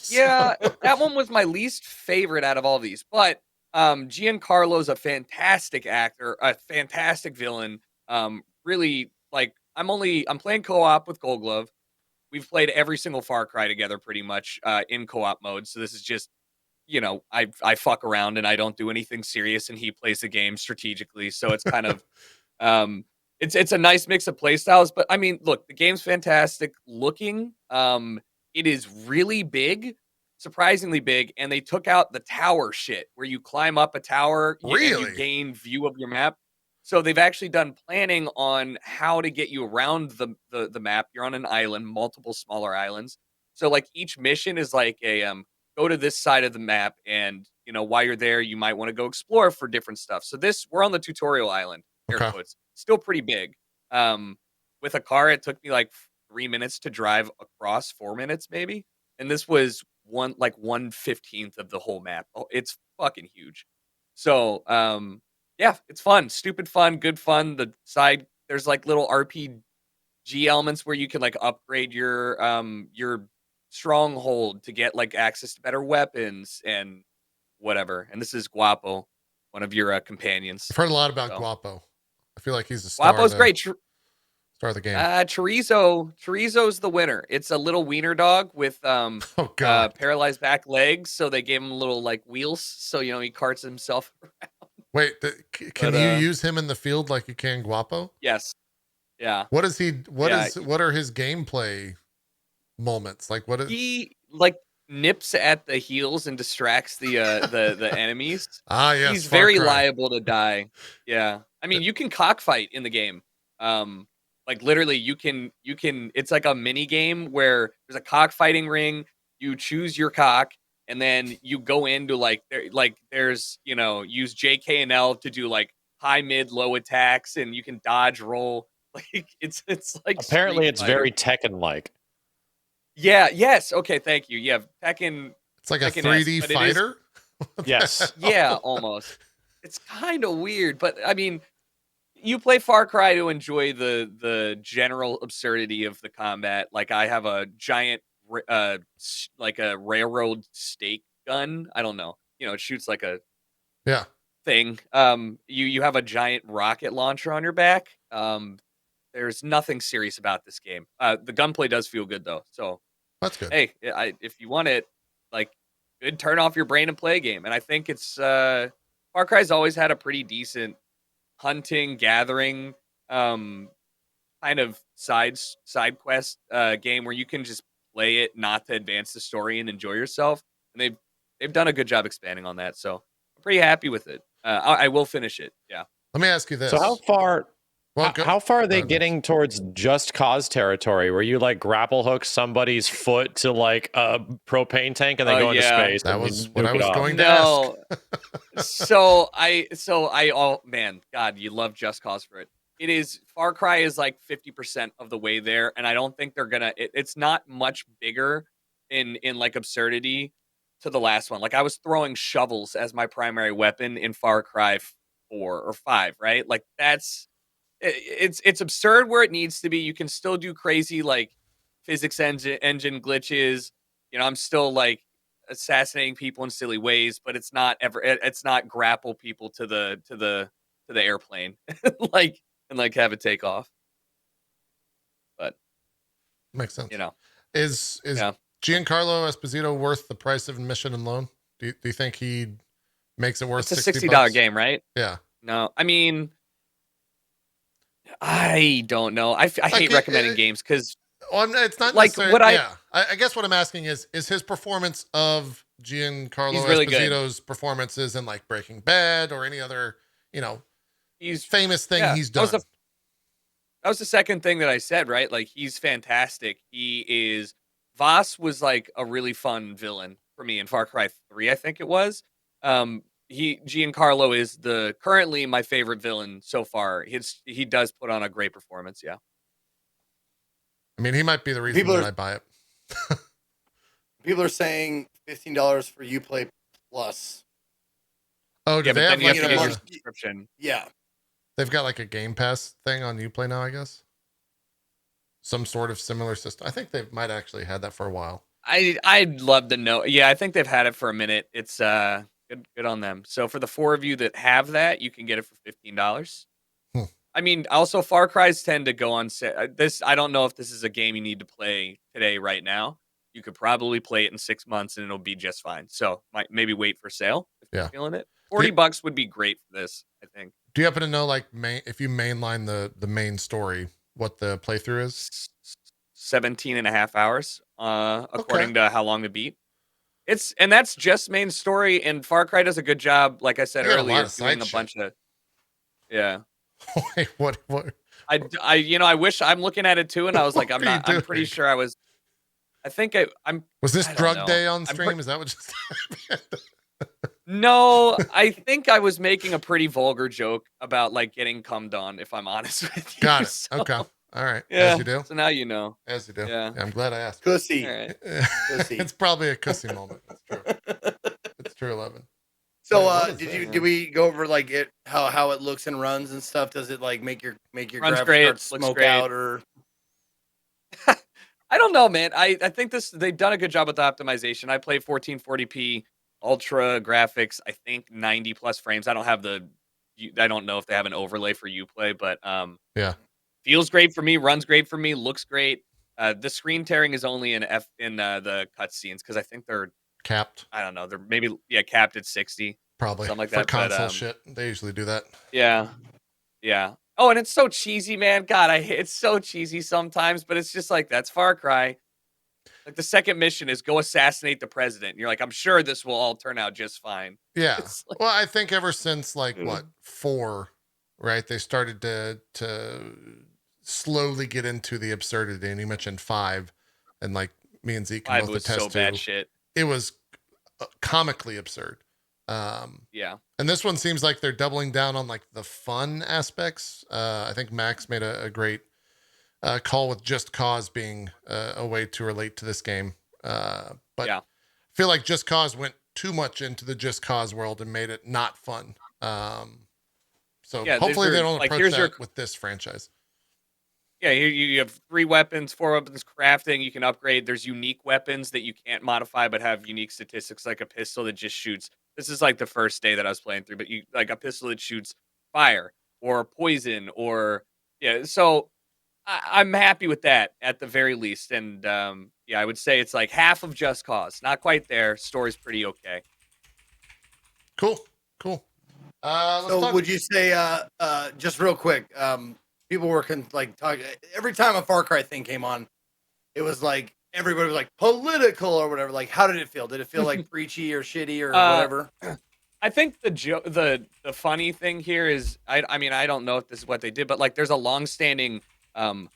Speaker 2: Yeah, that one was my least favorite out of all these. But Giancarlo's a fantastic actor, a fantastic villain. Really, like I'm playing co-op with Gold Glove. We've played every single Far Cry together pretty much in co-op mode. So this is just, you know, I fuck around and I don't do anything serious, and he plays the game strategically. So it's kind of it's a nice mix of play styles. But I mean, look, the game's fantastic looking. It is really big, surprisingly big, and they took out the tower shit where you climb up a tower and you gain view of your map. So they've actually done planning on how to get you around the map. You're on an island, multiple smaller islands. So like each mission is like a go to this side of the map, and you know while you're there, you might want to go explore for different stuff. So we're on the tutorial island. Air quotes. Still pretty big. With a car, it took me like 3 minutes to drive across, 4 minutes maybe, and this was 1/15 of the whole map. Oh, it's fucking huge. So yeah, it's fun, stupid fun, good fun. There's like little RPG elements where you can like upgrade your stronghold to get like access to better weapons and whatever. And this is Guapo, one of your companions.
Speaker 1: I've heard a lot about Guapo. I feel like he's the star.
Speaker 2: Guapo's great.
Speaker 1: Star of the game.
Speaker 2: Chorizo's the winner. It's a little wiener dog with paralyzed back legs, so they gave him little like wheels, so you know he carts himself around.
Speaker 1: Wait, can you use him in the field like you can Guapo?
Speaker 2: Yes. Yeah.
Speaker 1: What is he? What
Speaker 2: Yeah.
Speaker 1: is? What are his gameplay moments? Like what is?
Speaker 2: He like nips at the heels and distracts the enemies.
Speaker 1: Ah, yes,
Speaker 2: He's
Speaker 1: Far
Speaker 2: very
Speaker 1: Cry.
Speaker 2: liable to die. Yeah. I mean, you can cockfight in the game. Like literally you can it's like a mini game where there's a cockfighting ring, you choose your cock, and then you go into there's, use JK and L to do like high, mid, low attacks, and you can dodge roll. Like it's like
Speaker 4: Apparently,
Speaker 2: Street
Speaker 4: it's
Speaker 2: Fighter.
Speaker 4: very Tekken-like.
Speaker 2: Yeah, yes. Okay, thank you. Yeah, Tekken.
Speaker 1: It's like a
Speaker 2: Tekken-esque,
Speaker 1: 3D
Speaker 2: but it is-
Speaker 1: fighter. What the
Speaker 4: Yes.
Speaker 1: hell?
Speaker 2: Yeah, almost. It's kind of weird, but I mean, you play Far Cry to enjoy the general absurdity of the combat. Like I have a giant like a railroad stake gun. I don't know. It shoots like a
Speaker 1: Yeah,
Speaker 2: thing. You have a giant rocket launcher on your back. There's nothing serious about this game. The gunplay does feel good though. So
Speaker 1: that's good.
Speaker 2: hey, if you want it, like, good turn off your brain and play a game. And I think it's Far Cry's always had a pretty decent hunting, gathering, kind of side quest game where you can just play it not to advance the story and enjoy yourself. And they've done a good job expanding on that. So I'm pretty happy with it. I will finish it. Yeah.
Speaker 1: Let me ask you this.
Speaker 4: So how far?
Speaker 1: Well,
Speaker 4: How far are they
Speaker 1: Max.
Speaker 4: getting towards Just Cause territory, where you like grapple hook somebody's foot to like a propane tank and they go into
Speaker 2: Yeah.
Speaker 4: space?
Speaker 1: That
Speaker 4: and
Speaker 1: was
Speaker 4: you
Speaker 1: what
Speaker 4: nuke
Speaker 1: I
Speaker 4: it
Speaker 1: was
Speaker 4: off?
Speaker 1: going to
Speaker 2: No.
Speaker 1: ask.
Speaker 2: Oh man, God, you love Just Cause for it. It is Far Cry is like 50% of the way there, and I don't think they're gonna. It's not much bigger in like absurdity to the last one. Like I was throwing shovels as my primary weapon in Far Cry 4 or 5, right? Like it's absurd where it needs to be. You can still do crazy like physics engine glitches. I'm still like assassinating people in silly ways, but it's not grapple people to the airplane like and like have it take off. But
Speaker 1: Makes sense.
Speaker 2: you know,
Speaker 1: Is
Speaker 2: yeah.
Speaker 1: Giancarlo Esposito worth the price of admission and loan? Do you think he makes it worth
Speaker 2: It's a
Speaker 1: $60
Speaker 2: $60 game, right?
Speaker 1: Yeah.
Speaker 2: No, I mean, I don't know. I
Speaker 1: Like
Speaker 2: hate recommending games because
Speaker 1: Well, it's not
Speaker 2: like
Speaker 1: necessarily.
Speaker 2: what
Speaker 1: Yeah, I guess what I'm asking is his performance of Giancarlo
Speaker 2: He's really good.
Speaker 1: Esposito's performances in like Breaking Bad or any other
Speaker 2: he's
Speaker 1: famous thing
Speaker 2: yeah,
Speaker 1: he's done.
Speaker 2: That was the second thing that I said, right? Like he's fantastic. Voss was like a really fun villain for me in Far Cry 3, I think it was. Giancarlo is currently my favorite villain so far. He does put on a great performance, yeah.
Speaker 1: I mean, he might be the reason that I buy it.
Speaker 3: People are saying $15 for Uplay Plus.
Speaker 1: Oh, do
Speaker 2: Yeah,
Speaker 1: they
Speaker 2: but
Speaker 1: have
Speaker 2: then you
Speaker 1: like
Speaker 2: have to get your
Speaker 1: a,
Speaker 2: subscription.
Speaker 3: Yeah.
Speaker 1: they've got like a Game Pass thing on Uplay now, I guess. Some sort of similar system. I think they might actually had that for a while.
Speaker 2: I'd love to know. Yeah, I think they've had it for a minute. It's good on them. So for the 4 of you that have that, you can get it for $15. I mean, also Far Cry's tend to go on sale. I don't know if this is a game you need to play today right now. You could probably play it in 6 months and it'll be just fine. So maybe wait for sale if you're feeling it. $40 would be great for this, I think.
Speaker 1: Do you happen to know like if you mainline the main story, what the playthrough is?
Speaker 2: 17 and a half hours, according to how long to beat. And that's just main story, and Far Cry does a good job, like I said earlier, doing a bunch of yeah.
Speaker 1: Wait, what?
Speaker 2: I wish I'm looking at it too, and I was like, I'm pretty sure I was. I think I'm.
Speaker 1: Was this
Speaker 2: I don't
Speaker 1: drug
Speaker 2: know.
Speaker 1: day on stream? Is that what just happened?
Speaker 2: No, I think I was making a pretty vulgar joke about like getting cummed on, if I'm honest with you.
Speaker 1: Got it.
Speaker 2: So,
Speaker 1: Okay. All right.
Speaker 2: Yeah.
Speaker 1: As you do.
Speaker 2: So now you know.
Speaker 1: As you do.
Speaker 2: Yeah.
Speaker 1: I'm glad I asked.
Speaker 3: Pussy.
Speaker 2: All right.
Speaker 3: Pussy.
Speaker 1: It's probably a cussy moment. It's true. It's true, 11.
Speaker 3: So
Speaker 1: Wait,
Speaker 3: did we go over like it how it looks and runs and stuff? Does it like make your
Speaker 2: Runs
Speaker 3: graphics
Speaker 2: great,
Speaker 3: start
Speaker 2: looks
Speaker 3: smoke
Speaker 2: great.
Speaker 3: out or
Speaker 2: I don't know, man. I think they've done a good job with the optimization. I play 1440p ultra graphics. I think 90 plus frames. I don't know if they have an overlay for Uplay, but
Speaker 1: yeah,
Speaker 2: feels great for me. Runs great for me. Looks great. The screen tearing is only in the cutscenes because I think they're
Speaker 1: capped.
Speaker 2: I don't know. They're maybe capped at 60.
Speaker 1: Probably
Speaker 2: something like
Speaker 1: for
Speaker 2: that.
Speaker 1: console
Speaker 2: But,
Speaker 1: shit. They usually do that.
Speaker 2: Yeah. Oh, and it's so cheesy, man. God, it's so cheesy sometimes, but it's just like that's Far Cry. Like the second mission is go assassinate the president. And you're like, I'm sure this will all turn out just fine.
Speaker 1: Yeah.
Speaker 2: It's like,
Speaker 1: Well, I think ever since like what 4, right? They started to slowly get into the absurdity, and you mentioned 5, and like me and Zeke can
Speaker 2: 5
Speaker 1: both
Speaker 2: was so
Speaker 1: attest
Speaker 2: bad
Speaker 1: to,
Speaker 2: shit.
Speaker 1: it was comically absurd.
Speaker 2: Yeah.
Speaker 1: And this one seems like they're doubling down on like the fun aspects. I think Max made a great call with Just Cause being a way to relate to this game. But
Speaker 2: Yeah.
Speaker 1: I feel like Just Cause went too much into the Just Cause world and made it not fun. So
Speaker 2: Yeah,
Speaker 1: hopefully they don't
Speaker 2: like
Speaker 1: approach
Speaker 2: here's your
Speaker 1: that with this franchise.
Speaker 2: yeah, you have 3 weapons, 4 weapons crafting. You can upgrade. There's unique weapons that you can't modify, but have unique statistics, like a pistol that just shoots. This is like the first day that I was playing through, but you like a pistol that shoots fire or poison or yeah. So I'm happy with that at the very least, and yeah, I would say it's like half of Just Cause. Not quite there. Story's pretty okay.
Speaker 1: Cool. Let's
Speaker 3: So
Speaker 1: talk.
Speaker 3: would you say, just real quick, people were like talking every time a Far Cry thing came on, it was like everybody was like political or whatever. Like, how did it feel? Did it feel like preachy or shitty or
Speaker 2: Uh,
Speaker 3: whatever?
Speaker 2: I think the funny thing here is I mean I don't know if this is what they did, but like there's a longstanding um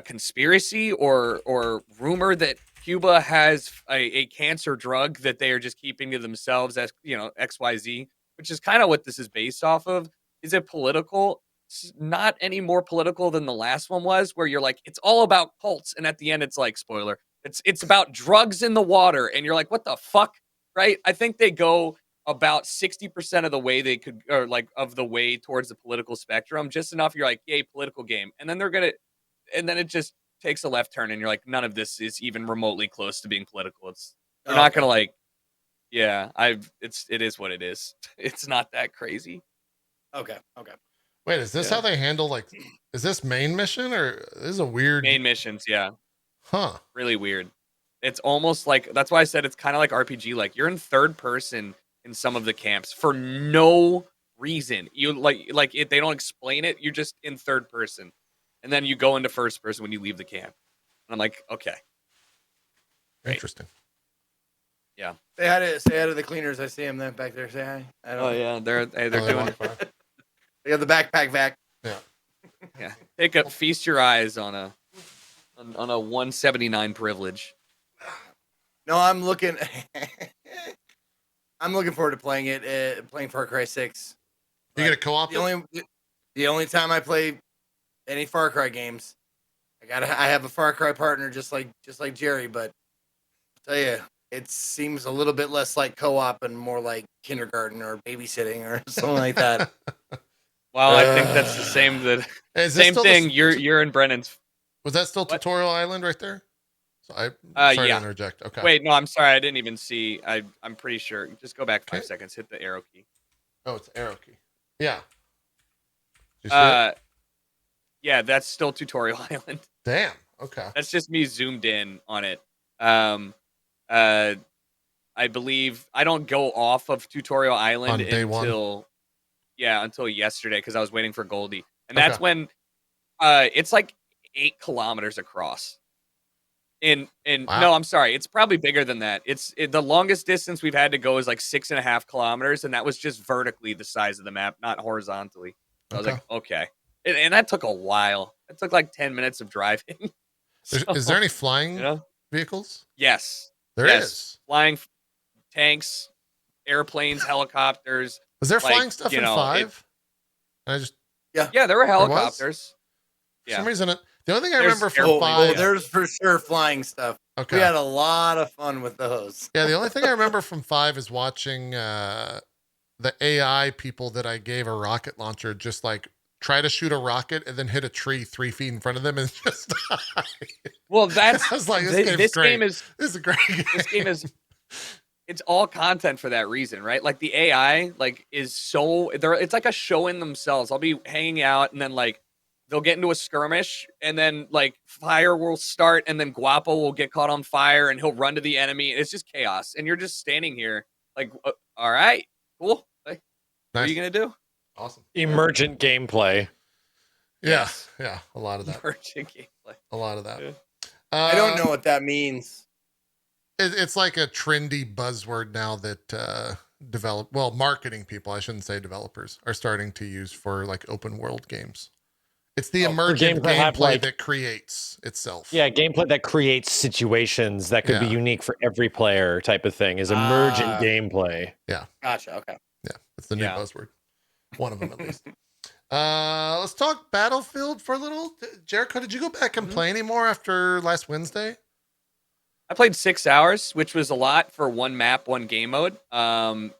Speaker 2: conspiracy or rumor that Cuba has a cancer drug that they are just keeping to themselves as XYZ, which is kind of what this is based off of. Is it political? It's not any more political than the last one was, where you're like it's all about cults, and at the end it's like spoiler, it's about drugs in the water, and you're like what the fuck, right? I think they go about 60% of the way they could, or like of the way towards the political spectrum, just enough. You're like, yay, political game. And then and then it just takes a left turn and you're like, none of this is even remotely close to being political. We're not going to like, yeah, it is what it is. It's not that crazy.
Speaker 3: Okay.
Speaker 1: Wait, is this how they handle like? Is this main mission or this is a weird
Speaker 2: Main missions. Yeah.
Speaker 1: Huh.
Speaker 2: Really weird. It's almost like, that's why I said it's kind of like RPG. Like you're in third person in some of the camps for no reason. You like if they don't explain it, you're just in third person, and then you go into first person when you leave the camp. And I'm like, okay, great.
Speaker 1: Interesting.
Speaker 2: Yeah.
Speaker 3: Say hi to the cleaners. I see them then back there. Say hi.
Speaker 2: Oh yeah, they're doing it.
Speaker 3: They got the backpack vac.
Speaker 1: Yeah.
Speaker 2: Yeah. Feast your eyes on a 179 privilege.
Speaker 3: No, I'm looking. I'm looking forward to playing it. Playing Far Cry 6.
Speaker 1: You get a co-op?
Speaker 3: The only time I play any Far Cry games, I have a Far Cry partner just like Jerry. But I'll tell you, it seems a little bit less like co-op and more like kindergarten or babysitting or something like that.
Speaker 2: Well, I think that's the same same thing. You're in Brennan's.
Speaker 1: Was that still Tutorial Island right there? So I'm sorry to interject. Okay.
Speaker 2: Wait, no, I'm sorry. I didn't even see. I'm pretty sure. Just go back 5 seconds. Hit the arrow key.
Speaker 1: Oh, it's arrow key. Yeah. Did you see it?
Speaker 2: Yeah, that's still Tutorial Island.
Speaker 1: Damn. Okay.
Speaker 2: That's just me zoomed in on it. I believe I don't go off of Tutorial Island
Speaker 1: On day
Speaker 2: until until yesterday because I was waiting for Goldie, and
Speaker 1: Okay.
Speaker 2: that's when it's like 8 kilometers across. Wow. No, I'm sorry, it's probably bigger than that. The longest distance we've had to go is like 6.5 kilometers, and that was just vertically the size of the map, not horizontally. I was like, okay, and that took a while. It took like 10 minutes of driving.
Speaker 1: Is there any flying vehicles?
Speaker 2: Yes,
Speaker 1: There is.
Speaker 2: flying tanks, airplanes, helicopters.
Speaker 1: Was there flying stuff in 5?
Speaker 2: Yeah, there were helicopters.
Speaker 1: For some reason, the only thing I remember from 5.
Speaker 3: Oh, there's for sure flying stuff.
Speaker 1: Okay.
Speaker 3: We had a lot of fun with those.
Speaker 1: Yeah, the only thing I remember from 5 is watching the AI people that I gave a rocket launcher just like try to shoot a rocket and then hit a tree 3 feet in front of them and just die.
Speaker 2: Well, that's
Speaker 1: I was like,
Speaker 2: this game
Speaker 1: is a great game.
Speaker 2: This game is it's all content for that reason, right? Like the AI is so it's like a show in themselves. I'll be hanging out and then like they'll get into a skirmish and then like fire will start and then Guapo will get caught on fire and he'll run to the enemy. It's just chaos. And you're just standing here like, all right, cool. Like, What are you going to do?
Speaker 1: Awesome.
Speaker 4: Emergent gameplay.
Speaker 2: Yes.
Speaker 1: Yeah, a lot of that.
Speaker 2: Emergent gameplay.
Speaker 1: A lot of that.
Speaker 2: Yeah.
Speaker 3: I don't know what that means.
Speaker 1: It's like a trendy buzzword now that marketing people, I shouldn't say developers, are starting to use for like open world games. It's the
Speaker 3: Oh, for
Speaker 1: emergent
Speaker 4: games that have,
Speaker 1: gameplay
Speaker 4: like-
Speaker 1: that creates itself.
Speaker 4: Yeah, gameplay that creates situations that could be
Speaker 1: Yeah.
Speaker 4: unique for every player type of thing is emergent gameplay.
Speaker 3: Gotcha. Okay.
Speaker 1: Yeah, it's the new
Speaker 2: Yeah.
Speaker 1: buzzword. One of them at least. Let's talk Battlefield for a little. Jericho, did you go back and play anymore after last Wednesday?
Speaker 2: I played 6 hours, which was a lot for one map, one game mode. And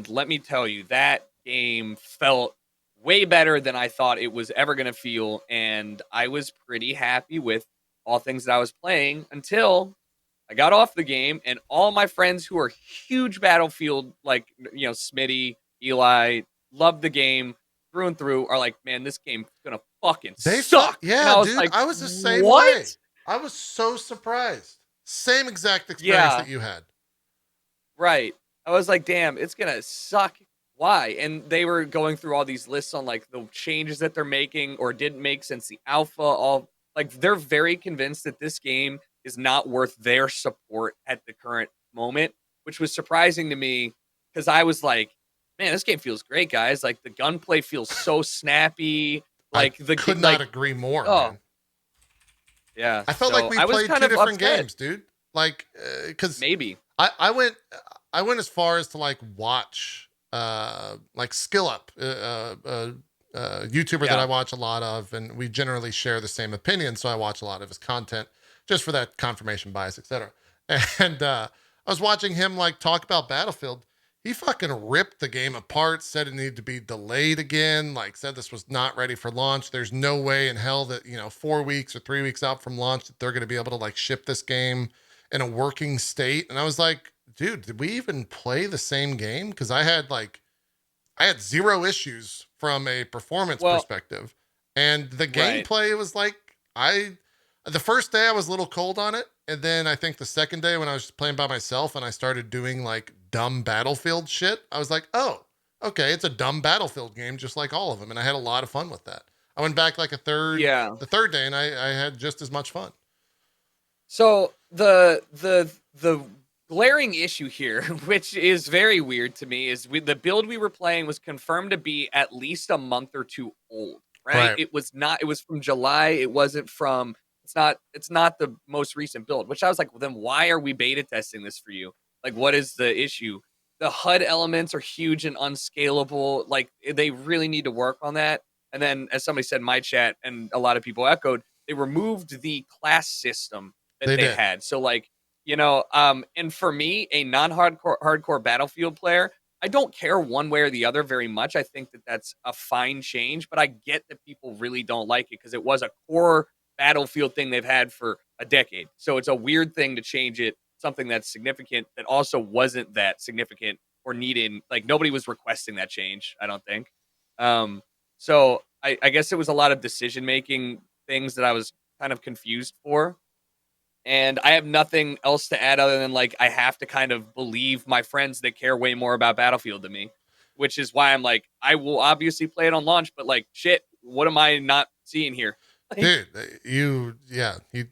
Speaker 2: let me tell you, that game felt way better than I thought it was ever going to feel, and I was pretty happy with all things that I was playing until I got off the game, and all my friends who are huge Battlefield, like, Smitty, Eli, love the game through and through, are like, man, this game's gonna fucking suck.
Speaker 1: Yeah,
Speaker 2: and I was
Speaker 1: dude,
Speaker 2: like,
Speaker 1: I was the same
Speaker 2: what?
Speaker 1: way. I was so surprised. Same exact experience
Speaker 2: Yeah.
Speaker 1: that you had.
Speaker 2: Right. I was like, damn, it's gonna suck. Why? And they were going through all these lists on like the changes that they're making or didn't make since the alpha. All like they're very convinced that this game is not worth their support at the current moment, which was surprising to me because I was like, man, this game feels great, guys. Like the gunplay feels so snappy. Like
Speaker 1: I could not agree more, man.
Speaker 2: Yeah.
Speaker 1: I felt like we played two different games, dude. Like, because
Speaker 2: maybe
Speaker 1: I went as far as to like watch like Skill Up, YouTuber that I watch a lot of, and we generally share the same opinion, so I watch a lot of his content just for that confirmation bias, etc. And I was watching him like talk about Battlefield. He fucking ripped the game apart, said it needed to be delayed again, like said this was not ready for launch. There's no way in hell that, 4 weeks or 3 weeks out from launch that they're going to be able to like ship this game in a working state. And I was like, dude, did we even play the same game? Because I had zero issues from a performance perspective. And the gameplay was like, the first day I was a little cold on it. And then I think the second day when I was just playing by myself and I started doing like dumb Battlefield shit, I was like, oh, okay, it's a dumb Battlefield game just like all of them. And I had a lot of fun with that. I went back like the third day and I had just as much fun.
Speaker 2: So the glaring issue here, which is very weird to me, is the build we were playing was confirmed to be at least a month or two old, right? It was not. It was from July. It wasn't from. It's not the most recent build. Which I was like, well, then why are we beta testing this for you? Like, what is the issue? The HUD elements are huge and unscalable. Like, they really need to work on that. And then, as somebody said in my chat, and a lot of people echoed, they removed the class system that they had. So like, and for me, a hardcore Battlefield player, I don't care one way or the other very much. I think that that's a fine change, but I get that people really don't like it because it was a core Battlefield thing they've had for a decade. So it's a weird thing to change it, something that's significant that also wasn't that significant or needed. Like nobody was requesting that change, I don't think. So I guess it was a lot of decision-making things that I was kind of confused for. And I have nothing else to add other than like I have to kind of believe my friends that care way more about Battlefield than me, which is why I'm like, I will obviously play it on launch, but like shit, what am I not seeing here?
Speaker 1: Dude, you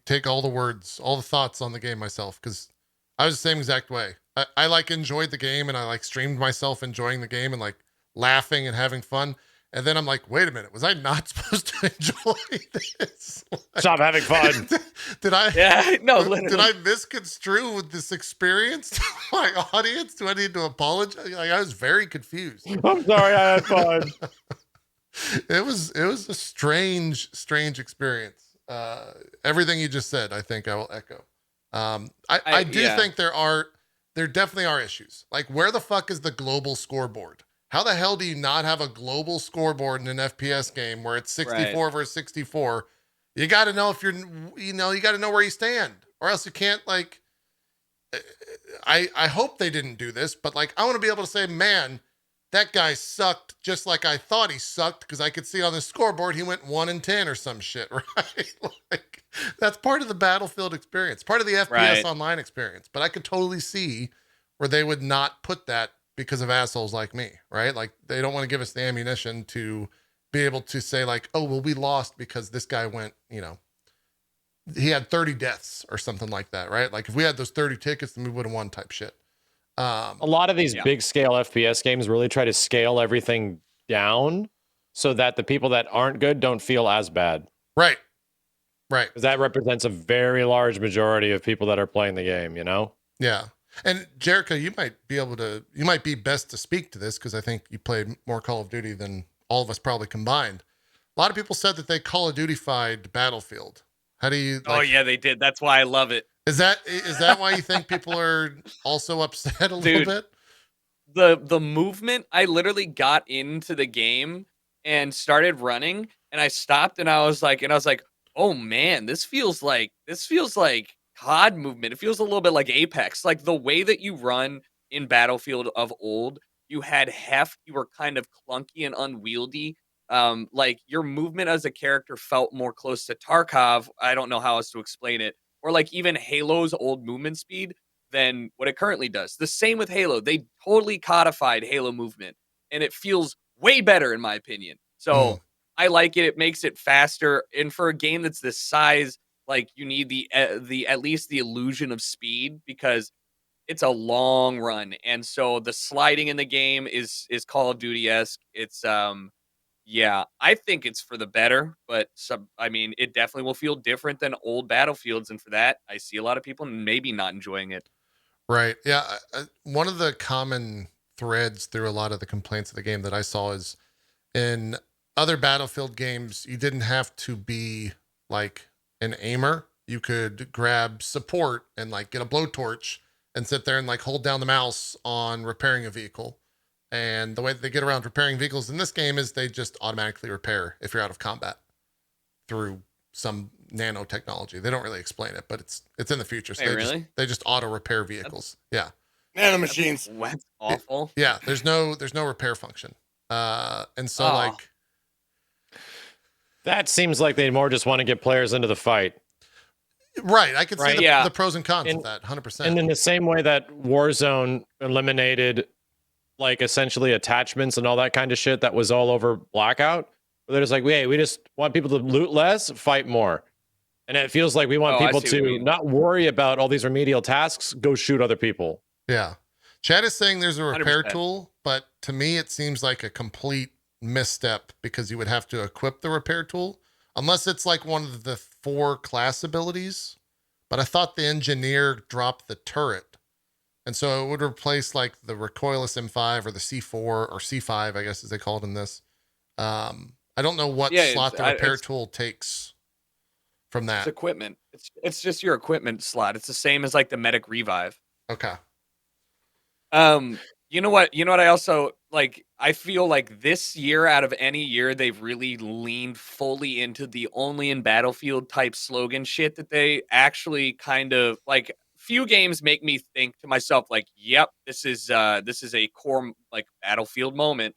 Speaker 1: take all the words, all the thoughts on the game myself, because I was the same exact way. I like enjoyed the game and I like streamed myself enjoying the game and like laughing and having fun. And then I'm like, wait a minute, was I not supposed to enjoy this? Like,
Speaker 4: stop having fun.
Speaker 1: Did I?
Speaker 2: Yeah, no, literally.
Speaker 1: Did I misconstrue with this experience to my audience? Do I need to apologize? Like, I was very confused.
Speaker 4: I'm sorry, I had fun.
Speaker 1: It was a strange experience. Everything you just said, I think I will echo. I do think there definitely are issues. Like, where the fuck is the global scoreboard? How the hell do you not have a global scoreboard in an FPS game where it's 64 versus 64? You got to know if you got to know where you stand, or else you can't like. I hope they didn't do this, but like, I want to be able to say, man, that guy sucked just like I thought he sucked because I could see on the scoreboard he went 1-10 or some shit, right? Like, that's part of the Battlefield experience, part of the FPS Online experience. But I could totally see where they would not put that because of assholes like me, right? Like, they don't want to give us the ammunition to be able to say like, oh, well, we lost because this guy went, he had 30 deaths or something like that, right? Like if we had those 30 tickets, then we would have won type shit.
Speaker 4: A lot of these big scale FPS games really try to scale everything down so that the people that aren't good don't feel as bad.
Speaker 1: Right.
Speaker 4: Because that represents a very large majority of people that are playing the game,
Speaker 1: Yeah. And Jericho, you might be best to speak to this because I think you played more Call of Duty than all of us probably combined. A lot of people said that they Call of Duty-fied Battlefield. How do you?
Speaker 2: Oh yeah, they did. That's why I love it.
Speaker 1: Is that why you think people are also upset a little bit?
Speaker 2: The movement, I literally got into the game and started running, and I stopped and I was like, oh man, this feels like COD movement. It feels a little bit like Apex. Like the way that you run in Battlefield of old, you had heft, you were kind of clunky and unwieldy. Like your movement as a character felt more close to Tarkov. I don't know how else to explain it. Or like even Halo's old movement speed than what it currently does. The same with Halo. They totally codified Halo movement and it feels way better in my opinion. So I like it. It makes it faster. And for a game that's this size, like you need the at least the illusion of speed because it's a long run. And so the sliding in the game is Call of Duty-esque. It's yeah, I think it's for the better, but I mean, it definitely will feel different than old Battlefields, and for that, I see a lot of people maybe not enjoying it.
Speaker 1: Right. Yeah. One of the common threads through a lot of the complaints of the game that I saw is in other Battlefield games, you didn't have to be like an aimer. You could grab support and like get a blowtorch and sit there and like hold down the mouse on repairing a vehicle. And the way that they get around repairing vehicles in this game is they just automatically repair if you're out of combat through some nanotechnology. They don't really explain it, but it's in the future. So they just auto repair vehicles. Yeah.
Speaker 3: Nano machines.
Speaker 2: That's awful.
Speaker 1: Yeah. There's no repair function. And so like
Speaker 4: that seems like they more just want to get players into the fight.
Speaker 1: Right. I could see the pros and cons of that 100%.
Speaker 4: And in the same way that Warzone eliminated like essentially attachments and all that kind of shit that was all over Blackout. They're just like, hey, we just want people to loot less, fight more. And it feels like we want people to not worry about all these remedial tasks, go shoot other people.
Speaker 1: Yeah. Chad is saying there's a repair
Speaker 2: 100%.
Speaker 1: tool, but to me, it seems like a complete misstep because you would have to equip the repair tool unless it's like one of the 4 class abilities. But I thought the engineer dropped the turret. And so it would replace like the recoilless M5 or the C4 or C5, I guess as they call it in this. I don't know what slot the repair tool takes from that.
Speaker 2: It's equipment. It's just your equipment slot. It's the same as like the medic revive.
Speaker 1: Okay.
Speaker 2: You know what? I also like. I feel like this year, out of any year, they've really leaned fully into the only in Battlefield type slogan shit that they actually kind of like. Few games make me think to myself like, "Yep, this is a core like Battlefield moment."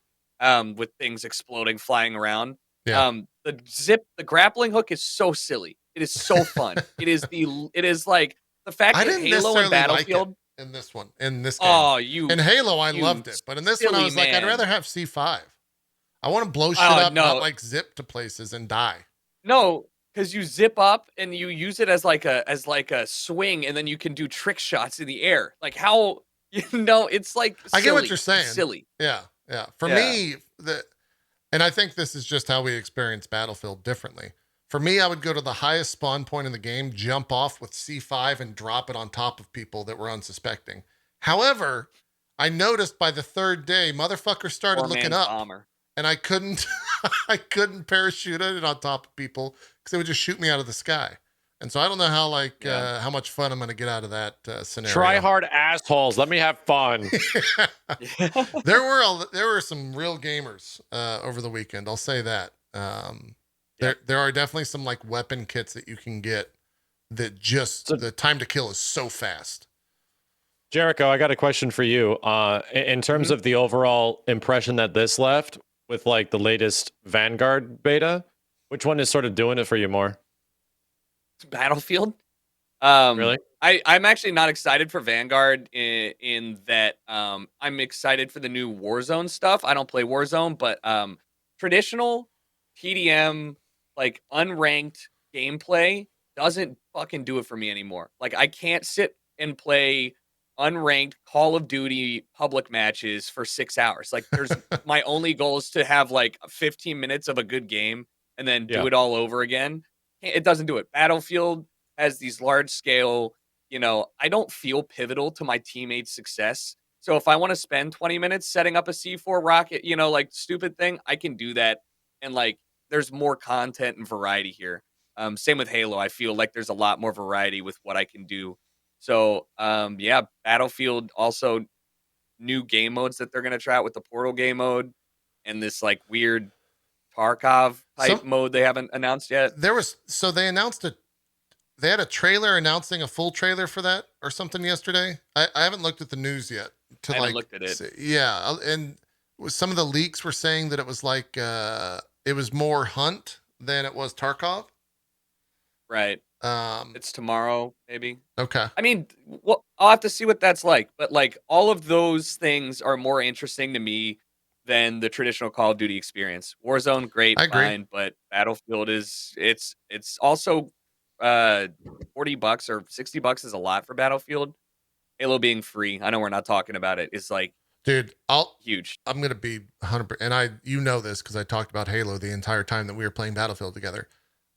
Speaker 2: With things exploding, flying around.
Speaker 1: Yeah.
Speaker 2: The grappling hook is so silly. It is so fun. it is like the fact that Halo and Battlefield.
Speaker 1: Like in this game.
Speaker 2: Oh,
Speaker 1: in Halo, I loved it, but in this one, I was like, I'd rather have C5. I want to blow shit up, not like zip to places and die.
Speaker 2: No, because you zip up and you use it as like a swing, and then you can do trick shots in the air. Like how it's like silly.
Speaker 1: I get what you're saying.
Speaker 2: Silly.
Speaker 1: Yeah. For me, and I think this is just how we experience Battlefield differently. For me, I would go to the highest spawn point in the game, jump off with C5 and drop it on top of people that were unsuspecting. However, I noticed by the 3rd day, motherfuckers started looking up
Speaker 2: bomber.
Speaker 1: And I couldn't parachute it on top of people because they would just shoot me out of the sky. And so I don't know how how much fun I'm going to get out of that scenario.
Speaker 4: Try hard assholes. Let me have fun.
Speaker 1: There were some real gamers over the weekend. I'll say that. There are definitely some like weapon kits that you can get that just the time to kill is so fast.
Speaker 4: Jericho, I got a question for you. In terms of the overall impression that this left with like the latest Vanguard beta, which one is sort of doing it for you more?
Speaker 2: Battlefield.
Speaker 4: Really?
Speaker 2: I'm actually not excited for Vanguard in that I'm excited for the new Warzone stuff. I don't play Warzone, but traditional TDM, like unranked gameplay doesn't fucking do it for me anymore. Like I can't sit and play unranked Call of Duty public matches for 6 hours. Like there's my only goal is to have like 15 minutes of a good game and then do
Speaker 4: Yeah.
Speaker 2: it all over again. It doesn't do it. Battlefield has these large scale, I don't feel pivotal to my teammates' success. So if I want to spend 20 minutes setting up a C4 rocket, like stupid thing, I can do that. And like there's more content and variety here. Same with Halo. I feel like there's a lot more variety with what I can do. So yeah, Battlefield also new game modes that they're gonna try out with the Portal game mode and this like weird Tarkov type mode they haven't announced yet.
Speaker 1: They announced they had a trailer announcing a full trailer for that or something yesterday. I haven't looked at the news yet
Speaker 2: I haven't looked at it.
Speaker 1: Yeah, and some of the leaks were saying that it was like it was more Hunt than it was Tarkov.
Speaker 2: Right. It's tomorrow, maybe.
Speaker 1: Okay.
Speaker 2: I mean, well, I'll have to see what that's like. But like all of those things are more interesting to me than the traditional Call of Duty experience. Warzone, great,
Speaker 1: I agree.
Speaker 2: fine, but Battlefield it's also $40 or $60 is a lot for Battlefield. Halo being free, I know we're not talking about it, is like
Speaker 1: dude,
Speaker 2: huge.
Speaker 1: I'm gonna be 100%, and you know this because I talked about Halo the entire time that we were playing Battlefield together.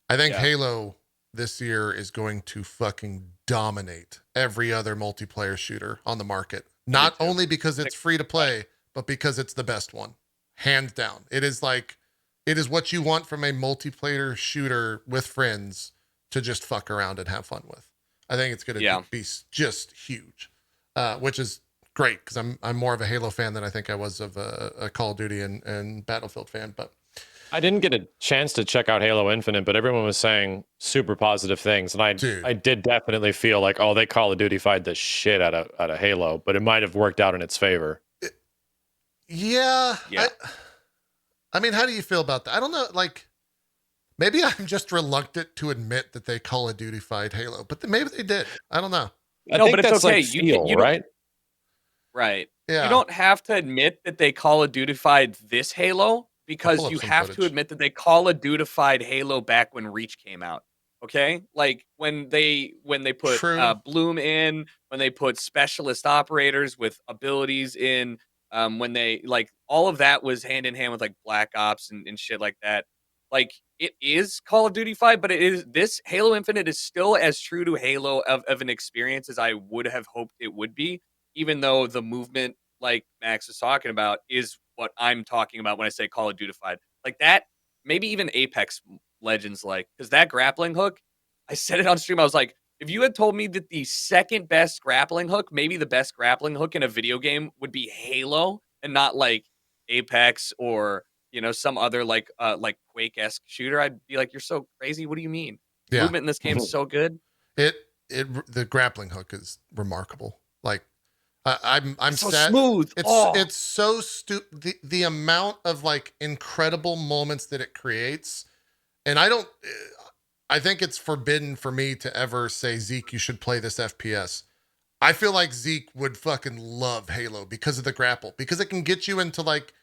Speaker 1: I think Halo this year is going to fucking dominate every other multiplayer shooter on the market. Not only because it's free to play, but because it's the best one. Hands down. It is what you want from a multiplayer shooter with friends to just fuck around and have fun with. I think it's going to be just huge, which is great because I'm more of a Halo fan than I think I was of a Call of Duty and Battlefield fan, but
Speaker 4: I didn't get a chance to check out Halo Infinite, but everyone was saying super positive things, and I did definitely feel like, oh, they Call of Duty-fied the shit out of Halo, but it might have worked out in its favor.
Speaker 1: Yeah. I mean, how do you feel about that? I don't know. Like, maybe I'm just reluctant to admit that they Call of Duty-fied Halo, but maybe they did. I don't know.
Speaker 2: No, but it's okay.
Speaker 4: Like you right?
Speaker 2: Right.
Speaker 1: Yeah.
Speaker 2: You don't have to admit that they Call of Duty-fied this Halo because you have to admit that they Call of Duty-fied Halo back when Reach came out. Okay? Like when they put Bloom in, when they put specialist operators with abilities in, when they like all of that was hand in hand with like Black Ops and shit like that. Like it is Call of Duty 5, but this Halo Infinite is still as true to Halo of an experience as I would have hoped it would be, even though the movement like Max is talking about is what I'm talking about when I say Call of Duty-fied. Like that, maybe even Apex Legends because that grappling hook, I said it on stream, I was like, if you had told me that the second best grappling hook, maybe the best grappling hook in a video game would be Halo and not like Apex or some other like Quake-esque shooter, I'd be like, you're so crazy. What do you mean? Movement in this game is so good.
Speaker 1: The grappling hook is remarkable. Like I'm
Speaker 2: it's so
Speaker 1: sad.
Speaker 2: Smooth.
Speaker 1: It's so stupid. The amount of like incredible moments that it creates, and I think it's forbidden for me to ever say, Zeke, you should play this FPS. I feel like Zeke would fucking love Halo because of the grapple, because it can get you into like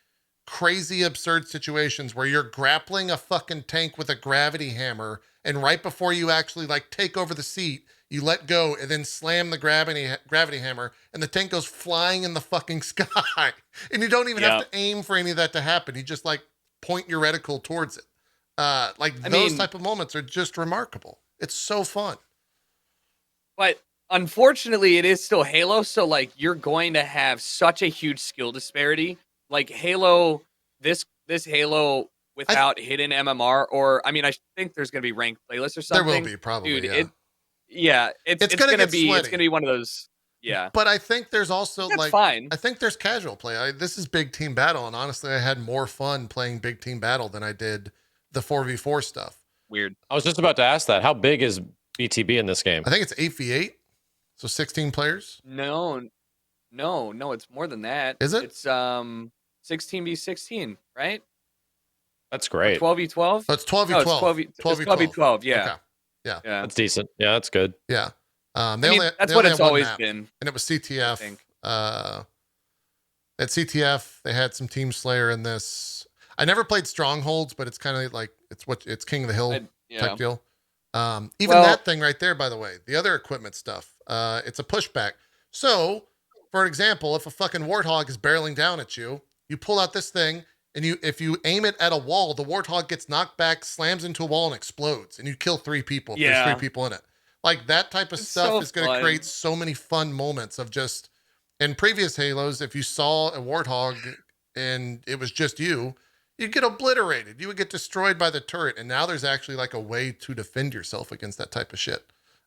Speaker 1: crazy, absurd situations where you're grappling a fucking tank with a gravity hammer, and right before you actually like take over the seat, you let go and then slam the gravity hammer, and the tank goes flying in the fucking sky. And you don't even have to aim for any of that to happen. You just like point your reticle towards it. Those type of moments are just remarkable. It's so fun.
Speaker 2: But unfortunately, it is still Halo, so like you're going to have such a huge skill disparity. Like Halo, this Halo without hidden MMR, or I mean, I think there's going to be ranked playlists or something.
Speaker 1: There will be probably,
Speaker 2: dude. It's going to be it's going to be one of those. Yeah,
Speaker 1: but I think there's also
Speaker 2: fine.
Speaker 1: I think there's casual play. This is big team battle, and honestly, I had more fun playing big team battle than I did the 4v4 stuff.
Speaker 2: Weird.
Speaker 4: I was just about to ask that. How big is BTB in this game?
Speaker 1: I think it's 8v8, so 16 players.
Speaker 2: No, it's more than that.
Speaker 1: Is it?
Speaker 2: It's 16v16, right?
Speaker 4: That's great.
Speaker 2: 12v12.
Speaker 1: Oh, it's 12v12.
Speaker 2: No, it's 12v12. Yeah.
Speaker 1: Okay. Yeah.
Speaker 4: That's decent. Yeah, that's good.
Speaker 1: Yeah.
Speaker 2: That's what it's always been.
Speaker 1: And it was CTF. At CTF, they had some Team Slayer in this. I never played Strongholds, but it's kind of like it's King of the Hill type deal. Even that thing right there, by the way, the other equipment stuff, it's a pushback. So, for example, if a fucking warthog is barreling down at you, you pull out this thing, and if you aim it at a wall, the warthog gets knocked back, slams into a wall, and explodes, and you kill 3 people if there's 3 people in it. Like that type of stuff is going to create so many fun moments of just. In previous Halos, if you saw a warthog and it was just you'd get obliterated. You would get destroyed by the turret. And now there's actually like a way to defend yourself against that type of shit.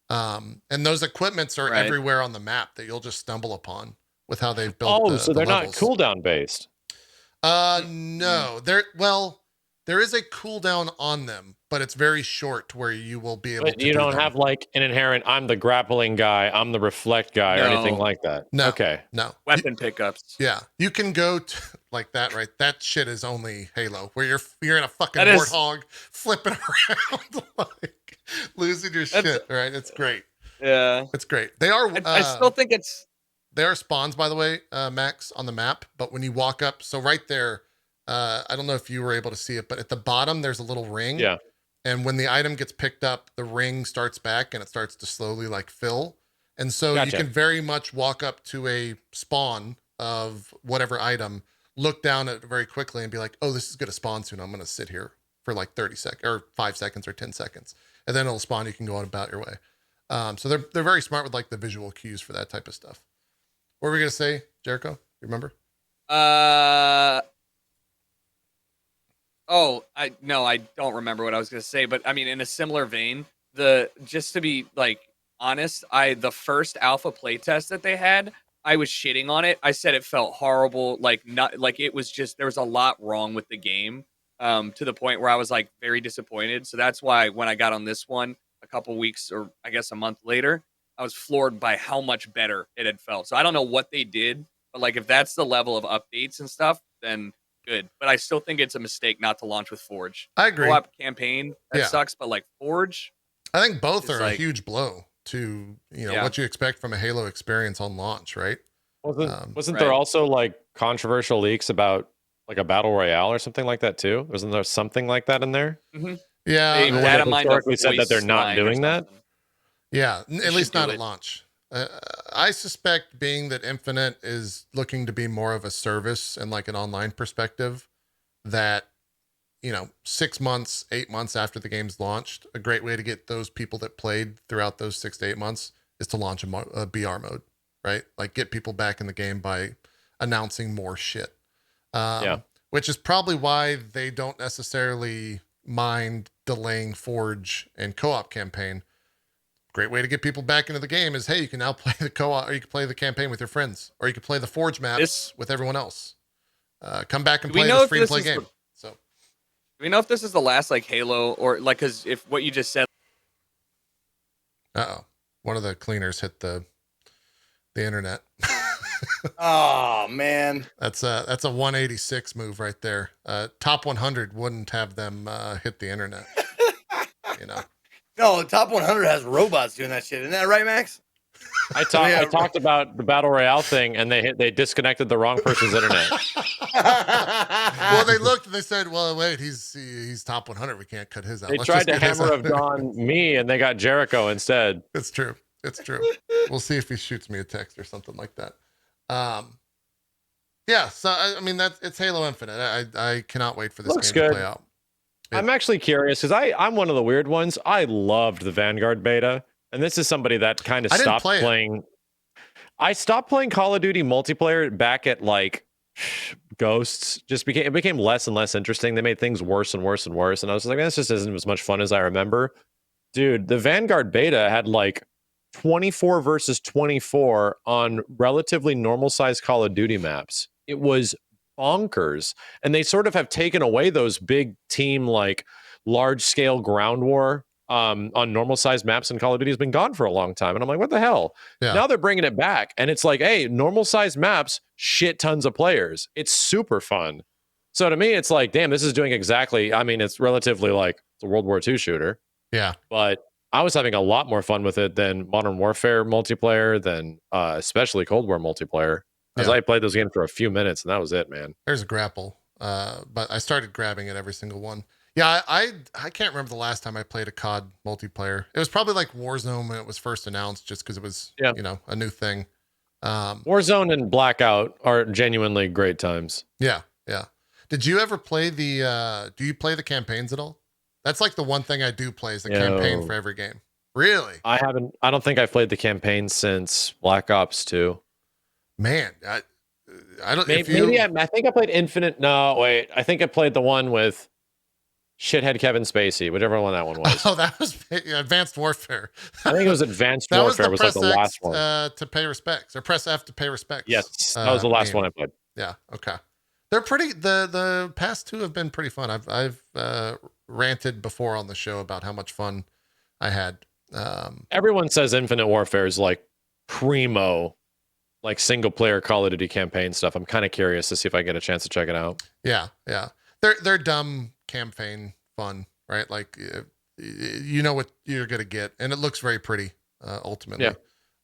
Speaker 1: And those equipments are everywhere on the map that you'll just stumble upon with how they've built
Speaker 4: so they're
Speaker 1: levels.
Speaker 4: not cooldown based.
Speaker 1: No. There is a cooldown on them, but it's very short where you will be able to.
Speaker 4: You don't have like an inherent, I'm the grappling guy, I'm the reflect guy, or anything like that.
Speaker 1: No.
Speaker 4: Okay.
Speaker 1: No.
Speaker 2: Weapon pickups.
Speaker 1: Yeah. You can go like that, right? That shit is only Halo, where you're in a fucking warthog flipping around, like losing your shit, right? It's great.
Speaker 2: Yeah.
Speaker 1: It's great. They are.
Speaker 2: I still think it's.
Speaker 1: There are spawns, by the way, Max, on the map. But when you walk up, so right there, I don't know if you were able to see it, but at the bottom, there's a little ring.
Speaker 4: Yeah.
Speaker 1: And when the item gets picked up, the ring starts back and it starts to slowly like fill. And so you can very much walk up to a spawn of whatever item, look down at it very quickly and be like, oh, this is going to spawn soon. I'm going to sit here for like 30 seconds or 5 seconds or 10 seconds. And then it'll spawn. You can go on about your way. So they're very smart with like the visual cues for that type of stuff. What were we going to say, Jericho? You remember?
Speaker 2: I don't remember what I was going to say, but I mean, in a similar vein, just to be like honest, the first alpha playtest that they had, I was shitting on it. I said it felt horrible, it was just, there was a lot wrong with the game, to the point where I was like very disappointed. So that's why when I got on this one a couple weeks or I guess a month later, I was floored by how much better it had felt. So I don't know what they did, but like if that's the level of updates and stuff, then good. But I still think it's a mistake not to launch with Forge.
Speaker 1: I agree.
Speaker 2: Co-op campaign, that sucks, but like Forge,
Speaker 1: I think both are a huge blow to what you expect from a Halo experience on launch, right?
Speaker 4: Wasn't there also like controversial leaks about like a battle royale or something like that too? Wasn't there something like that in there?
Speaker 2: Mm-hmm.
Speaker 1: Yeah,
Speaker 2: they
Speaker 4: historically said that they're not doing that.
Speaker 1: Yeah, at least not at launch. I suspect, being that Infinite is looking to be more of a service and like an online perspective, that 6 months, 8 months after the game's launched, a great way to get those people that played throughout those 6 to 8 months is to launch a BR mode, right? Like get people back in the game by announcing more shit. Which is probably why they don't necessarily mind delaying Forge and co-op campaign. Great way to get people back into the game is, hey, you can now play the co-op, or you can play the campaign with your friends, or you can play the Forge maps with everyone else. Come back and play this free-to-play game. Do
Speaker 2: we know if this is the last like Halo, or like, because if what you just said?
Speaker 1: One of the cleaners hit the internet.
Speaker 3: Oh man,
Speaker 1: that's a 186 move right there. Top 100 wouldn't have them hit the internet.
Speaker 3: No, top 100 has robots doing that shit. Isn't that right, Max?
Speaker 4: I talked about the battle royale thing, and they disconnected the wrong person's internet.
Speaker 1: Well, they looked and they said, "Well, wait, he's top 100. We can't cut his out."
Speaker 4: They tried to hammer of Dawn me, and they got Jericho instead.
Speaker 1: It's true. We'll see if he shoots me a text or something like that. Yeah. So I mean, it's Halo Infinite. I cannot wait for this game to play out.
Speaker 4: I'm actually curious because I'm one of the weird ones. I loved the Vanguard beta, and this is somebody that kind of stopped playing. I stopped playing Call of Duty multiplayer back at like Ghosts. It became less and less interesting. They made things worse and worse and worse, and I was like, this just isn't as much fun as I remember. Dude, the Vanguard beta had like 24 versus 24 on relatively normal sized Call of Duty maps. It was bonkers, and they sort of have taken away those big team like large scale ground war on normal sized maps, and Call of Duty has been gone for a long time, and I'm like, what the hell? Now they're bringing it back, and it's like, hey, normal sized maps, shit tons of players, it's super fun. So to me it's like, damn, this is doing exactly, I mean, it's relatively like it's a World War II shooter, but I was having a lot more fun with it than Modern Warfare multiplayer, than especially Cold War multiplayer. Because I played those games for a few minutes, and that was it, man.
Speaker 1: There's a grapple. but I started grabbing at every single one. Yeah, I can't remember the last time I played a COD multiplayer. It was probably like Warzone when it was first announced, just because it was a new thing.
Speaker 4: Warzone and Blackout are genuinely great times.
Speaker 1: Yeah. Did you ever play the? Do you play the campaigns at all? That's like the one thing I do play is the campaign for every game. Really?
Speaker 4: I haven't. I don't think I've played the campaign since Black Ops 2.
Speaker 1: Man, I don't.
Speaker 4: Maybe I think I played Infinite. No, wait. I think I played the one with shithead Kevin Spacey, whichever one that one was.
Speaker 1: Oh, that was Advanced Warfare.
Speaker 4: I think it was Advanced
Speaker 1: that
Speaker 4: Warfare.
Speaker 1: Was
Speaker 4: like the
Speaker 1: X,
Speaker 4: last one.
Speaker 1: To pay respects, or press F to pay respects.
Speaker 4: Yes, that was the last one I played.
Speaker 1: Yeah. Okay. They're pretty. The past two have been pretty fun. I've ranted before on the show about how much fun I had.
Speaker 4: Everyone says Infinite Warfare is like primo, like single player Call of Duty campaign stuff. I'm kind of curious to see if I get a chance to check it out.
Speaker 1: Yeah. They're dumb campaign fun, right? Like you know what you're gonna get, and it looks very pretty ultimately.
Speaker 4: Yeah.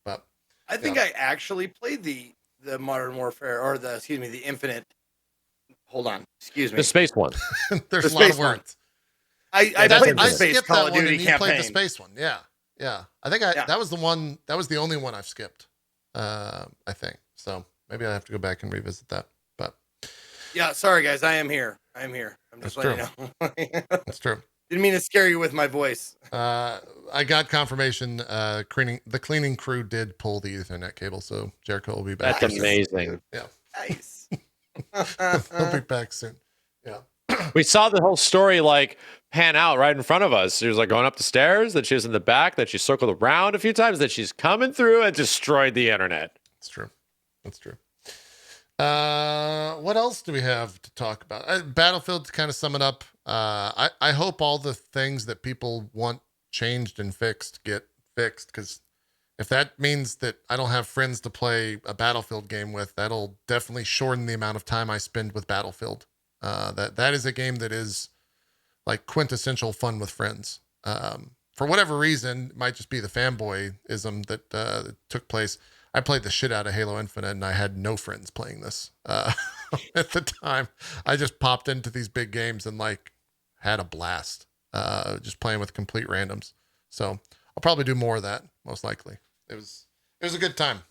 Speaker 1: But
Speaker 3: I think I actually played the Modern Warfare or the Infinite. Hold on, excuse me.
Speaker 4: The space one.
Speaker 1: There's
Speaker 3: the
Speaker 1: a lot
Speaker 3: space
Speaker 1: of words.
Speaker 3: I played the
Speaker 1: I
Speaker 3: space
Speaker 1: skipped
Speaker 3: Call
Speaker 1: that
Speaker 3: of
Speaker 1: one,
Speaker 3: Duty
Speaker 1: and you
Speaker 3: campaign.
Speaker 1: played the space one. Yeah. I think that was the one. That was the only one I've skipped. I think so. Maybe I have to go back and revisit that. But
Speaker 3: yeah, sorry guys, I am here. I'm just letting you know.
Speaker 1: That's true.
Speaker 3: Didn't mean to scare you with my voice.
Speaker 1: I got confirmation. The cleaning crew did pull the Ethernet cable, so Jericho will be back.
Speaker 4: That's amazing.
Speaker 1: Yeah.
Speaker 3: Nice.
Speaker 1: He'll be back soon. Yeah.
Speaker 4: We saw the whole story like pan out right in front of us. She was like going up the stairs, that she was in the back, that she circled around a few times, that she's coming through and destroyed the internet.
Speaker 1: That's true. What else do we have to talk about? Battlefield, to kind of sum it up. I hope all the things that people want changed and fixed get fixed, because if that means that I don't have friends to play a Battlefield game with, that'll definitely shorten the amount of time I spend with Battlefield. That is a game that is like quintessential fun with friends. For whatever reason, it might just be the fanboyism that took place. I played the shit out of Halo Infinite, and I had no friends playing this at the time. I just popped into these big games and like had a blast, just playing with complete randoms. So I'll probably do more of that, most likely. It was a good time,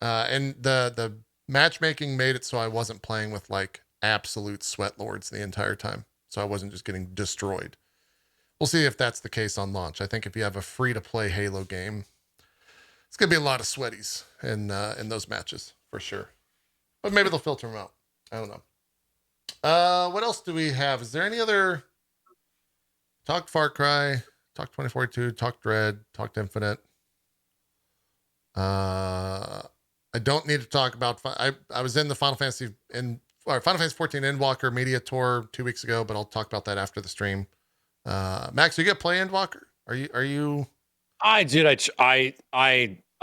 Speaker 1: and the matchmaking made it so I wasn't playing with like absolute sweat lords the entire time, so I wasn't just getting destroyed. We'll see if that's the case on launch. I think if you have a free to play Halo game, it's gonna be a lot of sweaties in those matches for sure. But maybe they'll filter them out. I don't know. What else do we have? Is there any other? Talked Far Cry, talked 2042, talked Dread, talked Infinite. I don't need to talk about. I was in the Final Fantasy 14 Endwalker media tour 2 weeks ago, but I'll talk about that after the stream. Max, you get play Endwalker? Are you?
Speaker 4: I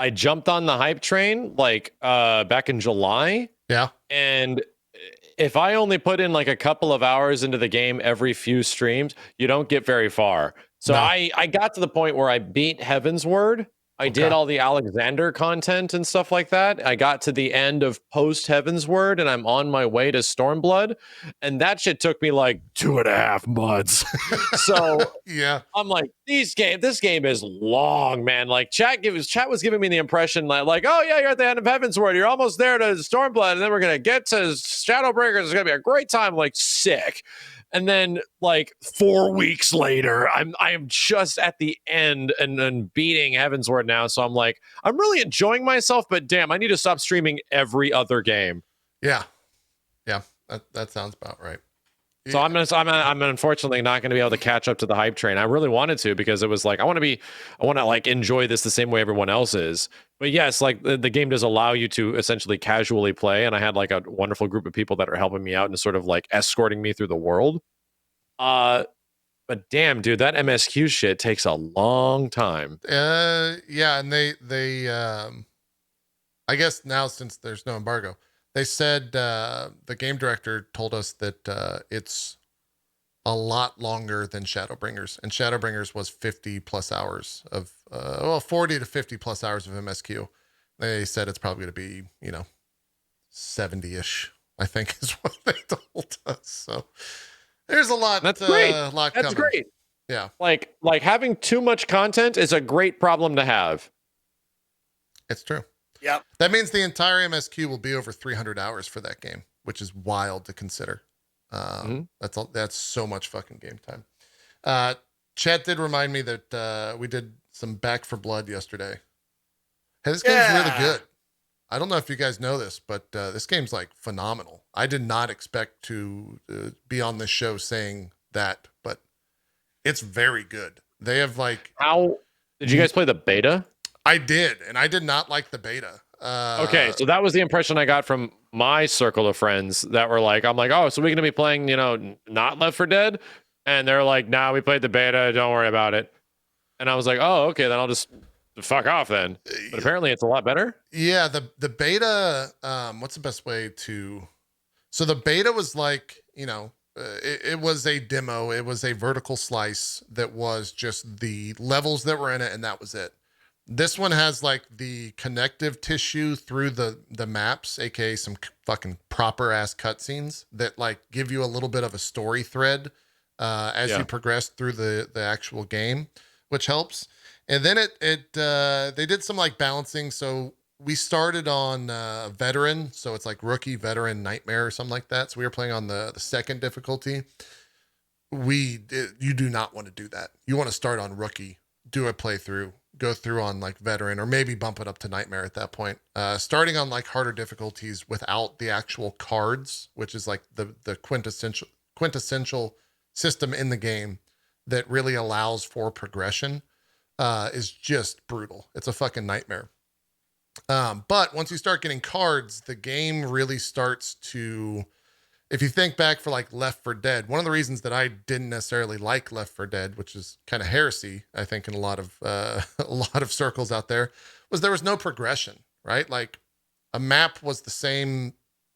Speaker 4: jumped on the hype train like back in July.
Speaker 1: Yeah.
Speaker 4: And if I only put in like a couple of hours into the game every few streams, you don't get very far. So no. I got to the point where I beat Heavensward. I did all the Alexander content and stuff like that. I got to the end of post Heavensward, and I'm on my way to Stormblood, and that shit took me like 2.5 months. So
Speaker 1: yeah,
Speaker 4: I'm like, this game is long, man. Like chat was giving me the impression like, oh yeah, you're at the end of Heavensward, you're almost there to Stormblood, and then we're gonna get to Shadowbreakers. It's gonna be a great time. Like sick. And then like 4 weeks later, I am just at the end and beating Heavensward now. So I'm like, I'm really enjoying myself, but damn, I need to stop streaming every other game.
Speaker 1: Yeah. That sounds about right.
Speaker 4: So I'm unfortunately not going to be able to catch up to the hype train. I really wanted to, because it was like I want to like enjoy this the same way everyone else is. But yes, like the game does allow you to essentially casually play, and I had like a wonderful group of people that are helping me out and sort of like escorting me through the world. But damn, dude, that MSQ shit takes a long time.
Speaker 1: Yeah, and they I guess now, since there's no embargo, they said the game director told us that it's a lot longer than Shadowbringers, and Shadowbringers was 50 plus hours of 40 to 50 plus hours of MSQ. They said it's probably going to be 70-ish, I think is what they told us. So there's a lot.
Speaker 4: That's great.
Speaker 1: Lot
Speaker 4: That's
Speaker 1: coming.
Speaker 4: great.
Speaker 1: Yeah.
Speaker 4: Like having too much content is a great problem to have.
Speaker 1: It's true.
Speaker 3: Yep.
Speaker 1: That means the entire MSQ will be over 300 hours for that game, which is wild to consider. That's so much fucking game time. Chat did remind me that we did some Back for Blood yesterday. Hey, this game's really good. I don't know if you guys know this, but this game's like phenomenal. I did not expect to be on this show saying that, but it's very good. They have like...
Speaker 4: How did you guys play the beta?
Speaker 1: I did, and I did not like the beta.
Speaker 4: Okay, so that was the impression I got from my circle of friends that were like, I'm like, oh, so we're going to be playing, not Left 4 Dead? And they're like, nah, we played the beta. Don't worry about it. And I was like, oh, okay, then I'll just fuck off then. But apparently it's a lot better.
Speaker 1: Yeah, the beta, what's the best way to... So the beta was like, it was a demo. It was a vertical slice that was just the levels that were in it, and that was it. This one has like the connective tissue through the maps, aka some fucking proper ass cutscenes that like give you a little bit of a story thread as you progress through the actual game, which helps. And then they did some like balancing. So we started on veteran, so it's like rookie, veteran, nightmare or something like that. So we were playing on the second difficulty. You do not want to do that. You want to start on rookie, do a playthrough, go through on like veteran, or maybe bump it up to nightmare at that point. Starting on like harder difficulties without the actual cards, which is like the quintessential system in the game that really allows for progression, is just brutal. It's a fucking nightmare. But once you start getting cards, the game really starts to... If you think back for like Left 4 Dead, one of the reasons that I didn't necessarily like Left 4 Dead, which is kind of heresy, I think, in a lot of circles out there, was there was no progression, right? Like a map was the same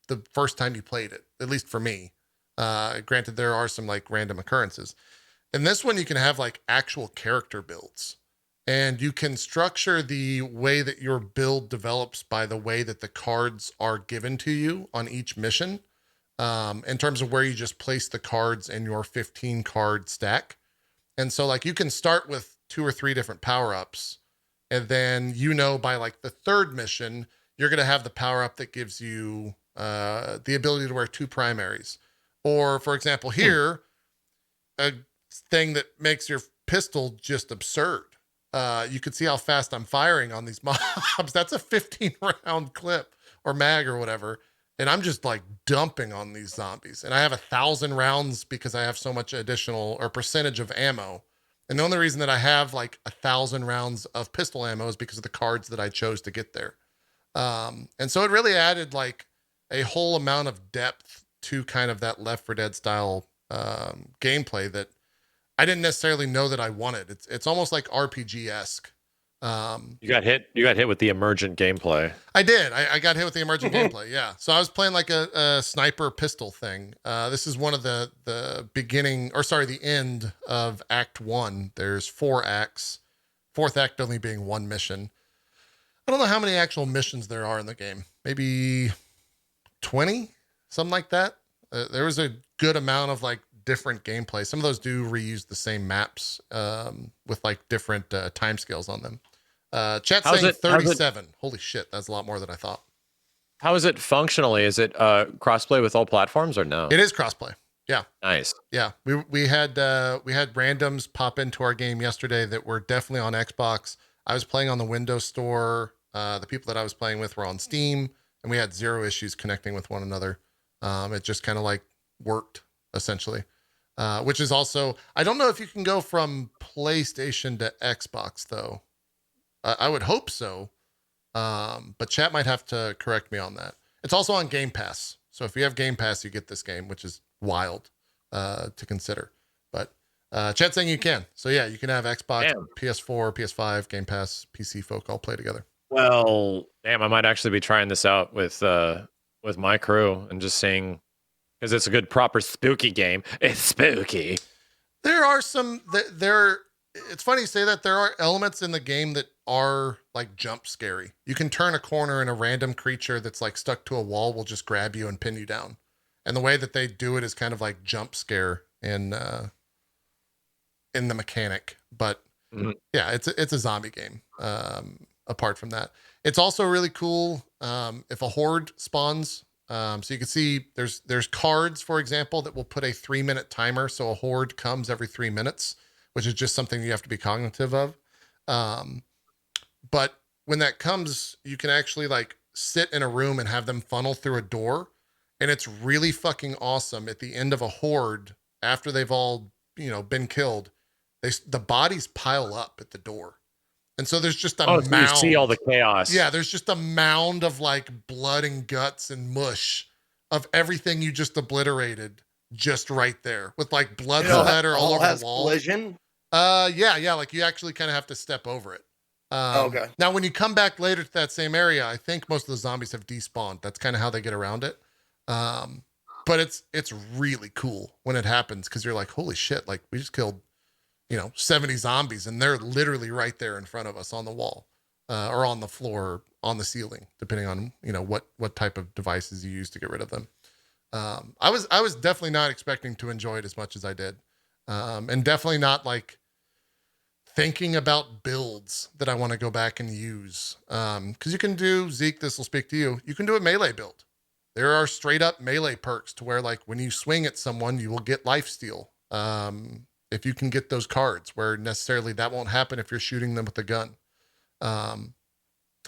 Speaker 1: the first time you played it, at least for me. Granted, there are some like random occurrences. In this one, you can have like actual character builds, and you can structure the way that your build develops by the way that the cards are given to you on each mission. In terms of where you just place the cards in your 15 card stack. And so like you can start with 2 or 3 different power-ups, and then, by like the third mission, you're going to have the power-up that gives you the ability to wear 2 primaries. Or for example, here, a thing that makes your pistol just absurd. You can see how fast I'm firing on these mobs. That's a 15 round clip or mag or whatever. And I'm just like dumping on these zombies. And I have 1,000 rounds because I have so much additional or percentage of ammo. And the only reason that I have like 1,000 rounds of pistol ammo is because of the cards that I chose to get there. And so it really added like a whole amount of depth to kind of that Left 4 Dead style gameplay that I didn't necessarily know that I wanted. It's almost like RPG-esque.
Speaker 4: You got hit with the emergent gameplay.
Speaker 1: I did. I got hit with the emergent gameplay. Yeah. So I was playing like a sniper pistol thing. This is one of the end of Act 1. There's 4 acts. 4th act only being 1 mission. I don't know how many actual missions there are in the game. Maybe 20, something like that. There was a good amount of like different gameplay. Some of those do reuse the same maps with like different timescales on them. Chat saying 37. Holy shit, that's a lot more than I thought.
Speaker 4: How is it functionally? Is it crossplay with all platforms or no?
Speaker 1: It is crossplay. Yeah.
Speaker 4: Nice.
Speaker 1: Yeah. We had randoms pop into our game yesterday that were definitely on Xbox. I was playing on the Windows Store. The people that I was playing with were on Steam, and we had 0 issues connecting with one another. It just kind of like worked essentially. Which is also, I don't know if you can go from PlayStation to Xbox though. I would hope so. But chat might have to correct me on that. It's also on Game Pass. So if you have Game Pass, you get this game, which is wild to consider. But chat's saying you can. So yeah, you can have Xbox, PS4, PS5, Game Pass, PC folk all play together.
Speaker 4: Well, damn, I might actually be trying this out with my crew and just seeing, because it's a good proper spooky game. It's spooky.
Speaker 1: There are some there it's funny you say that. There are elements in the game that are like jump scary. You can turn a corner and a random creature that's like stuck to a wall will just grab you and pin you down. And the way that they do it is kind of like jump scare in the mechanic. But yeah, it's a zombie game. Apart from that, it's also really cool if a horde spawns. So you can see there's cards, for example, that will put a 3-minute timer. So a horde comes every 3 minutes, which is just something you have to be cognitive of. But when that comes, you can actually like sit in a room and have them funnel through a door. And it's really fucking awesome. At the end of a horde, after they've all, been killed, the bodies pile up at the door. And so there's just a
Speaker 4: Oh, so you
Speaker 1: mound.
Speaker 4: see all the chaos.
Speaker 1: Yeah, there's just a mound of like blood and guts and mush of everything you just obliterated just right there with like blood splatter all over the wall.
Speaker 3: Collision?
Speaker 1: Yeah, like you actually kind of have to step over it.
Speaker 3: Okay.
Speaker 1: Now, when you come back later to that same area, I think most of the zombies have despawned. That's kind of how they get around it. But it's really cool when it happens because you're like, holy shit, like we just killed 70 zombies and they're literally right there in front of us on the wall, or on the floor, on the ceiling, depending on, what type of devices you use to get rid of them. I was definitely not expecting to enjoy it as much as I did. And definitely not like thinking about builds that I want to go back and use. Cause you can do, Zeke, this will speak to you. You can do a melee build. There are straight up melee perks to where like when you swing at someone, you will get lifesteal. If you can get those cards where necessarily that won't happen if you're shooting them with a gun. And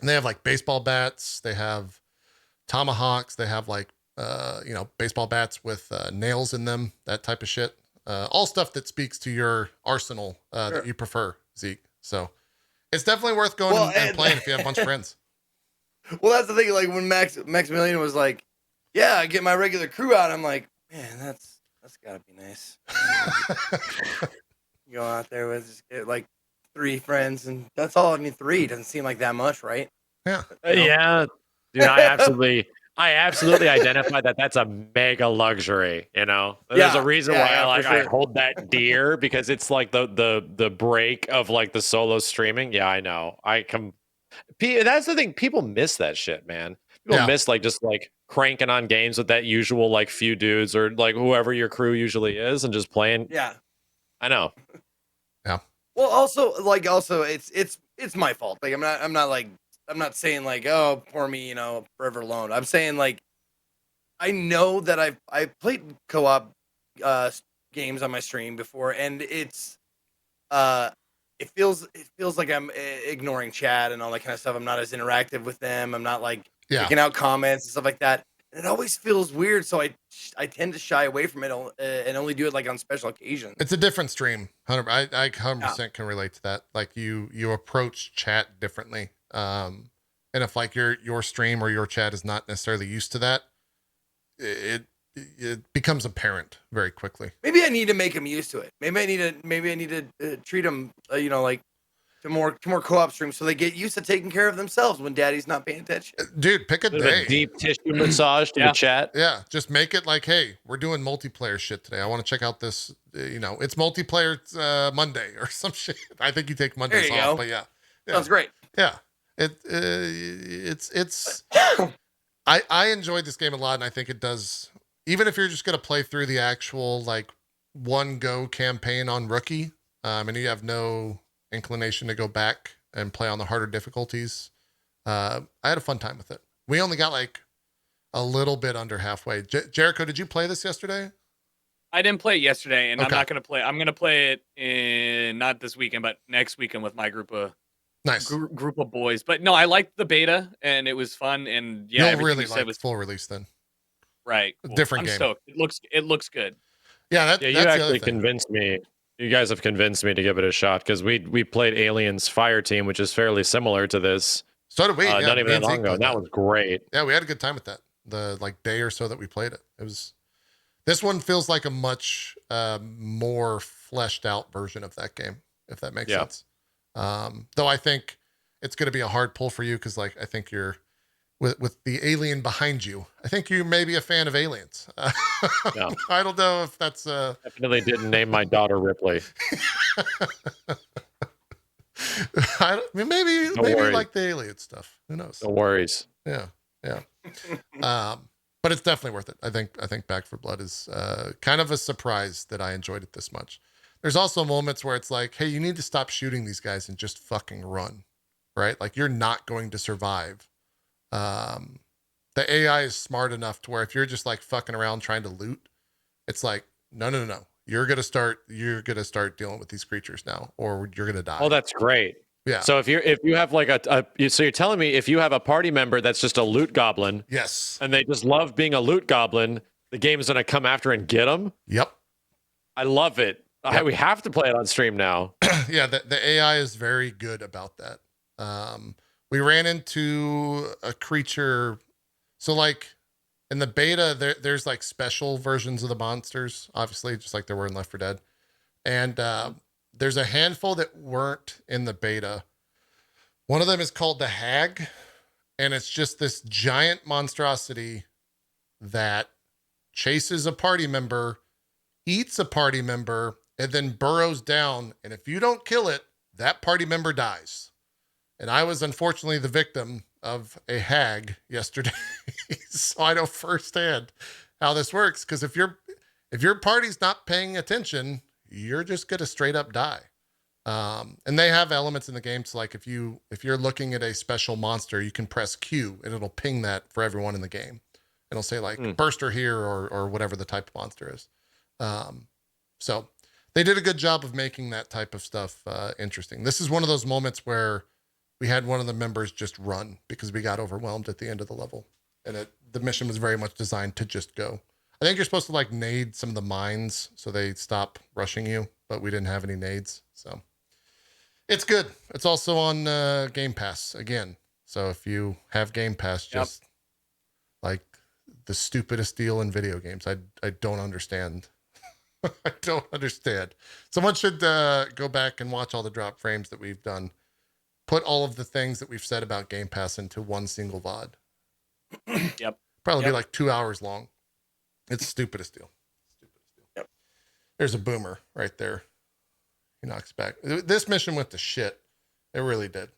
Speaker 1: they have like baseball bats, they have tomahawks, they have like, baseball bats with nails in them, that type of shit. All stuff that speaks to your arsenal that you prefer, Zeke. So it's definitely worth going and playing if you have a bunch of friends.
Speaker 3: Well, that's the thing. Like when Maximilian was like, "Yeah, I get my regular crew out," I'm like, "Man, that's gotta be nice." You go out there with just, like 3 friends, and that's all. I mean, 3 doesn't seem like that much, right?
Speaker 1: Yeah.
Speaker 4: Yeah, dude, I absolutely identify that that's a mega luxury. There's a reason why I hold that dear, because it's like the break of like the solo streaming. Yeah, I know. That's the thing. People miss that shit, man. People miss like just like cranking on games with that usual like few dudes or like whoever your crew usually is and just playing.
Speaker 3: Yeah,
Speaker 4: I know.
Speaker 1: Yeah.
Speaker 3: Well, also it's my fault. Like I'm not saying like, oh, poor me, forever alone. I'm saying like I know that I played co-op games on my stream before, and it's it feels like I'm ignoring chat and all that kind of stuff. I'm not as interactive with them. I'm not like picking out comments and stuff like that. And it always feels weird, so I tend to shy away from it and only do it like on special occasions.
Speaker 1: It's a different stream. I 100% can relate to that. Like you approach chat differently. And if like your stream or your chat is not necessarily used to that, it becomes apparent very quickly.
Speaker 3: Maybe I need to make them used to it. Maybe I need to treat them, like to more co-op streams so they get used to taking care of themselves when daddy's not paying attention.
Speaker 1: Dude, pick a day.
Speaker 4: A deep tissue massage to the chat.
Speaker 1: Yeah, just make it like, hey, we're doing multiplayer shit today. I want to check out this, it's multiplayer Monday or some shit. I think you take Mondays off, but yeah.
Speaker 3: Sounds great.
Speaker 1: Yeah. It's I enjoyed this game a lot, and I think it does, even if you're just going to play through the actual like one go campaign on Rookie, and you have no inclination to go back and play on the harder difficulties. I had a fun time with it. We only got like a little bit under halfway. Jericho, did you play this yesterday?
Speaker 2: I didn't play it yesterday, and I'm not going to play. I'm going to play it not this weekend, but next weekend with my group of group of boys. But no, I liked the beta, and it was fun. And yeah,
Speaker 1: you'll really like was full release then.
Speaker 2: Right, cool.
Speaker 1: Different
Speaker 2: I'm
Speaker 1: game.
Speaker 2: stoked. It looks good.
Speaker 1: Yeah,
Speaker 4: you actually convinced me. You guys have convinced me to give it a shot because we played Aliens Fire Team, which is fairly similar to this.
Speaker 1: So did we.
Speaker 4: Not even that long ago. That was great.
Speaker 1: Yeah, we had a good time with that. The like day or so that we played it. It was. This one feels like a much more fleshed out version of that game, if that makes sense. Though I think it's going to be a hard pull for you because like I think you're with the alien behind you. I think you may be a fan of aliens.
Speaker 4: No.
Speaker 1: I don't know if that's
Speaker 4: Definitely didn't name my daughter Ripley.
Speaker 1: maybe
Speaker 4: No
Speaker 1: maybe you
Speaker 4: worries.
Speaker 1: like the alien stuff. Who knows?
Speaker 4: No worries.
Speaker 1: Yeah. But it's definitely worth it. I think Back for Blood is kind of a surprise that I enjoyed it this much. There's also moments where it's like, hey, you need to stop shooting these guys and just fucking run, right? Like you're not going to survive. The AI is smart enough to where if you're just like fucking around trying to loot, it's like, no. You're gonna start dealing with these creatures now, or you're gonna die.
Speaker 4: Oh, that's great.
Speaker 1: Yeah.
Speaker 4: So if you have like so you're telling me if you have a party member that's just a loot goblin,
Speaker 1: Yes.
Speaker 4: and they just love being a loot goblin, the game is gonna come after and get them.
Speaker 1: Yep.
Speaker 4: I love it.
Speaker 1: Yep.
Speaker 4: We have to play it on stream now.
Speaker 1: Yeah, the AI is very good about that. We ran into a creature. So like in the beta, there's like special versions of the monsters, obviously, just like there were in Left 4 Dead. And there's a handful that weren't in the beta. One of them is called the Hag, and it's just this giant monstrosity that chases a party member, eats a party member, and then burrows down. And if you don't kill it, that party member dies. And I was unfortunately the victim of a hag yesterday. So I know firsthand how this works. Because if your party's not paying attention, you're just gonna straight up die. And they have elements in the game. So like if you're looking at a special monster, you can press Q and it'll ping that for everyone in the game. It'll say like burster here or whatever the type of monster is. So they did a good job of making that type of stuff interesting. This is one of those moments where we had one of the members just run because we got overwhelmed at the end of the level. And the mission was very much designed to just go. I think you're supposed to like nade some of the mines so they stop rushing you, but we didn't have any nades. So it's good. It's also on Game Pass again. So if you have Game Pass, just like the stupidest deal in video games. I don't understand. I don't understand. Someone should go back and watch all the drop frames that we've done. Put all of the things that we've said about Game Pass into one single VOD.
Speaker 2: Yep.
Speaker 1: Probably be like 2 hours long. It's the stupidest deal.
Speaker 3: Yep.
Speaker 1: There's a boomer right there. He knocks back. This mission went to shit. It really did.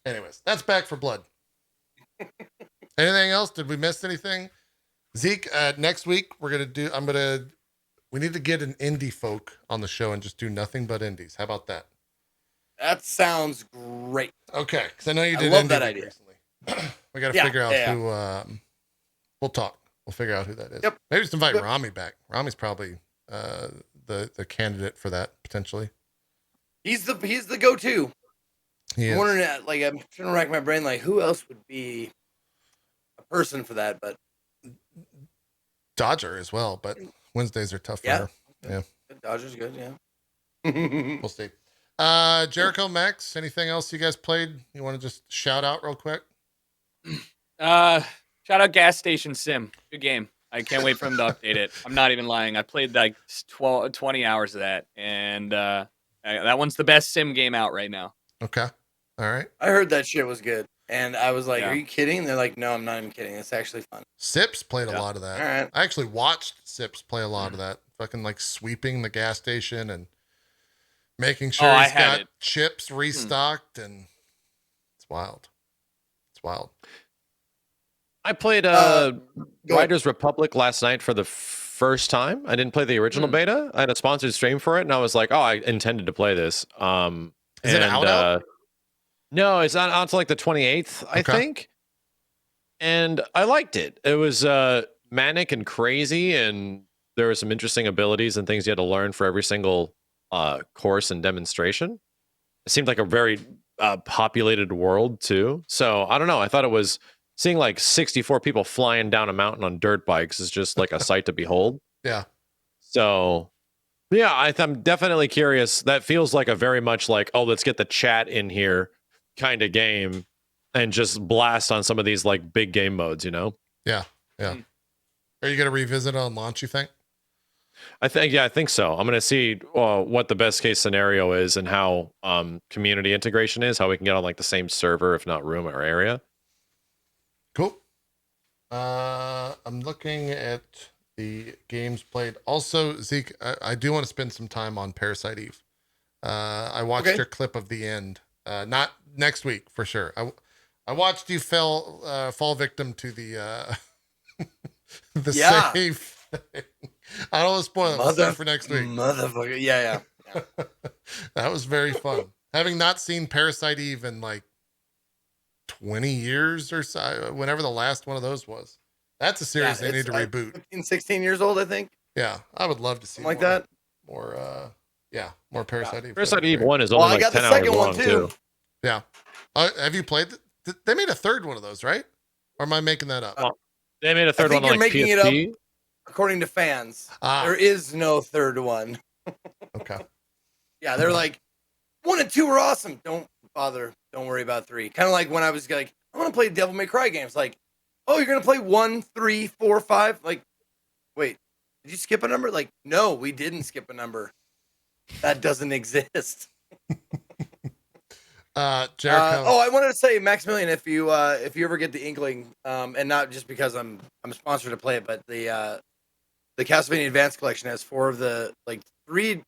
Speaker 1: Anyways, that's Back for Blood. Anything else? Did we miss anything? Zeke, next week we need to get an indie folk on the show and just do nothing but indies. How about that?
Speaker 3: That sounds great.
Speaker 1: Okay, because I know you did
Speaker 3: love
Speaker 1: indie
Speaker 3: that
Speaker 1: week
Speaker 3: idea.
Speaker 1: recently. We got to figure out who. We'll talk. We'll figure out who that is.
Speaker 3: Yep.
Speaker 1: Maybe just invite Rami back. Rami's probably the candidate for that potentially.
Speaker 3: He's the go-to.
Speaker 1: He
Speaker 3: I'm
Speaker 1: is.
Speaker 3: wondering, like, I'm trying to rack my brain, like, who else would be a person for that? But
Speaker 1: Dodger as well, but Wednesdays are tough for her. Yeah.
Speaker 3: Dodger's good. Yeah.
Speaker 1: We'll see. Jericho, Max, anything else you guys played? You want to just shout out real quick?
Speaker 2: Shout out Gas Station Sim. Good game. I can't wait for them to update it. I'm not even lying. I played like 20 hours of that, and that one's the best sim game out right now.
Speaker 1: Okay. All right.
Speaker 3: I heard that shit was good, and I was like,
Speaker 2: Yeah.
Speaker 3: "Are you kidding?" And they're like, "No, I'm not even kidding. It's actually fun."
Speaker 1: Sips played a lot of that.
Speaker 3: All right.
Speaker 1: I actually watched Sips play a lot of that. Fucking like sweeping the gas station and making sure
Speaker 2: I
Speaker 1: he's
Speaker 2: had
Speaker 1: got
Speaker 2: it.
Speaker 1: chips restocked, and it's wild. It's wild.
Speaker 4: I played
Speaker 3: Go ahead.
Speaker 4: Riders Republic last night for the first time. I didn't play the original beta. I had a sponsored stream for it, and I was like, "Oh, I intended to play this."
Speaker 1: Is it out?
Speaker 4: No, it's not out until like the 28th, I think. And I liked it. It was manic and crazy, and there were some interesting abilities and things you had to learn for every single course and demonstration. It seemed like a very populated world too. So I don't know. I thought it was seeing like 64 people flying down a mountain on dirt bikes is just like a sight to behold.
Speaker 1: Yeah.
Speaker 4: So yeah, I'm definitely curious. That feels like a very much like, oh, let's get the chat in here kind of game and just blast on some of these like big game modes, you know?
Speaker 1: Yeah. Yeah. Are you going to revisit it on launch, you think?
Speaker 4: I think so. I'm going to see what the best case scenario is and how community integration is, how we can get on like the same server, if not room or area.
Speaker 1: Cool. I'm looking at the games played. Also, Zeke, I do want to spend some time on Parasite Eve. I watched
Speaker 3: Okay.
Speaker 1: your clip of the end. Not next week for sure. I watched you fall victim to the the
Speaker 3: Yeah.
Speaker 1: save thing. I don't want to spoil it. We'll save it for next week.
Speaker 3: Motherfucker. Yeah.
Speaker 1: That was very fun. Having not seen Parasite Eve in like 20 years or so, whenever the last one of those was. That's a series they need to reboot.
Speaker 3: 15, 16 years old, I think.
Speaker 1: Yeah, I would love to see
Speaker 3: Something like that.
Speaker 1: More, more Parasite Eve.
Speaker 4: Parasite
Speaker 1: That'd be
Speaker 4: Eve
Speaker 1: great.
Speaker 4: 1 is
Speaker 3: Well,
Speaker 4: only
Speaker 3: I
Speaker 4: like
Speaker 3: got
Speaker 4: 10
Speaker 3: the
Speaker 4: hours
Speaker 3: second one
Speaker 4: long,
Speaker 3: too.
Speaker 1: Yeah. Have you played? They made a third one of those, right? Or am I making that up?
Speaker 4: They made a
Speaker 3: I
Speaker 4: third
Speaker 3: think
Speaker 4: one on
Speaker 3: you're
Speaker 4: like
Speaker 3: making it up
Speaker 4: PSP.
Speaker 3: according to fans.
Speaker 1: Ah.
Speaker 3: There is no third one.
Speaker 1: Okay.
Speaker 3: Yeah, they're like 1 and 2 are awesome. Don't bother. Don't worry about 3. Kind of like when I was like, I want to play Devil May Cry games. Like, oh, you're gonna play 1, 3, 4, 5. Like, wait, did you skip a number? Like, no, we didn't skip a number. That doesn't exist.
Speaker 1: Jericho.
Speaker 3: I wanted to say, Maximilian, if you ever get the inkling, and not just because I'm sponsored to play it, but the Castlevania Advance Collection has 4 of the 3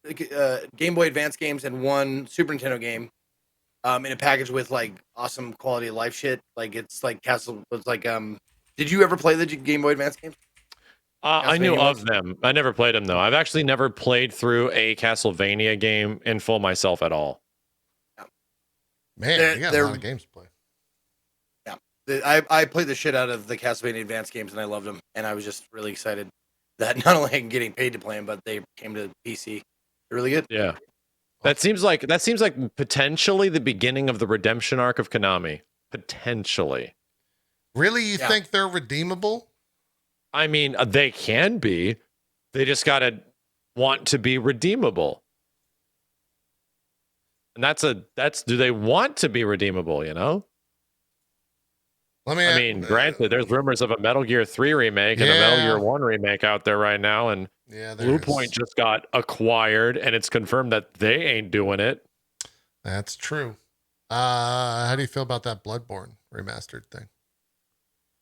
Speaker 3: Game Boy Advance games and 1 Super Nintendo game, in a package with like awesome quality of life shit. Like it's like Castle. It's like Did you ever play the Game Boy Advance games?
Speaker 4: I knew
Speaker 3: Castlevania
Speaker 4: of
Speaker 3: ones?
Speaker 4: them. I never played them though. I've actually never played through a Castlevania game in full myself at all.
Speaker 1: Man, you got a lot of games to play.
Speaker 3: I played the shit out of the Castlevania Advance games and I loved them, and I was just really excited that not only I'm getting paid to play them, but they came to PC. They're really good.
Speaker 4: Yeah. That seems like potentially the beginning of the redemption arc of Konami. Potentially.
Speaker 1: Really, you think they're redeemable?
Speaker 4: I mean, they can be. They just gotta want to be redeemable. And that's do they want to be redeemable, you know? I mean, granted, there's rumors of a Metal Gear 3 remake and a Metal Gear 1 remake out there right now, and Blue Point just got acquired, and it's confirmed that they ain't doing it.
Speaker 1: That's true. How do you feel about that Bloodborne remastered thing?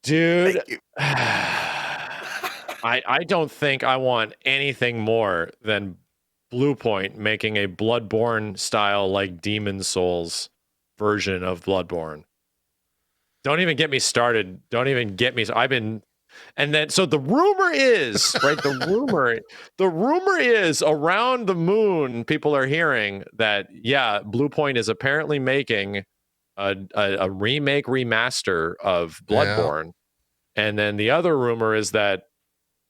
Speaker 4: Dude, I don't think I want anything more than Blue Point making a Bloodborne style like Demon Souls version of Bloodborne. Don't even get me started. Don't even get me. And then so the rumor is, right? The rumor is around the moon. People are hearing that Blue Point is apparently making a remake remaster of Bloodborne. Yeah. And then the other rumor is that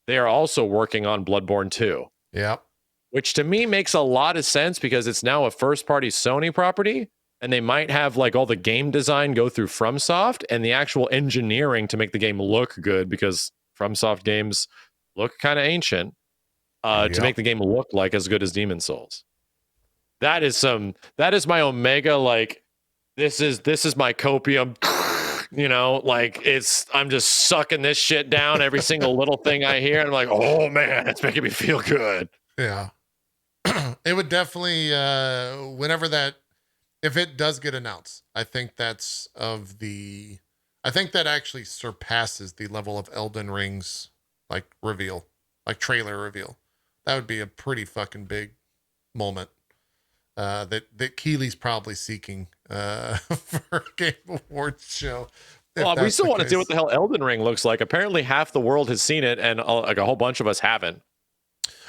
Speaker 4: they are also working on Bloodborne 2.
Speaker 1: Yep.
Speaker 4: Which to me makes a lot of sense because it's now a first-party Sony property, and they might have like all the game design go through FromSoft and the actual engineering to make the game look good because FromSoft games look kind of ancient to make the game look like as good as Demon Souls. That is my Omega, like this is my copium. You know, like I'm just sucking this shit down every single little thing I hear. And I'm like, oh man, it's making me feel good.
Speaker 1: Yeah. It would definitely, if it does get announced, I think that actually surpasses the level of Elden Ring's like reveal, like trailer reveal. That would be a pretty fucking big moment. That Keely's probably seeking for a Game Awards show.
Speaker 4: Well, we still want to see what the hell Elden Ring looks like. Apparently, half the world has seen it, and like a whole bunch of us haven't.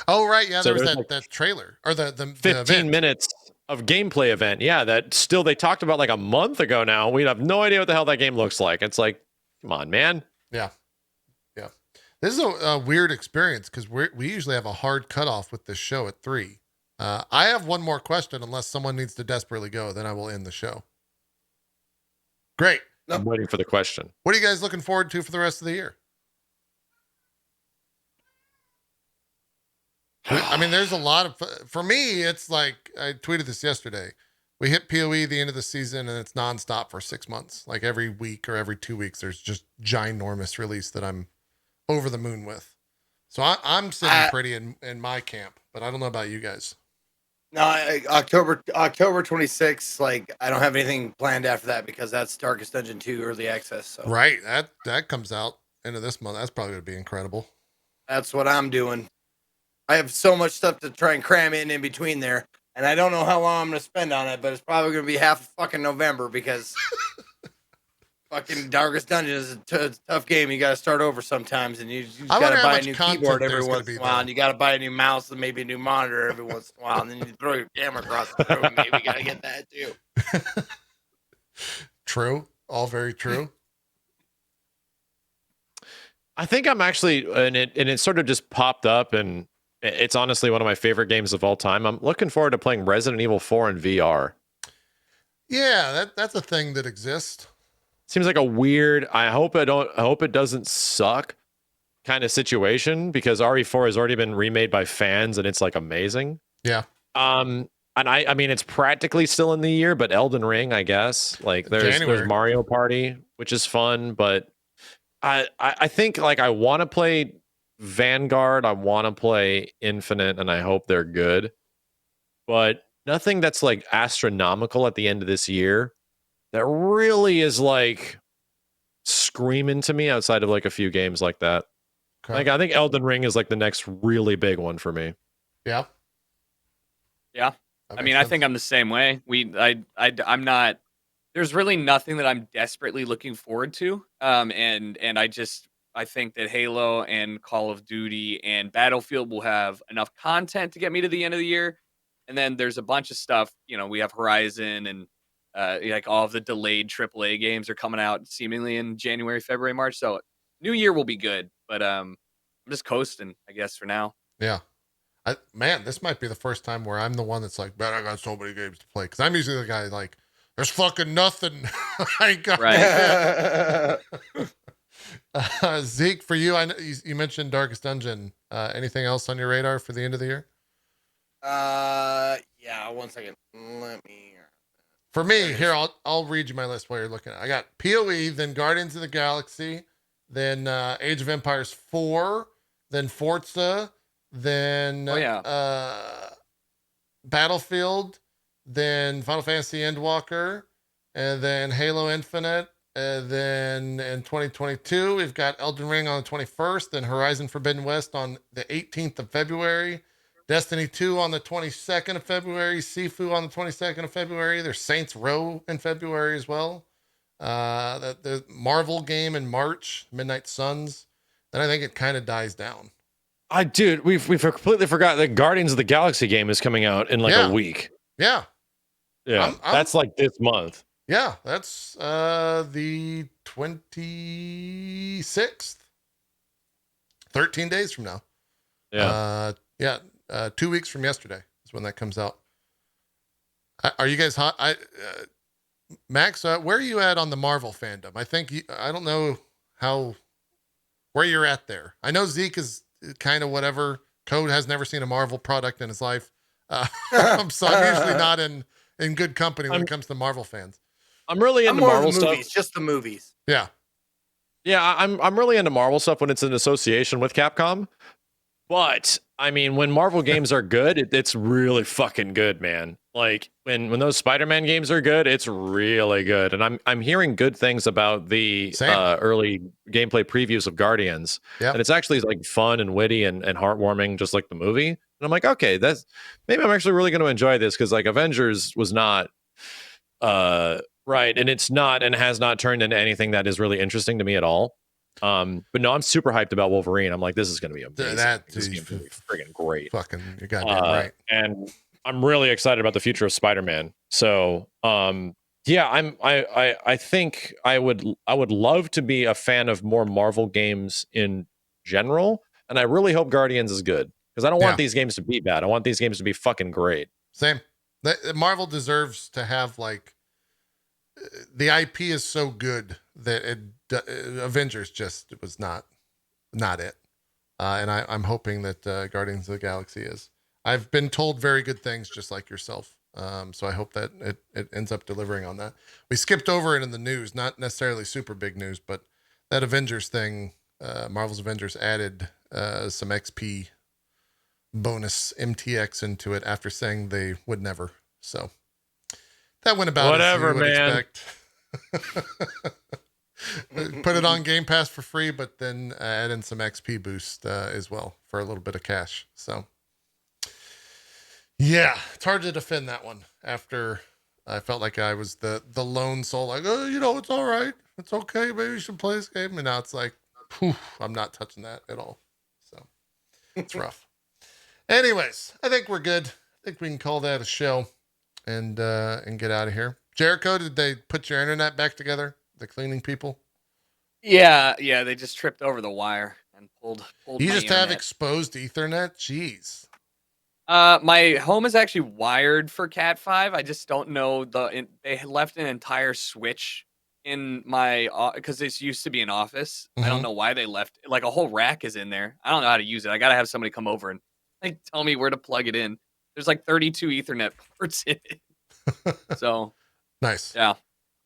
Speaker 1: Oh right, yeah. So there was that trailer or the
Speaker 4: 15 minutes of gameplay event. Yeah, that still they talked about like a month ago. Now we have no idea what the hell that game looks like. It's like, come on, man.
Speaker 1: Yeah. This is a weird experience because we usually have a hard cutoff with this show at 3. I have one more question, unless someone needs to desperately go, then I will end the show. Great.
Speaker 4: I'm waiting for the question.
Speaker 1: What are you guys looking forward to for the rest of the year? I mean, there's a lot of, for me, it's like, I tweeted this yesterday. We hit PoE the end of the season and it's nonstop for 6 months. Like every week or every 2 weeks, there's just ginormous release that I'm over the moon with. So I'm sitting pretty in my camp, but I don't know about you guys.
Speaker 3: No, October 26th. Like, I don't have anything planned after that because that's Darkest Dungeon 2 early access. So
Speaker 1: Right. That comes out end of this month. That's probably gonna be incredible.
Speaker 3: that's what I'm doing. I have so much stuff to try and cram in between there, and I don't know how long I'm going to spend on it, but it's probably going to be half of fucking November because fucking Darkest Dungeon is a tough game. You got to start over sometimes, and you just
Speaker 1: I
Speaker 3: got
Speaker 1: wonder
Speaker 3: to
Speaker 1: how
Speaker 3: buy a
Speaker 1: much
Speaker 3: new
Speaker 1: content
Speaker 3: keyboard every
Speaker 1: there's gonna
Speaker 3: once
Speaker 1: be
Speaker 3: in a while,
Speaker 1: there.
Speaker 3: and you got to buy a new mouse and maybe a new monitor every once in a while, and then you throw your camera across the room. Maybe you got to get that too.
Speaker 1: True. All very true.
Speaker 4: I think I'm actually, and it sort of just popped up, and it's honestly one of my favorite games of all time. I'm looking forward to playing Resident Evil 4 in VR.
Speaker 1: Yeah, that's a thing that exists.
Speaker 4: Seems like a weird. I hope it doesn't suck kind of situation, because RE4 has already been remade by fans and it's like amazing.
Speaker 1: Yeah.
Speaker 4: And I mean, it's practically still in the year, but Elden Ring, I guess. Like there's
Speaker 1: January.
Speaker 4: Mario Party, which is fun, but I think like I want to play Vanguard, I want to play Infinite, and I hope they're good. But nothing that's like astronomical at the end of this year that really is like screaming to me outside of like a few games like that.
Speaker 1: Okay.
Speaker 4: Like I think Elden Ring is like the next really big one for me.
Speaker 1: Yeah.
Speaker 2: Yeah.
Speaker 1: That
Speaker 2: I
Speaker 1: makes
Speaker 2: mean, I
Speaker 1: sense.
Speaker 2: think I'm the same way. I'm not. There's really nothing that I'm desperately looking forward to. I think that Halo and Call of Duty and Battlefield will have enough content to get me to the end of the year. And then there's a bunch of stuff. We have Horizon and like all of the delayed AAA games are coming out seemingly in January, February, March. So New Year will be good. But I'm just coasting, I guess, for now.
Speaker 1: Yeah. Man, this might be the first time where I'm the one that's like, man, I got so many games to play. Because I'm usually the guy like, there's fucking nothing. I ain't got
Speaker 2: Right.
Speaker 1: Zeke, for you, I know you mentioned Darkest Dungeon. Anything else on your radar for the end of the year?
Speaker 3: Yeah, 1 second. Let me.
Speaker 1: For me, here I'll read you my list while you're looking at it. I got PoE, then Guardians of the Galaxy, then Age of Empires 4, then Forza, then
Speaker 2: Oh yeah.
Speaker 1: Battlefield, then Final Fantasy Endwalker, and then Halo Infinite. And then in 2022, we've got Elden Ring on the 21st, then Horizon Forbidden West on the 18th of February, Destiny 2 on the 22nd of February, Sifu on the 22nd of February. There's Saints Row in February as well. The Marvel game in March, Midnight Suns. Then I think it kind of dies down.
Speaker 4: Dude, we've completely forgot that Guardians of the Galaxy game is coming out in like
Speaker 1: Yeah.
Speaker 4: a week.
Speaker 1: Yeah.
Speaker 4: Yeah, that's like this month.
Speaker 1: Yeah, that's the 26th. 13 days from now.
Speaker 4: Yeah.
Speaker 1: 2 weeks from yesterday is when that comes out. Are you guys hot? Max, where are you at on the Marvel fandom? I don't know where you're at there. I know Zeke is kind of whatever. Code has never seen a Marvel product in his life. So I'm usually not in good company when it comes to Marvel fans.
Speaker 4: I'm really into
Speaker 3: more
Speaker 4: Marvel
Speaker 3: of the
Speaker 4: stuff.
Speaker 3: movies, just the movies.
Speaker 1: Yeah.
Speaker 4: Yeah, I'm really into Marvel stuff when it's in association with Capcom. But I mean, when Marvel games are good, it's really fucking good, man. Like when those Spider-Man games are good, it's really good. And I'm hearing good things about the early gameplay previews of Guardians.
Speaker 1: Yeah.
Speaker 4: And it's actually like fun and witty and heartwarming, just like the movie. And I'm like, okay, maybe I'm actually really going to enjoy this, because like Avengers was not right, and it's not and has not turned into anything that is really interesting to me at all. But no, I'm super hyped about Wolverine. I'm like, this is going to be amazing. This is going to be friggin' great.
Speaker 1: Fucking, you're goddamn right.
Speaker 4: And I'm really excited about the future of Spider-Man. So, yeah, I think I would love to be a fan of more Marvel games in general, and I really hope Guardians is good, because I don't want these games to be bad. I want these games to be fucking great.
Speaker 1: Same. Marvel deserves to have like the IP is so good that Avengers just was not it. And I'm hoping that Guardians of the Galaxy is. I've been told very good things, just like yourself. So I hope that it ends up delivering on that. We skipped over it in the news, not necessarily super big news, but that Avengers thing, Marvel's Avengers added some XP bonus MTX into it after saying they would never. So that went about
Speaker 4: Whatever,
Speaker 1: as you would
Speaker 4: man.
Speaker 1: expect. Put it on Game Pass for free, but then add in some XP boost as well for a little bit of cash. So yeah, it's hard to defend that one after I felt like I was the lone soul, like, oh, it's all right. It's okay. Maybe you should play this game. And now it's like, whew, I'm not touching that at all. So it's rough. Anyways, I think we're good. I think we can call that a show and get out of here. Jericho, did they put your internet back together? The cleaning people?
Speaker 2: Yeah, they just tripped over the wire and pulled
Speaker 1: You
Speaker 2: my
Speaker 1: just have
Speaker 2: internet.
Speaker 1: exposed Ethernet? Jeez.
Speaker 2: My home is actually wired for Cat 5. I just don't know they had left an entire switch in my because this used to be an office. I don't
Speaker 1: Mhm.
Speaker 2: know why they left like a whole rack is in there. I don't know how to use it. I gotta have somebody come over and like tell me where to plug it in. There's like 32 Ethernet ports in it. So
Speaker 1: Nice.
Speaker 2: yeah.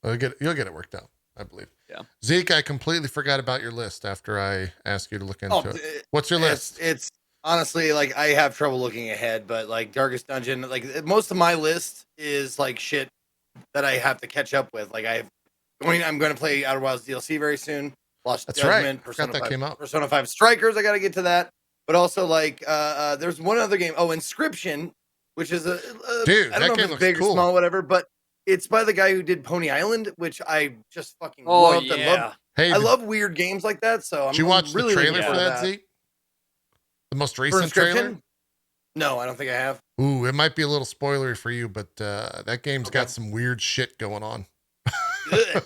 Speaker 1: You'll get it worked out, I believe.
Speaker 2: Yeah.
Speaker 1: Zeke, I completely forgot about your list after I asked you to look into it. What's your list?
Speaker 3: It's honestly like I have trouble looking ahead, but like Darkest Dungeon, like most of my list is like shit that I have to catch up with. Like I'm going to play Outer Wilds DLC very soon. Lost
Speaker 1: That's right.
Speaker 3: Judgment,
Speaker 1: Forgot that came out.
Speaker 3: Persona 5 Strikers. I got to get to that. But also like there's one other game. Oh, Inscription, which is
Speaker 1: Dude,
Speaker 3: I don't
Speaker 1: that
Speaker 3: know if
Speaker 1: game
Speaker 3: it's
Speaker 1: looks
Speaker 3: big
Speaker 1: cool.
Speaker 3: or small, whatever. But it's by the guy who did Pony Island, which I just fucking
Speaker 2: Oh
Speaker 3: loved.
Speaker 2: yeah.
Speaker 1: Hey,
Speaker 3: I love weird games like that. So
Speaker 1: did you watch
Speaker 3: really
Speaker 1: the trailer
Speaker 3: looking
Speaker 1: for
Speaker 3: forward to
Speaker 1: that, Zeke? The most
Speaker 3: For
Speaker 1: recent trailer?
Speaker 3: Inscription? No, I don't think I have.
Speaker 1: Ooh, it might be a little spoilery for you, but that game's
Speaker 3: Okay.
Speaker 1: got some weird shit going on.
Speaker 3: Good.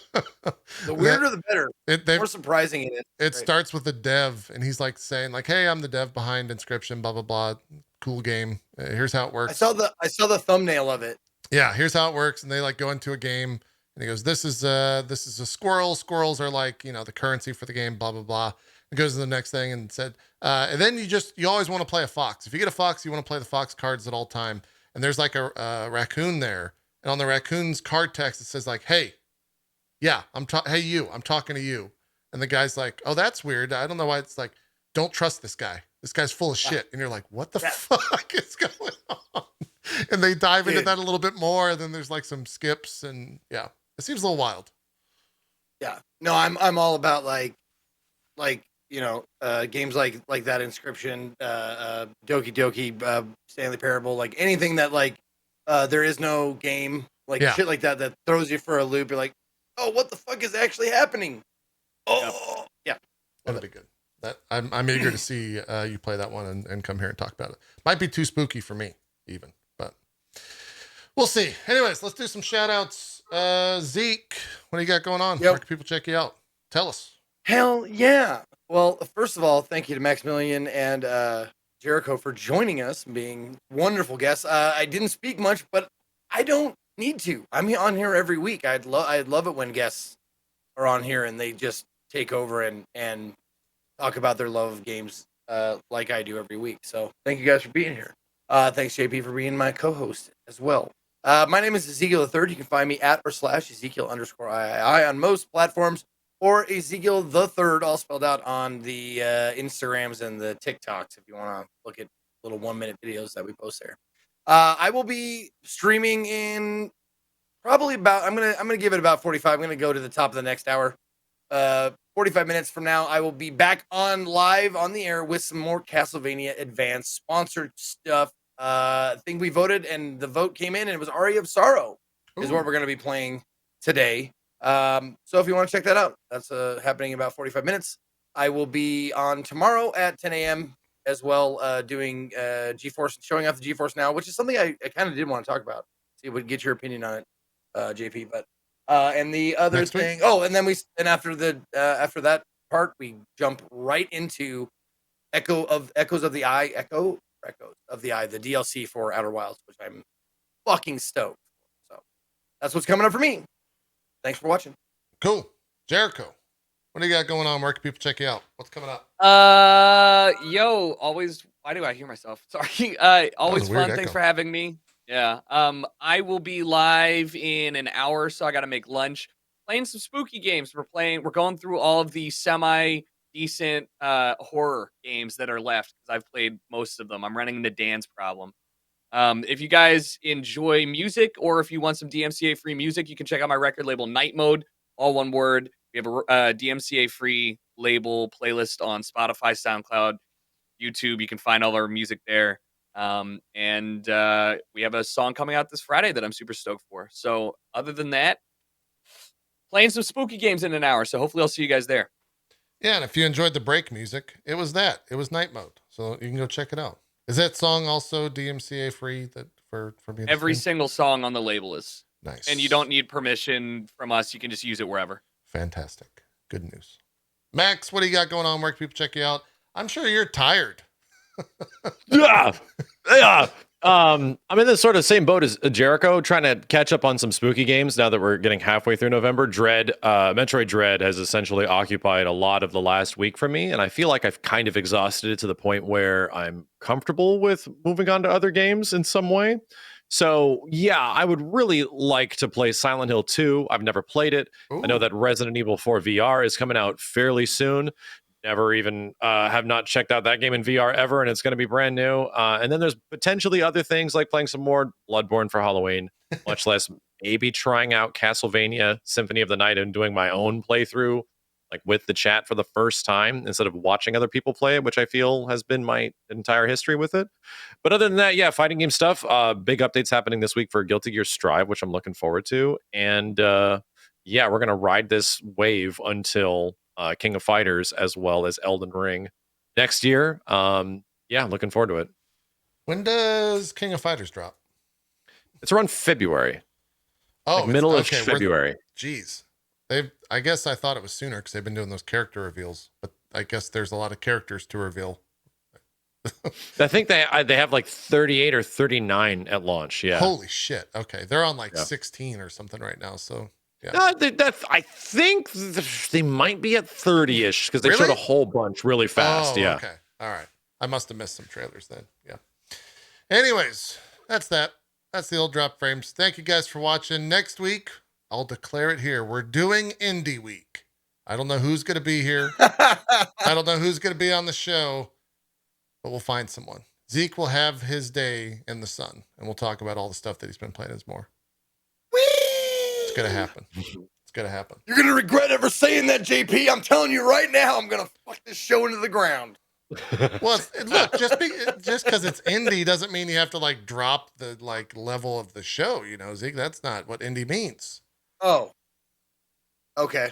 Speaker 3: The weirder, the better.
Speaker 1: The
Speaker 3: More surprising it is.
Speaker 1: It
Speaker 3: Great.
Speaker 1: starts with the dev, and he's like saying, like, "Hey, I'm the dev behind Inscription, blah blah blah. Cool game. Here's how it works."
Speaker 3: I saw the thumbnail of it.
Speaker 1: Yeah, here's how it works, and they like go into a game, and he goes, "This is a squirrel. Squirrels are like the currency for the game, blah blah blah." It goes to the next thing and said, and then you always want to play a fox. If you get a fox, you want to play the fox cards at all time. And there's like a raccoon there, and on the raccoon's card text it says like, "Hey, yeah, I'm talking to you." And the guy's like, "Oh, that's weird. I don't know why." It's like, "Don't trust this guy. This guy's full of shit." And you're like, "What the fuck is going on?" And they dive into that a little bit more. And then there's like some skips, and yeah, it seems a little wild.
Speaker 3: Yeah, no, I'm all about like games like that, Inscription, Doki Doki, Stanley Parable, like anything that like there is no game, like shit like that throws you for a loop. You're like, oh, what the fuck is actually happening? Oh, yeah,
Speaker 1: That'll be good. That I'm eager to see you play that one and come here and talk about it. Might be too spooky for me, even, but we'll see. Anyways, let's do some shout outs. Zeke, what do you got going on? Where can people check you out? Tell us.
Speaker 3: Hell yeah. Well, first of all, thank you to Maximilian and Jericho for joining us and being wonderful guests. I didn't speak much, but I don't need to. I'm on here every week. I'd love it when guests are on here and they just take over and talk about their love of games like I do every week. So thank you guys for being here. Thanks, JP, for being my co-host as well. My name is Ezekiel III. You can find me at / Ezekiel_III on most platforms, or Ezekiel the Third, all spelled out on the Instagrams and the TikToks if you want to look at little 1-minute videos that we post there. I will be streaming in probably about I'm gonna give it about 45. I'm gonna go to the top of the next hour. 45 minutes from now, I will be back on live on the air with some more Castlevania Advanced sponsored stuff. I think we voted and the vote came in and it was Aria of Sorrow is what we're going to be playing today. So if you want to check that out, that's happening in about 45 minutes. I will be on tomorrow at 10 a.m. as well, doing GeForce, showing off the GeForce Now, which is something I kind of did want to talk about. See, would get your opinion on it, JP. But and the other thing, and then after that part, we jump right into Echoes of the Eye, the DLC for Outer Wilds, which I'm fucking stoked. So that's what's coming up for me. Thanks for watching.
Speaker 1: Cool. Jericho, what do you got going on? Where can people check you out? What's coming up?
Speaker 2: Always. Why do I hear myself? Sorry. Always fun. Thanks for having me. Yeah. I will be live in an hour, so I got to make lunch. Playing some spooky games. We're going through all of the semi decent horror games that are left because I've played most of them. I'm running into Dan's problem. If you guys enjoy music or if you want some DMCA free music, you can check out my record label Night Mode, all one word. We have a DMCA free label playlist on Spotify, SoundCloud, YouTube. You can find all our music there. And we have a song coming out this Friday that I'm super stoked for. So other than that, playing some spooky games in an hour. So hopefully I'll see you guys there.
Speaker 1: Yeah, and if you enjoyed the break music, it was Night Mode. So you can go check it out. Is that song also DMCA free that for being
Speaker 2: Every single song on the label is.
Speaker 1: Nice.
Speaker 2: And you don't need permission from us. You can just use it wherever.
Speaker 1: Fantastic. Good news. Max, what do you got going on? Where can people check you out? I'm sure you're tired.
Speaker 4: Yeah. I'm in the sort of same boat as Jericho, trying to catch up on some spooky games now that we're getting halfway through November. Metroid Dread has essentially occupied a lot of the last week for me, and I feel like I've kind of exhausted it to the point where I'm comfortable with moving on to other games in some way. So yeah, I would really like to play Silent Hill 2. I've never played it.
Speaker 1: Ooh.
Speaker 4: I know that Resident Evil 4 VR is coming out fairly soon. Never even have not checked out that game in VR ever, and it's going to be brand new. And then there's potentially other things like playing some more Bloodborne for Halloween, much less maybe trying out Castlevania Symphony of the Night and doing my own playthrough, like with the chat for the first time instead of watching other people play it, which I feel has been my entire history with it. But other than that, yeah, fighting game stuff. Big updates happening this week for Guilty Gear Strive, which I'm looking forward to. And yeah, we're going to ride this wave until King of Fighters as well as Elden Ring next year. Yeah, looking forward to it.
Speaker 1: When does King of Fighters drop?
Speaker 4: It's around February.
Speaker 1: Oh,
Speaker 4: like middle of February.
Speaker 1: Geez. I guess I thought it was sooner because they've been doing those character reveals, but I guess there's a lot of characters to reveal.
Speaker 4: I think they have like 38 or 39 at launch. Yeah.
Speaker 1: Holy shit. Okay. They're on like 16 or something right now. So yeah.
Speaker 4: I think they might be at 30-ish because they
Speaker 1: Really?
Speaker 4: showed a whole bunch really fast.
Speaker 1: Oh,
Speaker 4: yeah.
Speaker 1: Okay. All right. I must have missed some trailers then. Yeah. Anyways, that's that. That's the old drop frames. Thank you guys for watching. Next week, I'll declare it here. We're doing Indie Week. I don't know who's going to be here. I don't know who's going to be on the show, but we'll find someone. Zeke will have his day in the sun, and we'll talk about all the stuff that he's been playing as more. It's going to happen. It's going to happen.
Speaker 3: You're going to regret ever saying that, JP. I'm telling you right now, I'm going to fuck this show into the ground.
Speaker 1: Well, look, just because it's indie doesn't mean you have to like drop the like level of the show, you know, Zeke. That's not what indie means.
Speaker 3: Oh, okay.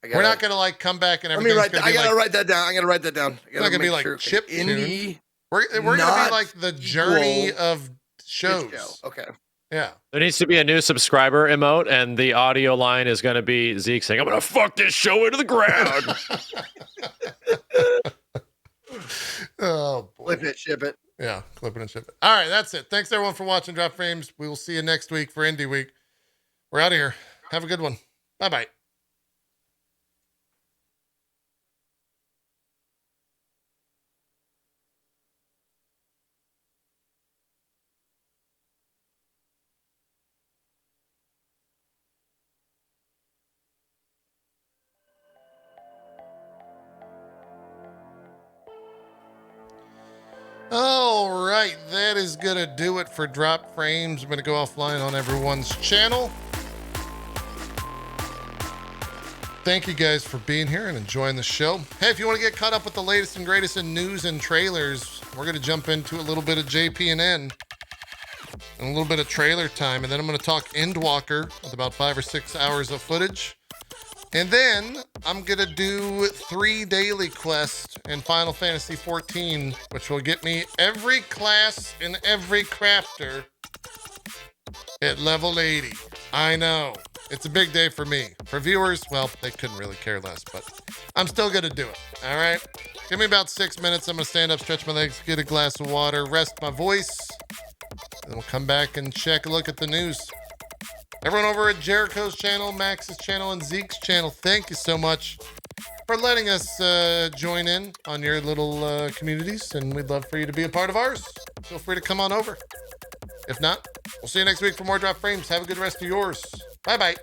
Speaker 1: We're not gonna like come back and
Speaker 3: Let me
Speaker 1: everything's
Speaker 3: write.
Speaker 1: gonna be
Speaker 3: I gotta
Speaker 1: like,
Speaker 3: write that down. I gotta write that down.
Speaker 1: It's not gonna be like chip
Speaker 3: indie.
Speaker 1: We're gonna be like the journey of shows.
Speaker 3: Show. Okay.
Speaker 1: Yeah.
Speaker 4: There needs to be a new subscriber emote, and the audio line is going to be Zeke saying, "I'm going to fuck this show into the ground."
Speaker 1: Oh boy.
Speaker 3: Flip it, ship it.
Speaker 1: Yeah, clip it and ship it. All right, that's it. Thanks everyone for watching Drop Frames. We will see you next week for Indie Week. We're out of here. Have a good one. Bye-bye. All right, that is going to do it for Drop Frames. I'm going to go offline on everyone's channel. Thank you guys for being here and enjoying the show. Hey, if you want to get caught up with the latest and greatest in news and trailers, we're going to jump into a little bit of JP&N and a little bit of trailer time, and then I'm going to talk Endwalker with about 5 or 6 hours of footage. And then I'm going to do 3 daily quests in Final Fantasy XIV, which will get me every class and every crafter at level 80. I know. It's a big day for me. For viewers, well, they couldn't really care less, but I'm still going to do it. All right? Give me about 6 minutes. I'm going to stand up, stretch my legs, get a glass of water, rest my voice, and we'll come back and check a look at the news. Everyone over at Jericho's channel, Max's channel, and Zeke's channel, thank you so much for letting us join in on your little communities, and we'd love for you to be a part of ours. Feel free to come on over. If not, we'll see you next week for more Drop Frames. Have a good rest of yours. Bye-bye.